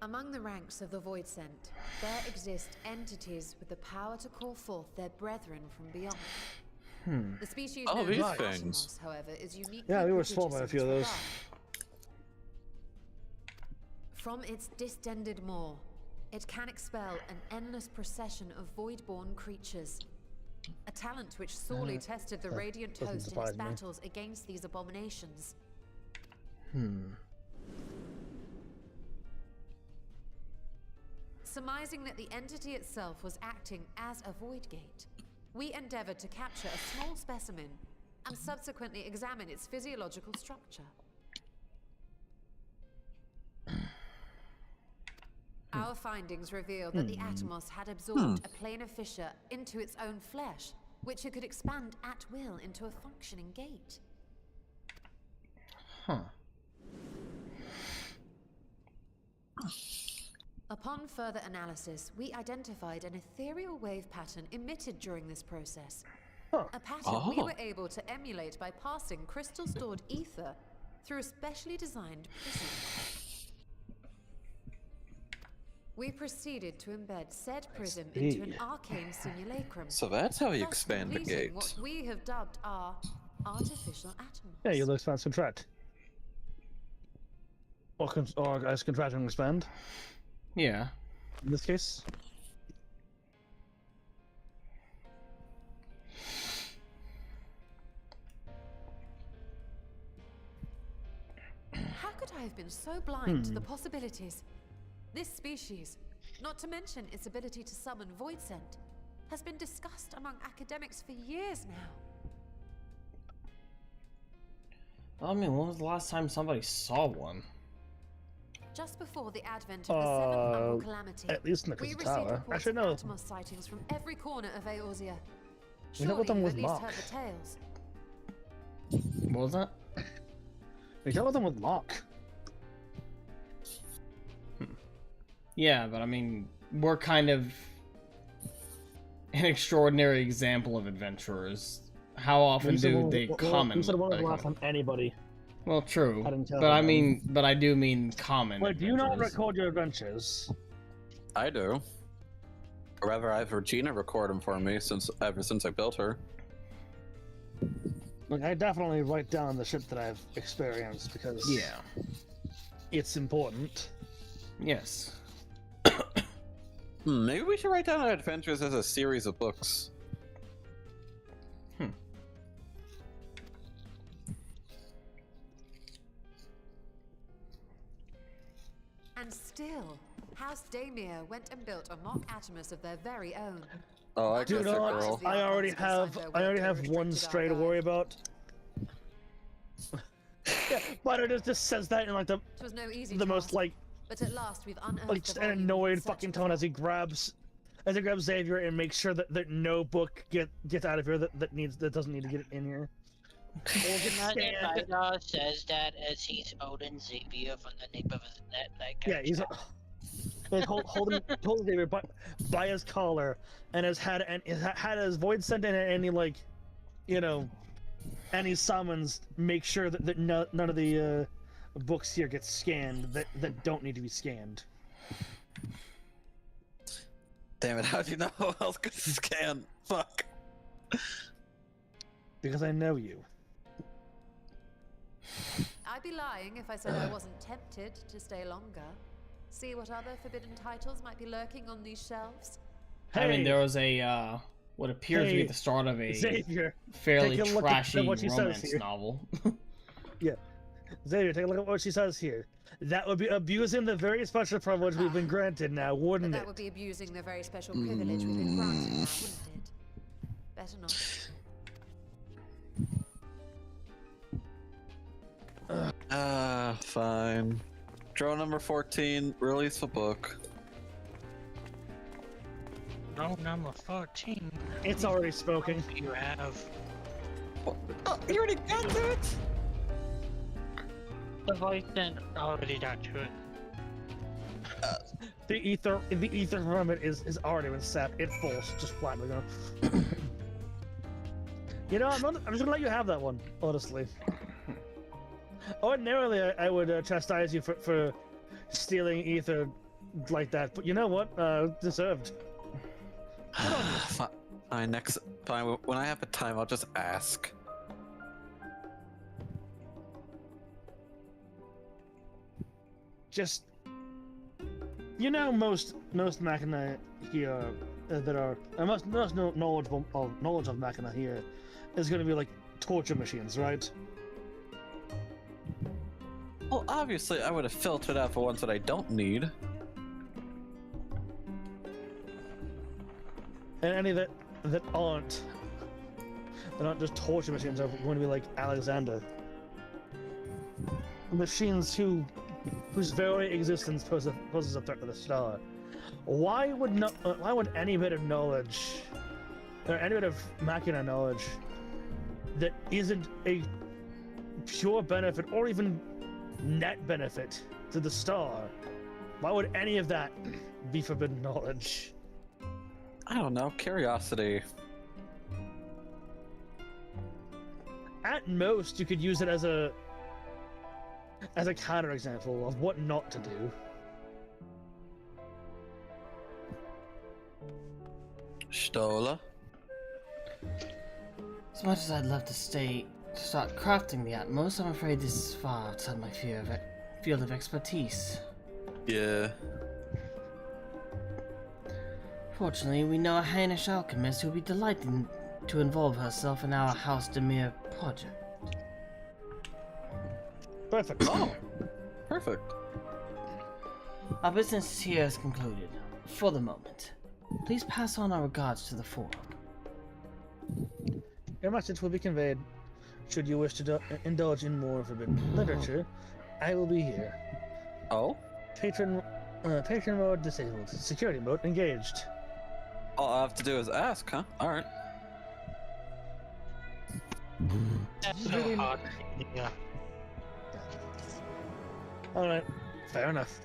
Among the ranks of the Void Sent, there exist entities with the power to call forth their brethren from beyond. The species
Oh,
known
these
as
things.
Atomos, however, is uniquely
Yeah, we were
prodigious
swole by a
in
few of
this
those.
regard. From its distended maw, it can expel an endless procession of void-born creatures. A talent which sorely tested the Radiant
doesn't
Host in
surprise
its
me.
battles against these abominations. Surmising that the entity itself was acting as a voidgate, we endeavored to capture a small specimen and subsequently examine its physiological structure. Our findings revealed that the Atomos had absorbed a planar fissure into its own flesh, which it could expand at will into a functioning gate. Upon further analysis, we identified an ethereal wave pattern emitted during this process. A pattern we were able to emulate by passing crystal-stored ether through a specially designed prism. We proceeded to embed said prism into an arcane simulacrum.
So that's how you
thus
expand the
completing
gate.
what we have dubbed our artificial atom.
Yeah, you'll expand contract. Or as contract and expand,
Yeah.
in this case.
How could I have been so blind to the possibilities? This species, not to mention its ability to summon void scent, has been discussed among academics for years now.
I mean, when was the last time somebody saw one?
Just before the advent of the seventh Umbral Calamity,
At least in the
we
Crystal
received
Tower.
reports
Actually,
of
no.
Atomos sightings from every corner of Eorzea.
We know what them
Surely
was
you've at least
Locke.
heard the tales.
What was that?
We dealt with them with Locke.
Yeah, but I mean, we're kind of an extraordinary example of adventurers. How often do they
You
common?
said when was
are
the
they
last
common?
time anybody
Well, true,
had encountered
but I
them?
mean, but I do mean common.
Wait, do you not
adventures.
record your adventures?
I do. Or rather, I've Regina record them for me ever since I built her.
Like, I definitely write down the shit that I've experienced because
Yeah.
it's important.
Yes.
Maybe we should write down our adventures as a series of books.
And still, House Daimir went and built a mock Atomus of their very own.
Oh, I
Do
guess a
not.
girl.
I already have one stray to worry about. Yeah, but it just says that in like the
It was no easy
most
task,
like
but at last we've unearthed
like
the
an
volume
annoyed
in search
fucking
of the
tone as he
vault.
grabs Xavier and makes sure that no book gets out of here that doesn't need to get in here.
Vidar says that as he's holding Xavier from the nape of his neck, like
Yeah, he's holding Xavier by his collar and has had his void sent in any like, you know, any summons. Make sure that none of the books here get scanned that don't need to be scanned.
Damn it! How'd you know who else could scan? Fuck.
Because I know you.
I'd be lying if I said I wasn't tempted to stay longer. See what other forbidden titles might be lurking on these shelves.
I mean,
Hey!
there was a what appears to be
Hey,
the start of a
Xavier,
fairly
take a look at
trashy
what she says
romance
here.
novel.
Yeah, Xavier, take a look at what she says here. That would be abusing the very special privilege we've been granted now,
But
wouldn't
that
it?
would be abusing the very special privilege we've been granted now, wouldn't it? Better not.
Fine. Draw number 14, release the book.
No, number 14.
It's already spoken.
You have.
Oh, you already got to it?
The voice then already got to it.
The ether from it is already been sapped. It falls just flatly going. You know, I'm just gonna let you have that one, honestly. Ordinarily, I would chastise you for stealing ether like that, but you know what? Deserved.
Fine, fine. When I have a time, I'll just ask.
Just, you know, most machina here that are most knowledge of machina here is going to be like torture machines, right?
Well, obviously, I would have filtered out the ones that I don't need.
And any that aren't just torture machines are going to be like Alexander. Machines whose very existence poses a threat to the star. Why would any bit of knowledge, or any bit of machina knowledge, that isn't a pure benefit or even net benefit to the star, why would any of that be forbidden knowledge?
I don't know, curiosity.
At most, you could use it as a counterexample of what not to do.
Stola?
As much as I'd love to start crafting the Atmos, I'm afraid this is far outside my field of expertise.
Yeah.
Fortunately, we know a Hainish alchemist who would be delighted to involve herself in our House Demir project.
Perfect.
Oh, perfect.
Our business here is concluded, for the moment. Please pass on our regards to the Forum.
Your message will be conveyed. Should you wish to indulge in more forbidden literature, I will be here.
Oh?
Patron mode disabled. Security mode engaged.
All I have to do is ask, huh? Alright.
That's so hard. Yeah.
Alright, fair enough.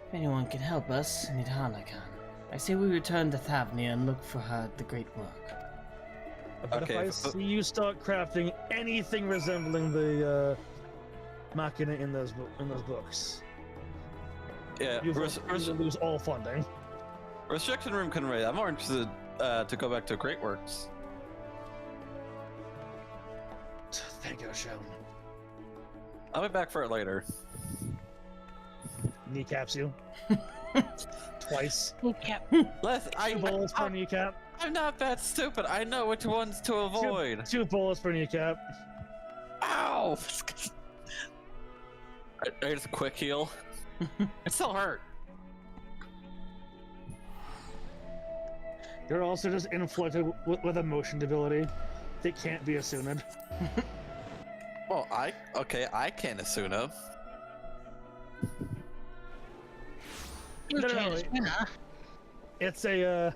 If anyone can help us, Nidhana can. I say we return to Thavnia and look for her at the Great Work.
But
Okay,
if I
but-
see you start crafting anything resembling the machina in those books,
Yeah,
you will lose all funding.
restriction room can wait. I'm more interested to go back to Great Works.
Thank you, Shem.
I'll be back for it later.
Kneecaps you. Twice.
Les,
2 bullets per kneecap.
I'm not that stupid. I know which ones to avoid.
2 bullets per kneecap.
Ow! I just quick heal. It still hurt.
You're also just inflicted with a motion ability that can't be assumed.
Well, I can't Asuna.
You
No,
can't spin, huh?
It's a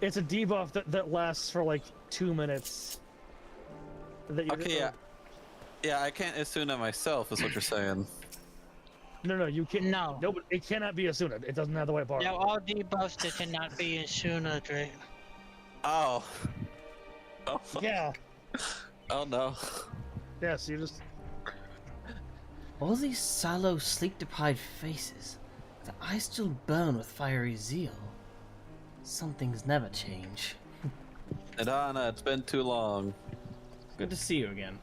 debuff that lasts for like 2 minutes. That you
Okay, yeah, I can't Asuna myself. Is what you're saying?
No, you can't.
No.
No, it cannot be Asuna. It doesn't have the white bar.
Now all debuffs that cannot be in sooner, Drake.
Oh. Oh.
Yeah.
Oh no.
Yes, you just.
All these sallow, sleep-deprived faces, their eyes still burn with fiery zeal. Some things never change.
Adana, it's been too long.
Good to see you again.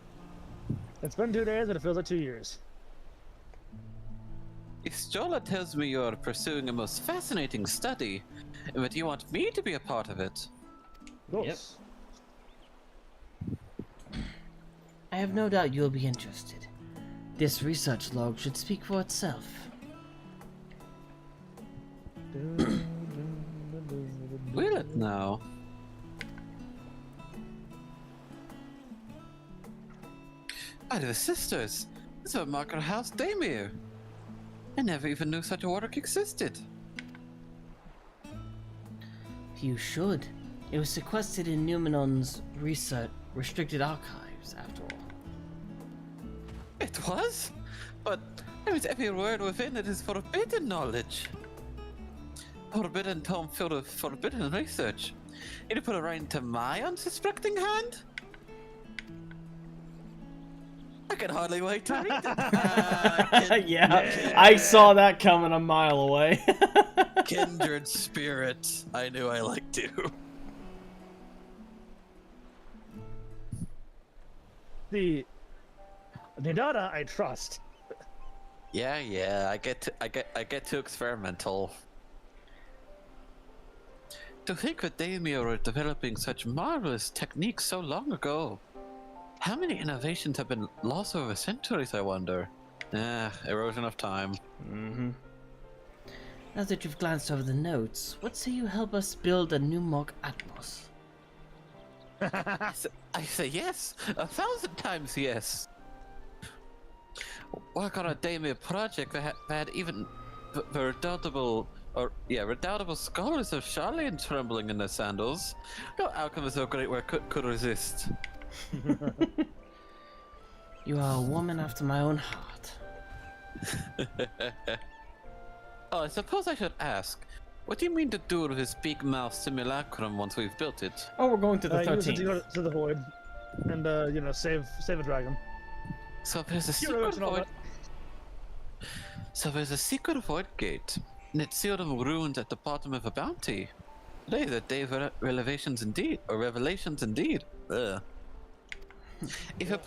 It's been 2 days, and it feels like 2 years.
Istola tells me you're pursuing a most fascinating study, and that you want me to be a part of it.
Yes.
I have no doubt you'll be interested. This research log should speak for itself.
Will it now? By the sisters! It's a Marker House Daimir! I never even knew such a work existed.
You should. It was sequestered in Numenon's research restricted archives, after all.
It was? But I mean, every word within it is forbidden knowledge. Forbidden tome filled with forbidden research. You put it right into my unsuspecting hand? I can hardly wait to read it.
Yeah, I saw that coming a mile away.
Kindred spirit. I knew I liked you.
The Nidada I trust.
Yeah, I get too experimental. To think that Daimyo were developing such marvelous techniques so long ago. How many innovations have been lost over centuries, I wonder? Erosion of time.
Mm-hmm. Now that you've glanced over the notes, what say you help us build a new mock Atmos?
I say yes, 1,000 times yes. Work on a Daimyo project that had even the redoubtable scholars of Charlian trembling in their sandals. No alchemist of great work could resist.
You are a woman after my own heart.
Oh, I suppose I should ask. What do you mean to do with this big mouth simulacrum once we've built it?
Oh, we're going to the
Use it
13th.
to go to the void, and save a dragon.
So there's a secret void. So there's a secret void gate, and it's sealed in ruins at the bottom of a bounty. Today, the day of revelations indeed. Ugh. If the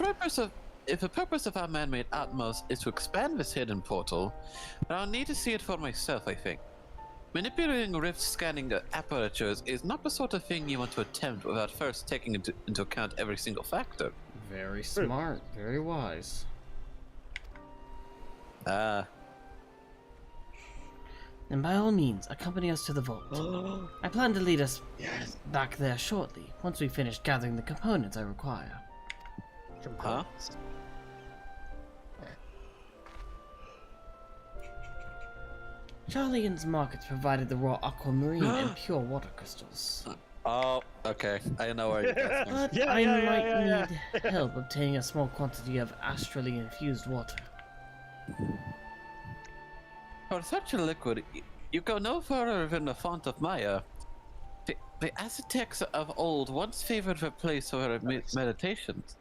purpose of our man-made Atmos is to expand this hidden portal, then I'll need to see it for myself, I think. Manipulating rift scanning apertures is not the sort of thing you want to attempt without first taking into account every single factor.
Very smart, very wise. Then by all means, accompany us to the vault. I plan to lead us back there shortly, once we finish gathering the components I require.
Huh?
Charlian's markets provided the raw aquamarine and pure water crystals.
Oh, okay. I know where you're going.
But
Yeah,
I
yeah,
might
yeah.
need help obtaining a small quantity of astrally infused water.
For such a liquid, you go no further than the font of Maya.
The Aztecs of old once favored a place for meditations.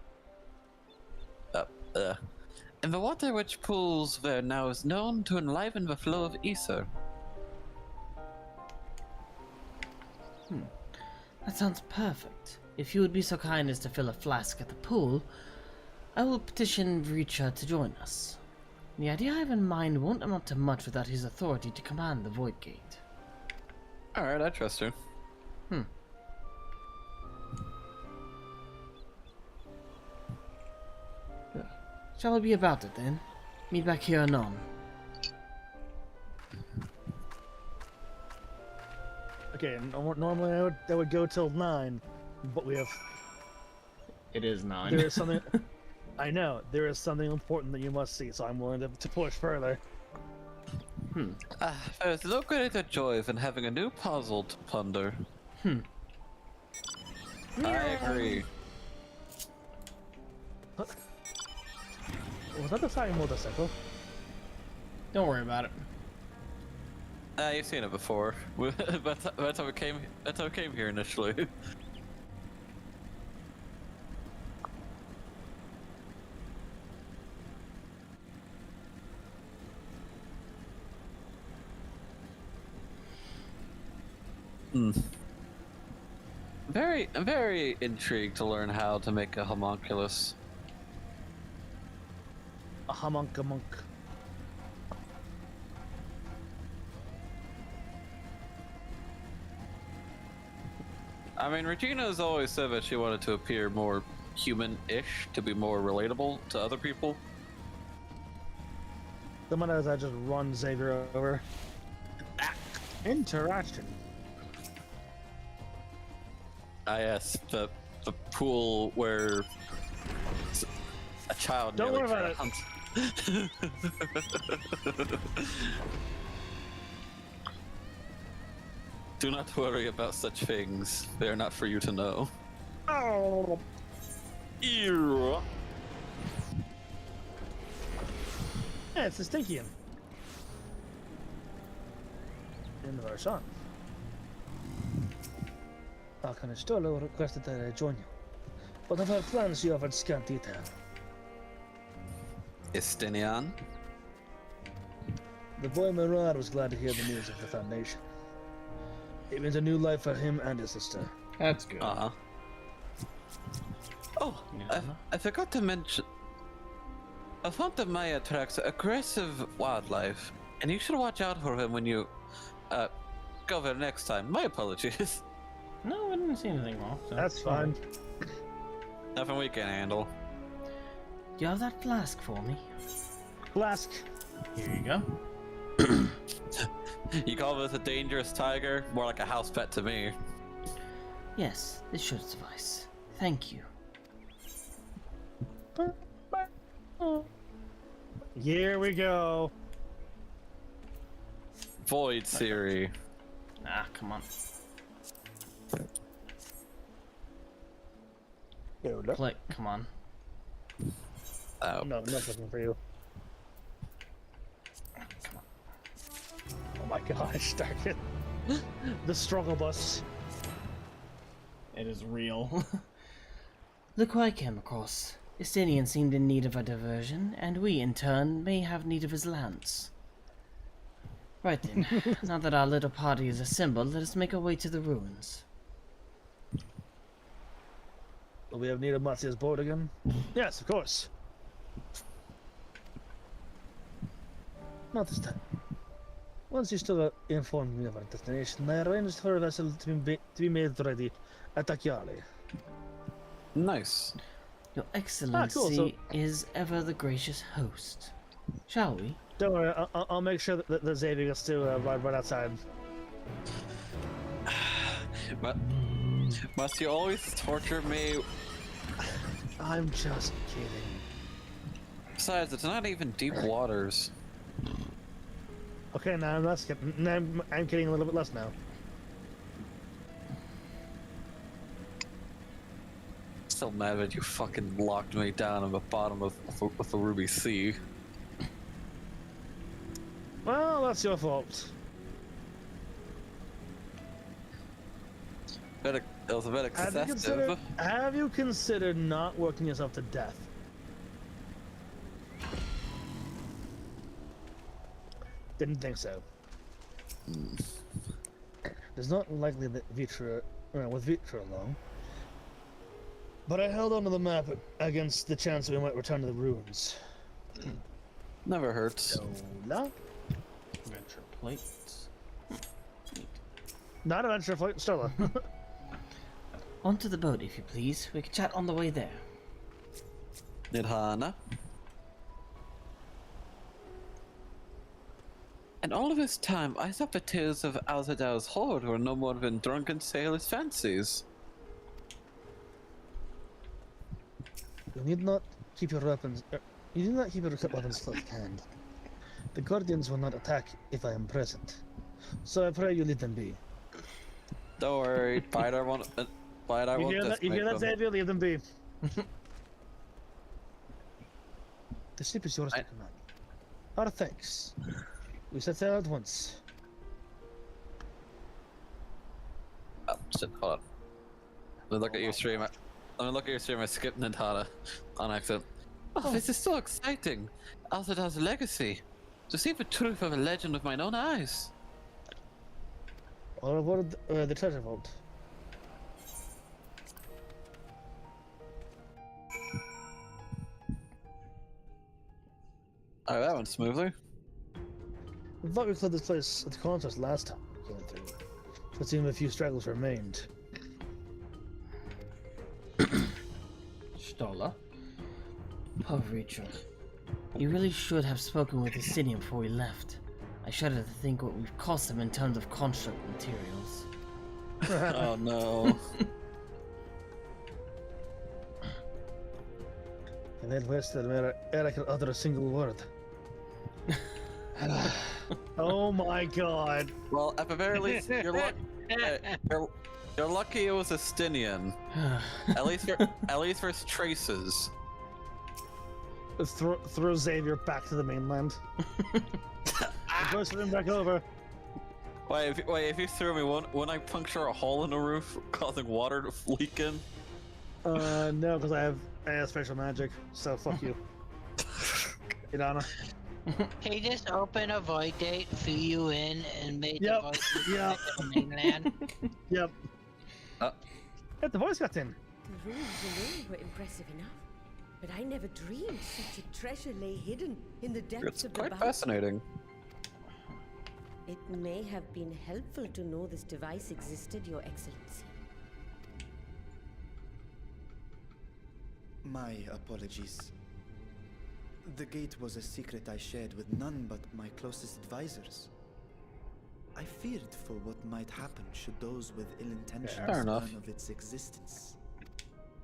And the water which pools there now is known to enliven the flow of ether.
That sounds perfect. If you would be so kind as to fill a flask at the pool, I will petition Vreecha to join us. The idea I have in mind won't amount to much without his authority to command the voidgate.
Alright, I trust you.
Shall we be about it then? Meet back here anon.
Okay, normally I would go till 9, but we have.
It is 9.
There is something. I know there is something important that you must see, so I'm willing to push further.
There's no greater joy than having a new puzzle to ponder.
I agree.
Was that the flying motorcycle?
Don't worry about it.
You've seen it before. That's how it came. That's how it came here initially. Very intrigued to learn how to make a homunculus.
A homunculus.
I mean, Regina has always said that she wanted to appear more human-ish, to be more relatable to other people.
The one as I just run Xavier over. Interaction.
Yes, the pool where a child
Don't
nearly
worry about
drowned. Do not worry about such things. They are not for you to know.
Oh.
Ew.
Yeah, it's the Stinkian. In our son. Falcon Stolo requested that I join you, but of her plans she offered scant detail.
Istinian?
The boy Mirad was glad to hear the news of the Foundation. It means a new life for him and his sister.
That's good.
Uh-huh. Oh, I forgot to mention... A Font of Maya attracts aggressive wildlife, and you should watch out for him when you, go there next time. My apologies.
No, I didn't see anything wrong. So.
That's fine.
Nothing we can handle.
Do you have that flask for me?
Flask.
Here you go.
You call this a dangerous tiger? More like a house pet to me.
Yes, this should suffice. Thank you.
Here we go.
Void Siri.
Ah, come on. Click, come on.
Oh.
No, I'm not looking for you. Oh my gosh, Darkin. The struggle bus.
It is real. Look who I came across. Istinian seemed in need of a diversion, and we, in turn, may have need of his lance. Right then, now that our little party is assembled, let us make our way to the ruins.
Will we have need of Matsia's boat again? Yes, of course. Not this time. Once you still informed me of our destination, I arranged for a vessel to be made ready at Takyali.
Nice.
Your Excellency
cool,
is ever the gracious host. Shall we?
Don't worry, I'll make sure that Xavier gets to ride right outside.
But must you always torture me?
I'm just kidding.
Besides, it's not even deep waters.
Okay, now I'm less kidding. Now I'm kidding a little bit less now.
Still mad that you fucking locked me down on the bottom of the Ruby Sea.
Well, that's your fault.
It was a bit excessive.
Have you considered not working yourself to death? Didn't think so. It's not likely that with Vitra along. But I held onto the map against the chance we might return to the ruins.
Never hurts.
No?
Adventure plates.
Not adventure flight, Stella.
Onto the boat, if you please. We can chat on the way there.
Nidhana. And all of this time, I thought the tales of Alzadal's horde were no more than drunken sailors' fancies.
You need not keep your weapons. You do not keep your weapons close at hand. The Guardians will not attack if I am present, so I pray you let them be.
Don't worry, Spider won't. Spider won't
You hear that, Xavier? Leave them be. The ship is yours to command. Our thanks. We set sail at once.
Oh, shit, hold on. Let me look at your stream. Let me look at your stream. I skipped Nidhana on accident. Oh, this is so exciting! Alzadal's legacy. To see the truth of a legend with my own eyes.
Or aboard the treasure vault.
Oh, that went smoothly.
I thought we cleared this place at the contest last time we came through. It seemed a few straggles remained.
Stola. Poor Rachel. You really should have spoken with Justinian before we left. I shudder to think what we've cost them in terms of construct materials.
Oh no.
And then wasted ere I could utter a single word. Oh my god.
Well, at the very least, you're lucky it was Justinian. At least there's traces.
Throw Xavier back to the mainland. Push him back over.
Wait, if you threw me, wouldn't I puncture a hole in the roof, causing water to leak in?
No, because I have special magic, so fuck you. Idana.
He just opened a void gate, flew you in, and made the voice
Yep.
the mainland.
Yep. Yeah, the voice got in.
The ruins alone were impressive enough, but I never dreamed such a treasure lay hidden in the depths
It's
of the
quite
mountain.
fascinating.
It may have been helpful to know this device existed, Your Excellency.
My apologies. The gate was a secret I shared with none but my closest advisors. I feared for what might happen should those with ill intentions
Fair enough.
learn of its existence.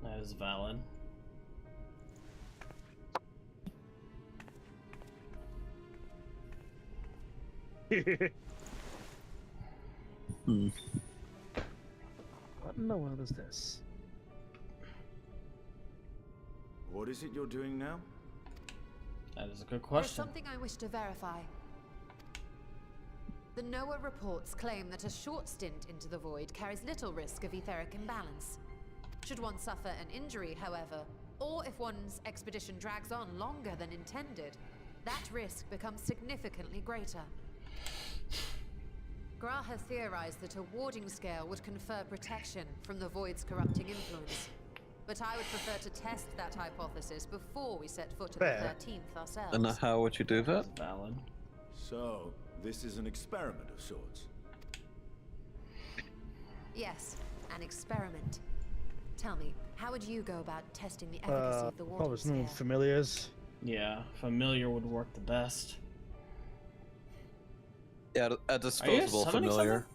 That is valid.
What in the world is this?
What is it you're doing now?
That is a good
There's
question.
something I wish to verify. The NOAA reports claim that a short stint into the void carries little risk of etheric imbalance. Should one suffer an injury, however, or if one's expedition drags on longer than intended, that risk becomes significantly greater. Gra has theorized that a warding scale would confer protection from the void's corrupting influence. But I would prefer to test that hypothesis before we set foot in the 13th ourselves.
And how would you do that?
Valid.
So, this is an experiment of sorts.
Yes, an experiment. Tell me, how would you go about testing the efficacy of the warding
Probably some
scale?
familiars.
Yeah, familiar would work the best.
Yeah, a disposable
summoning
familiar.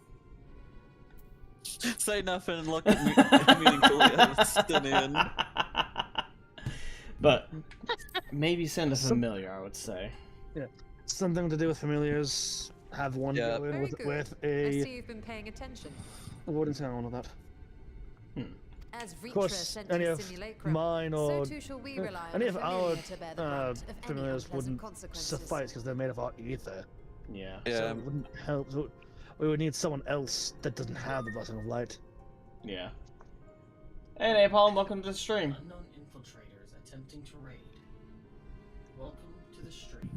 Say nothing and look at me meaningfully at Justinian.
But maybe send a familiar, I would say.
Yeah, something to do with familiars. Have one
Yeah.
go in
Very good.
with
I
a
see you've been paying attention.
warding scale of that.
As
Of
Vitra
course,
sent
any
to
of
simulacrum,
mine
so
or
too shall we rely on
any
a
of our
familiar to bear the brunt of any
familiars
unpleasant
wouldn't
consequences.
suffice because they're made of our ether.
Yeah.
So it wouldn't help. So we would need someone else that doesn't have the blessing of light.
Yeah. Hey, Napalm, welcome to the stream. Unknown infiltrators attempting to raid. Welcome to the stream.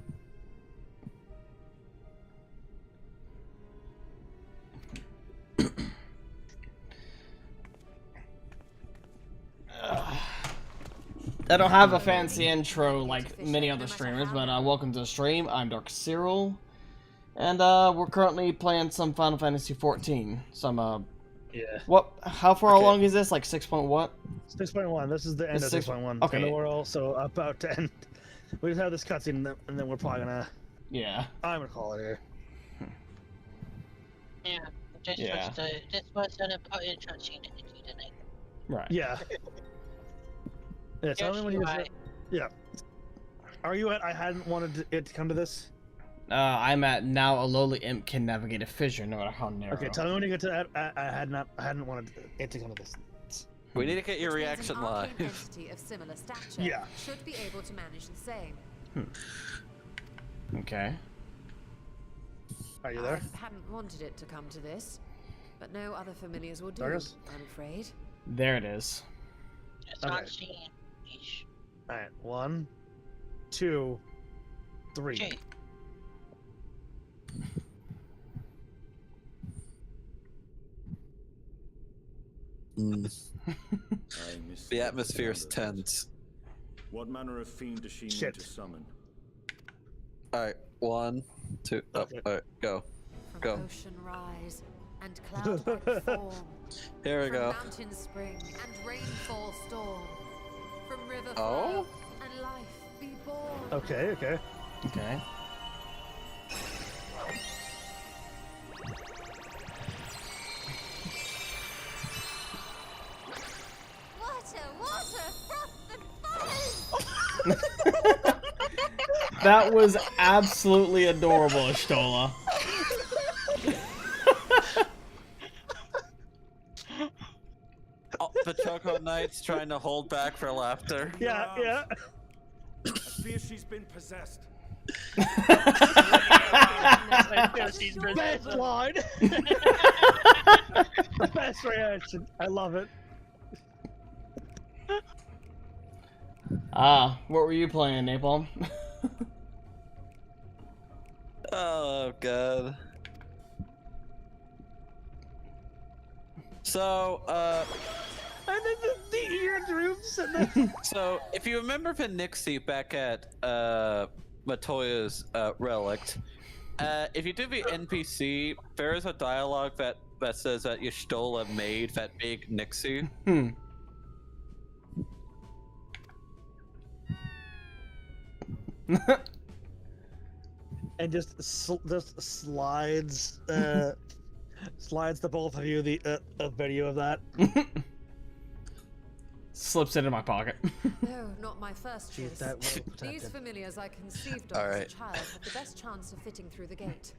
I don't have a fancy intro like many other streamers, but welcome to the stream. I'm darkus-cyril, and we're currently playing some Final Fantasy XIV. Some
yeah.
What? How far along is this? Like 6 point what?
6.1. This is the end of 6.1.
Okay.
And we're also about to end. We just have this cutscene, and then we're probably gonna.
Yeah.
I'm gonna call it here.
Yeah. This was an important cutscene, didn't it?
Right.
Yeah. Yeah. Tell me when you. Yeah. Are you at? I hadn't wanted it to come to this.
I'm at now. A lowly imp can navigate a fissure, no matter how narrow.
Okay, tell me when you get to that. I hadn't wanted it to come to this.
We need to get your reaction
An
live.
arcane entity of similar stature
Yeah.
should be able to manage the same.
Okay.
Are you there?
I hadn't wanted it to come to this, but no other familiars will do,
Darkus?
I'm afraid.
There it is.
It's
Okay.
not seeing.
Alright, 1, 2, 3.
Okay.
The atmosphere is tense.
What manner of fiend does she need
Shit.
to summon?
Alright, 1, 2, up.
Okay.
Alright, go.
From
Go.
ocean rise and cloud-like form.
Here we
From
go.
mountain spring and rainfall storm. From river
Oh?
flow and life be born.
Okay, okay.
Okay.
Water, froth and foam!
That was absolutely adorable, Ashtola.
Oh, the Choco Knights trying to hold back for laughter.
Yeah, yeah.
I fear she's been possessed.
Best line. The best reaction. I love it.
What were you playing, Napalm?
Oh god. So,
And then the eardrooms and then...
so if you remember Nixie back at Matoya's relict, if you do the NPC, there is a dialogue that says that Y'shtola made that big Nixie.
And just slides slides the both of you a video of that.
Slips it in my pocket.
No, not my first choice.
That well protected.
These familiars I conceived of
All
as
right.
a child have the best chance of fitting through the gate.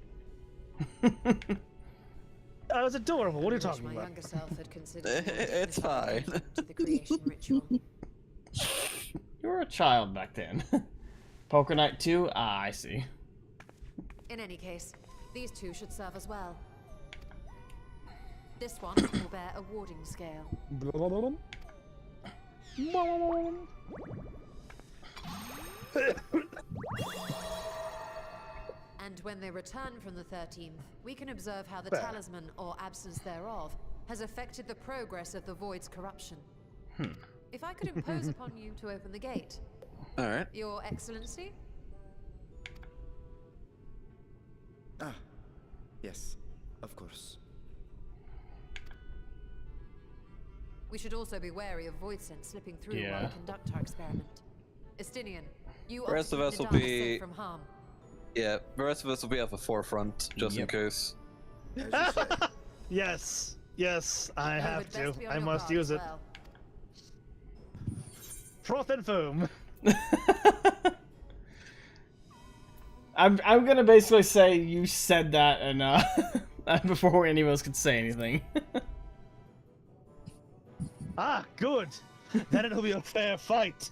That was adorable. What are you
I wish
talking
my
about?
younger self had considered
It's fine.
to the creation ritual.
You were a child back then. Poker Night 2? Ah, I see.
In any case, these two should serve as well. This one will bear a warding scale. And when they return from the 13th, we can observe how the talisman, or absence thereof, has affected the progress of the Void's corruption. If I could impose upon you to open the gate.
Alright.
Your Excellency?
Ah, yes, of course.
We should also be wary of void scent slipping through
Yeah.
while we conduct our experiment. Estinian, you
The
are
rest
to
of
keep
us
the
will
dark
be-
safe from harm.
Yeah, the rest of us will be at the forefront, just in
Yep.
case.
As you say.
Yes, yes, I
You
have
would
to.
best be on
I
your
must
guard
use
as
it.
well.
Froth and foam.
I'm gonna basically say you said that and before any of us could say anything.
Ah, good. Then it'll be a fair fight.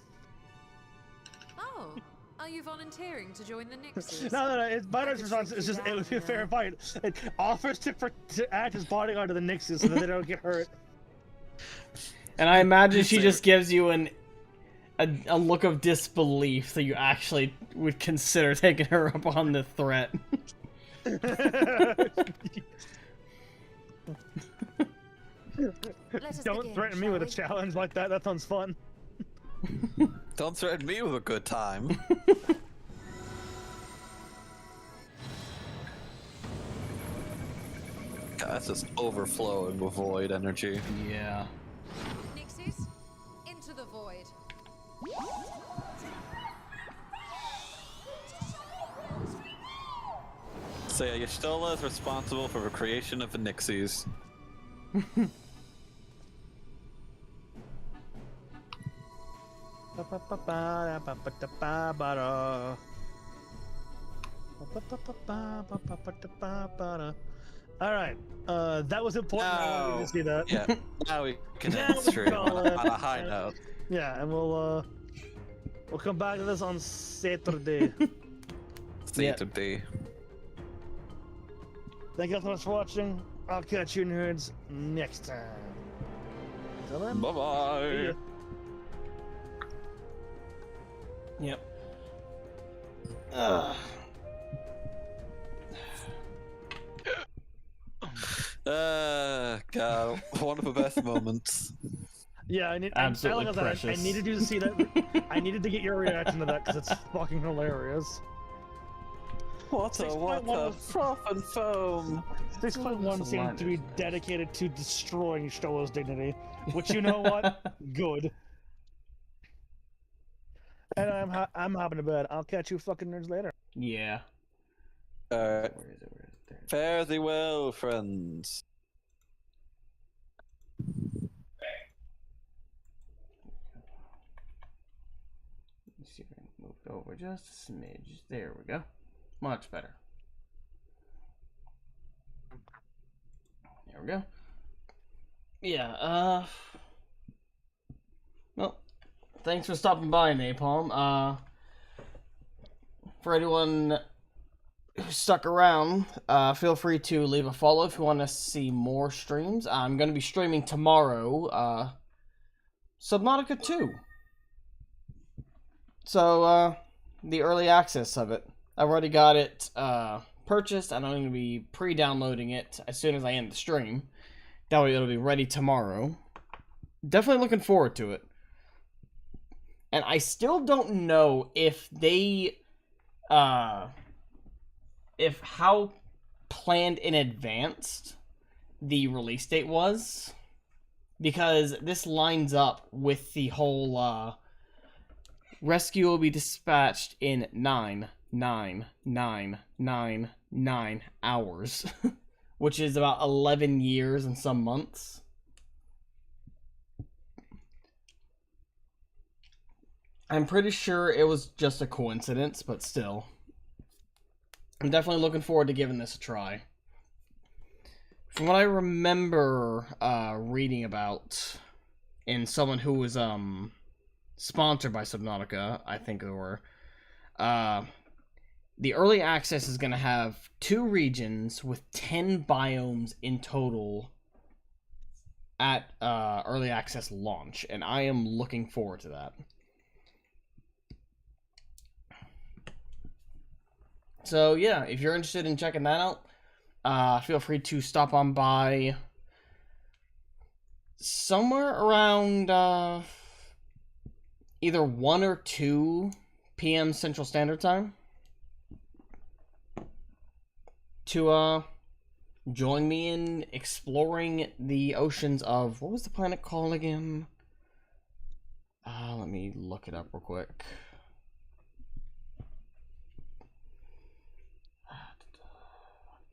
Oh, are you volunteering to join the Nixies?
No. It's Byron's response is just it would be a fair fight. It offers to act as bodyguard to the Nixies so that they don't get hurt.
And I imagine she just gives you a look of disbelief that you actually would consider taking her up on the threat.
Don't threaten me with a challenge like that. That sounds fun.
Don't threaten me with a good time. God, that's just overflowing with void energy.
Yeah.
Nixies, into the void.
So yeah, Y'shtola is responsible for the creation of the Nixies.
All right, that was important. I wanted you to see that.
Yeah, now we can end stream on a high note.
Yeah, and we'll come back to this on Saturday.
Saturday.
Thank you all so much for watching. I'll catch you nerds next time. Until then,
Bye bye.
see ya.
Yep. Ugh.
God, one of the best moments.
Yeah,
Absolutely
I
precious.
needed you to see that. I needed to get your reaction to that because it's fucking hilarious.
What a froth and foam.
6.1 seemed to be dedicated to destroying Y'shtola's dignity, which, you know what? Good. And I'm hopping to bed. I'll catch you fucking nerds later.
Yeah.
Alright. Fare thee well, friends.
Let's see if I can move it over just a smidge. There we go. Much better. There we go. Yeah, well, thanks for stopping by, Napalm. For anyone who stuck around, feel free to leave a follow if you want to see more streams. I'm going to be streaming tomorrow, Subnautica 2. So, the early access of it. I've already got it purchased, and I'm going to be pre-downloading it as soon as I end the stream. That way it'll be ready tomorrow. Definitely looking forward to it. And I still don't know if they, if how planned in advance the release date was. Because this lines up with the whole, rescue will be dispatched in 9 hours. Which is about 11 years and some months. I'm pretty sure it was just a coincidence, but still. I'm definitely looking forward to giving this a try. From what I remember reading about in someone who was sponsored by Subnautica, I think they were, the early access is going to have 2 regions with 10 biomes in total at early access launch, and I am looking forward to that. So yeah, if you're interested in checking that out, feel free to stop on by somewhere around either 1 or 2 p.m. Central Standard Time to join me in exploring the oceans of, what was the planet called again? Let me look it up real quick.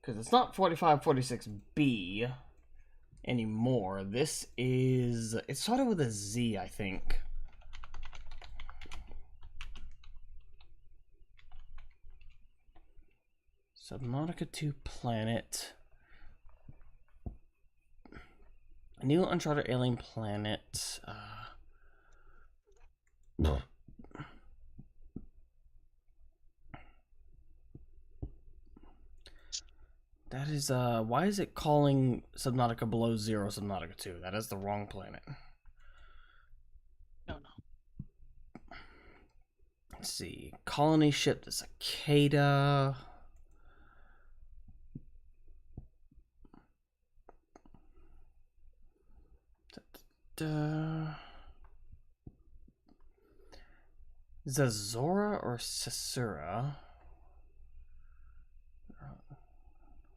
Because it's not 4546b anymore. This is... It started with a Z, I think. Subnautica 2 planet. A new uncharted alien planet. That is, why is it calling Subnautica below zero Subnautica 2? That is the wrong planet.
Don't know.
Let's see. Colony ship, the Cicada. Zazora or Cicera?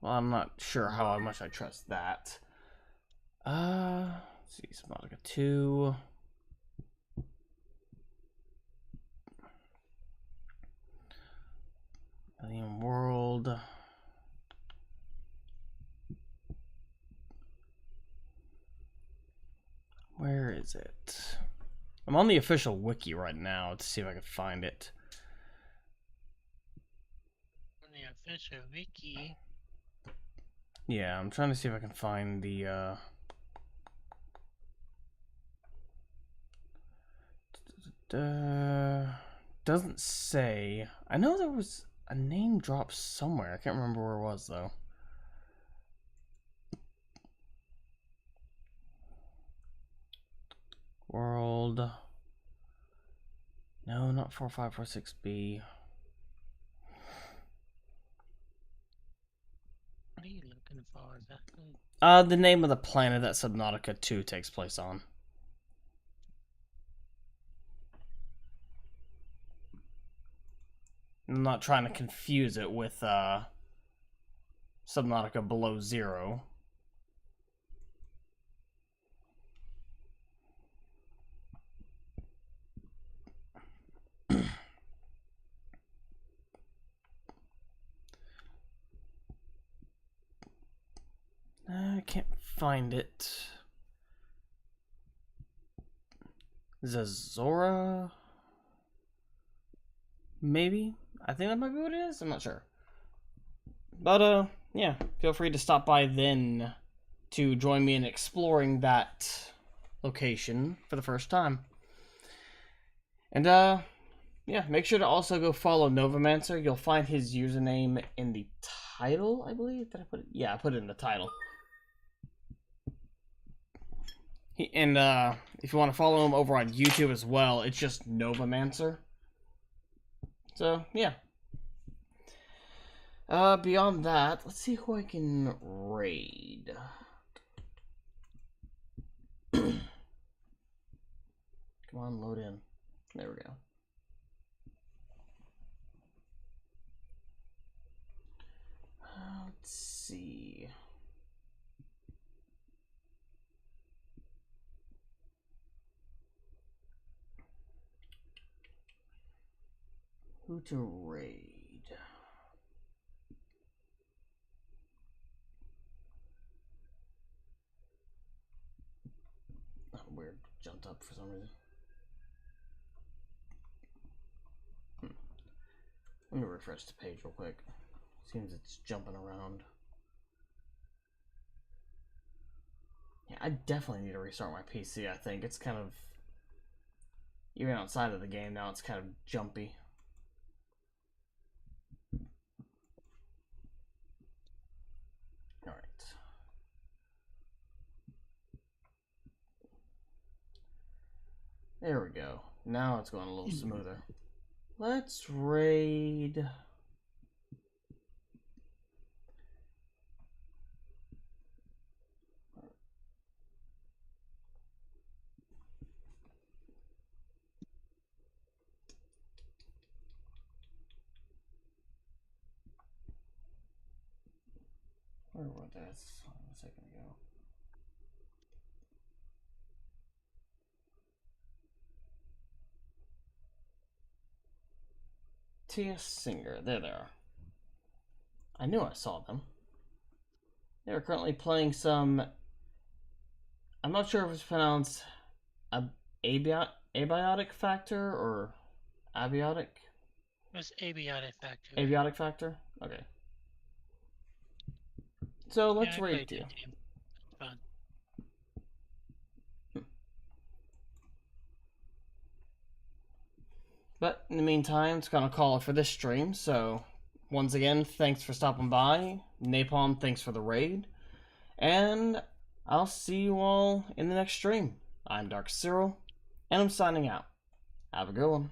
Well, I'm not sure how much I trust that. Let's see, Subnautica 2. Alien World. Where is it? I'm on the official wiki right now to see if I can find it.
On the official wiki.
Yeah, I'm trying to see if I can find the doesn't say. I know there was a name drop somewhere. I can't remember where it was though. World. No, not 4546B.
What are you looking for exactly?
The name of the planet that Subnautica 2 takes place on. I'm not trying to confuse it with Subnautica below zero. I can't find it. Zazora? Maybe? I think that might be what it is. I'm not sure. But, yeah. Feel free to stop by then to join me in exploring that location for the first time. And, yeah, make sure to also go follow Novomancer. You'll find his username in the title, I believe. Did I put it? Yeah, I put it in the title. And if you want to follow him over on YouTube as well, it's just Novomancer. So, yeah. Beyond that, let's see who I can raid. Come on, load in. There we go. Let's see. Who to raid? Oh, weird. Jumped up for some reason. Let me refresh the page real quick. Seems it's jumping around. Yeah, I definitely need to restart my PC, I think. It's kind of... Even outside of the game now, it's kind of jumpy. Alright. There we go. Now it's going a little smoother. Let's raid... Where was that a second ago? T.S. Singer. There they are. I knew I saw them. They are currently playing some... I'm not sure if it's pronounced abiotic factor or abiotic.
It's abiotic factor.
Abiotic factor? Okay. So let's
Yeah,
raid you.
Fun.
But in the meantime, it's gonna call it for this stream, so once again, thanks for stopping by. Napalm, thanks for the raid. And I'll see you all in the next stream. I'm darkus-cyril, and I'm signing out. Have a good one.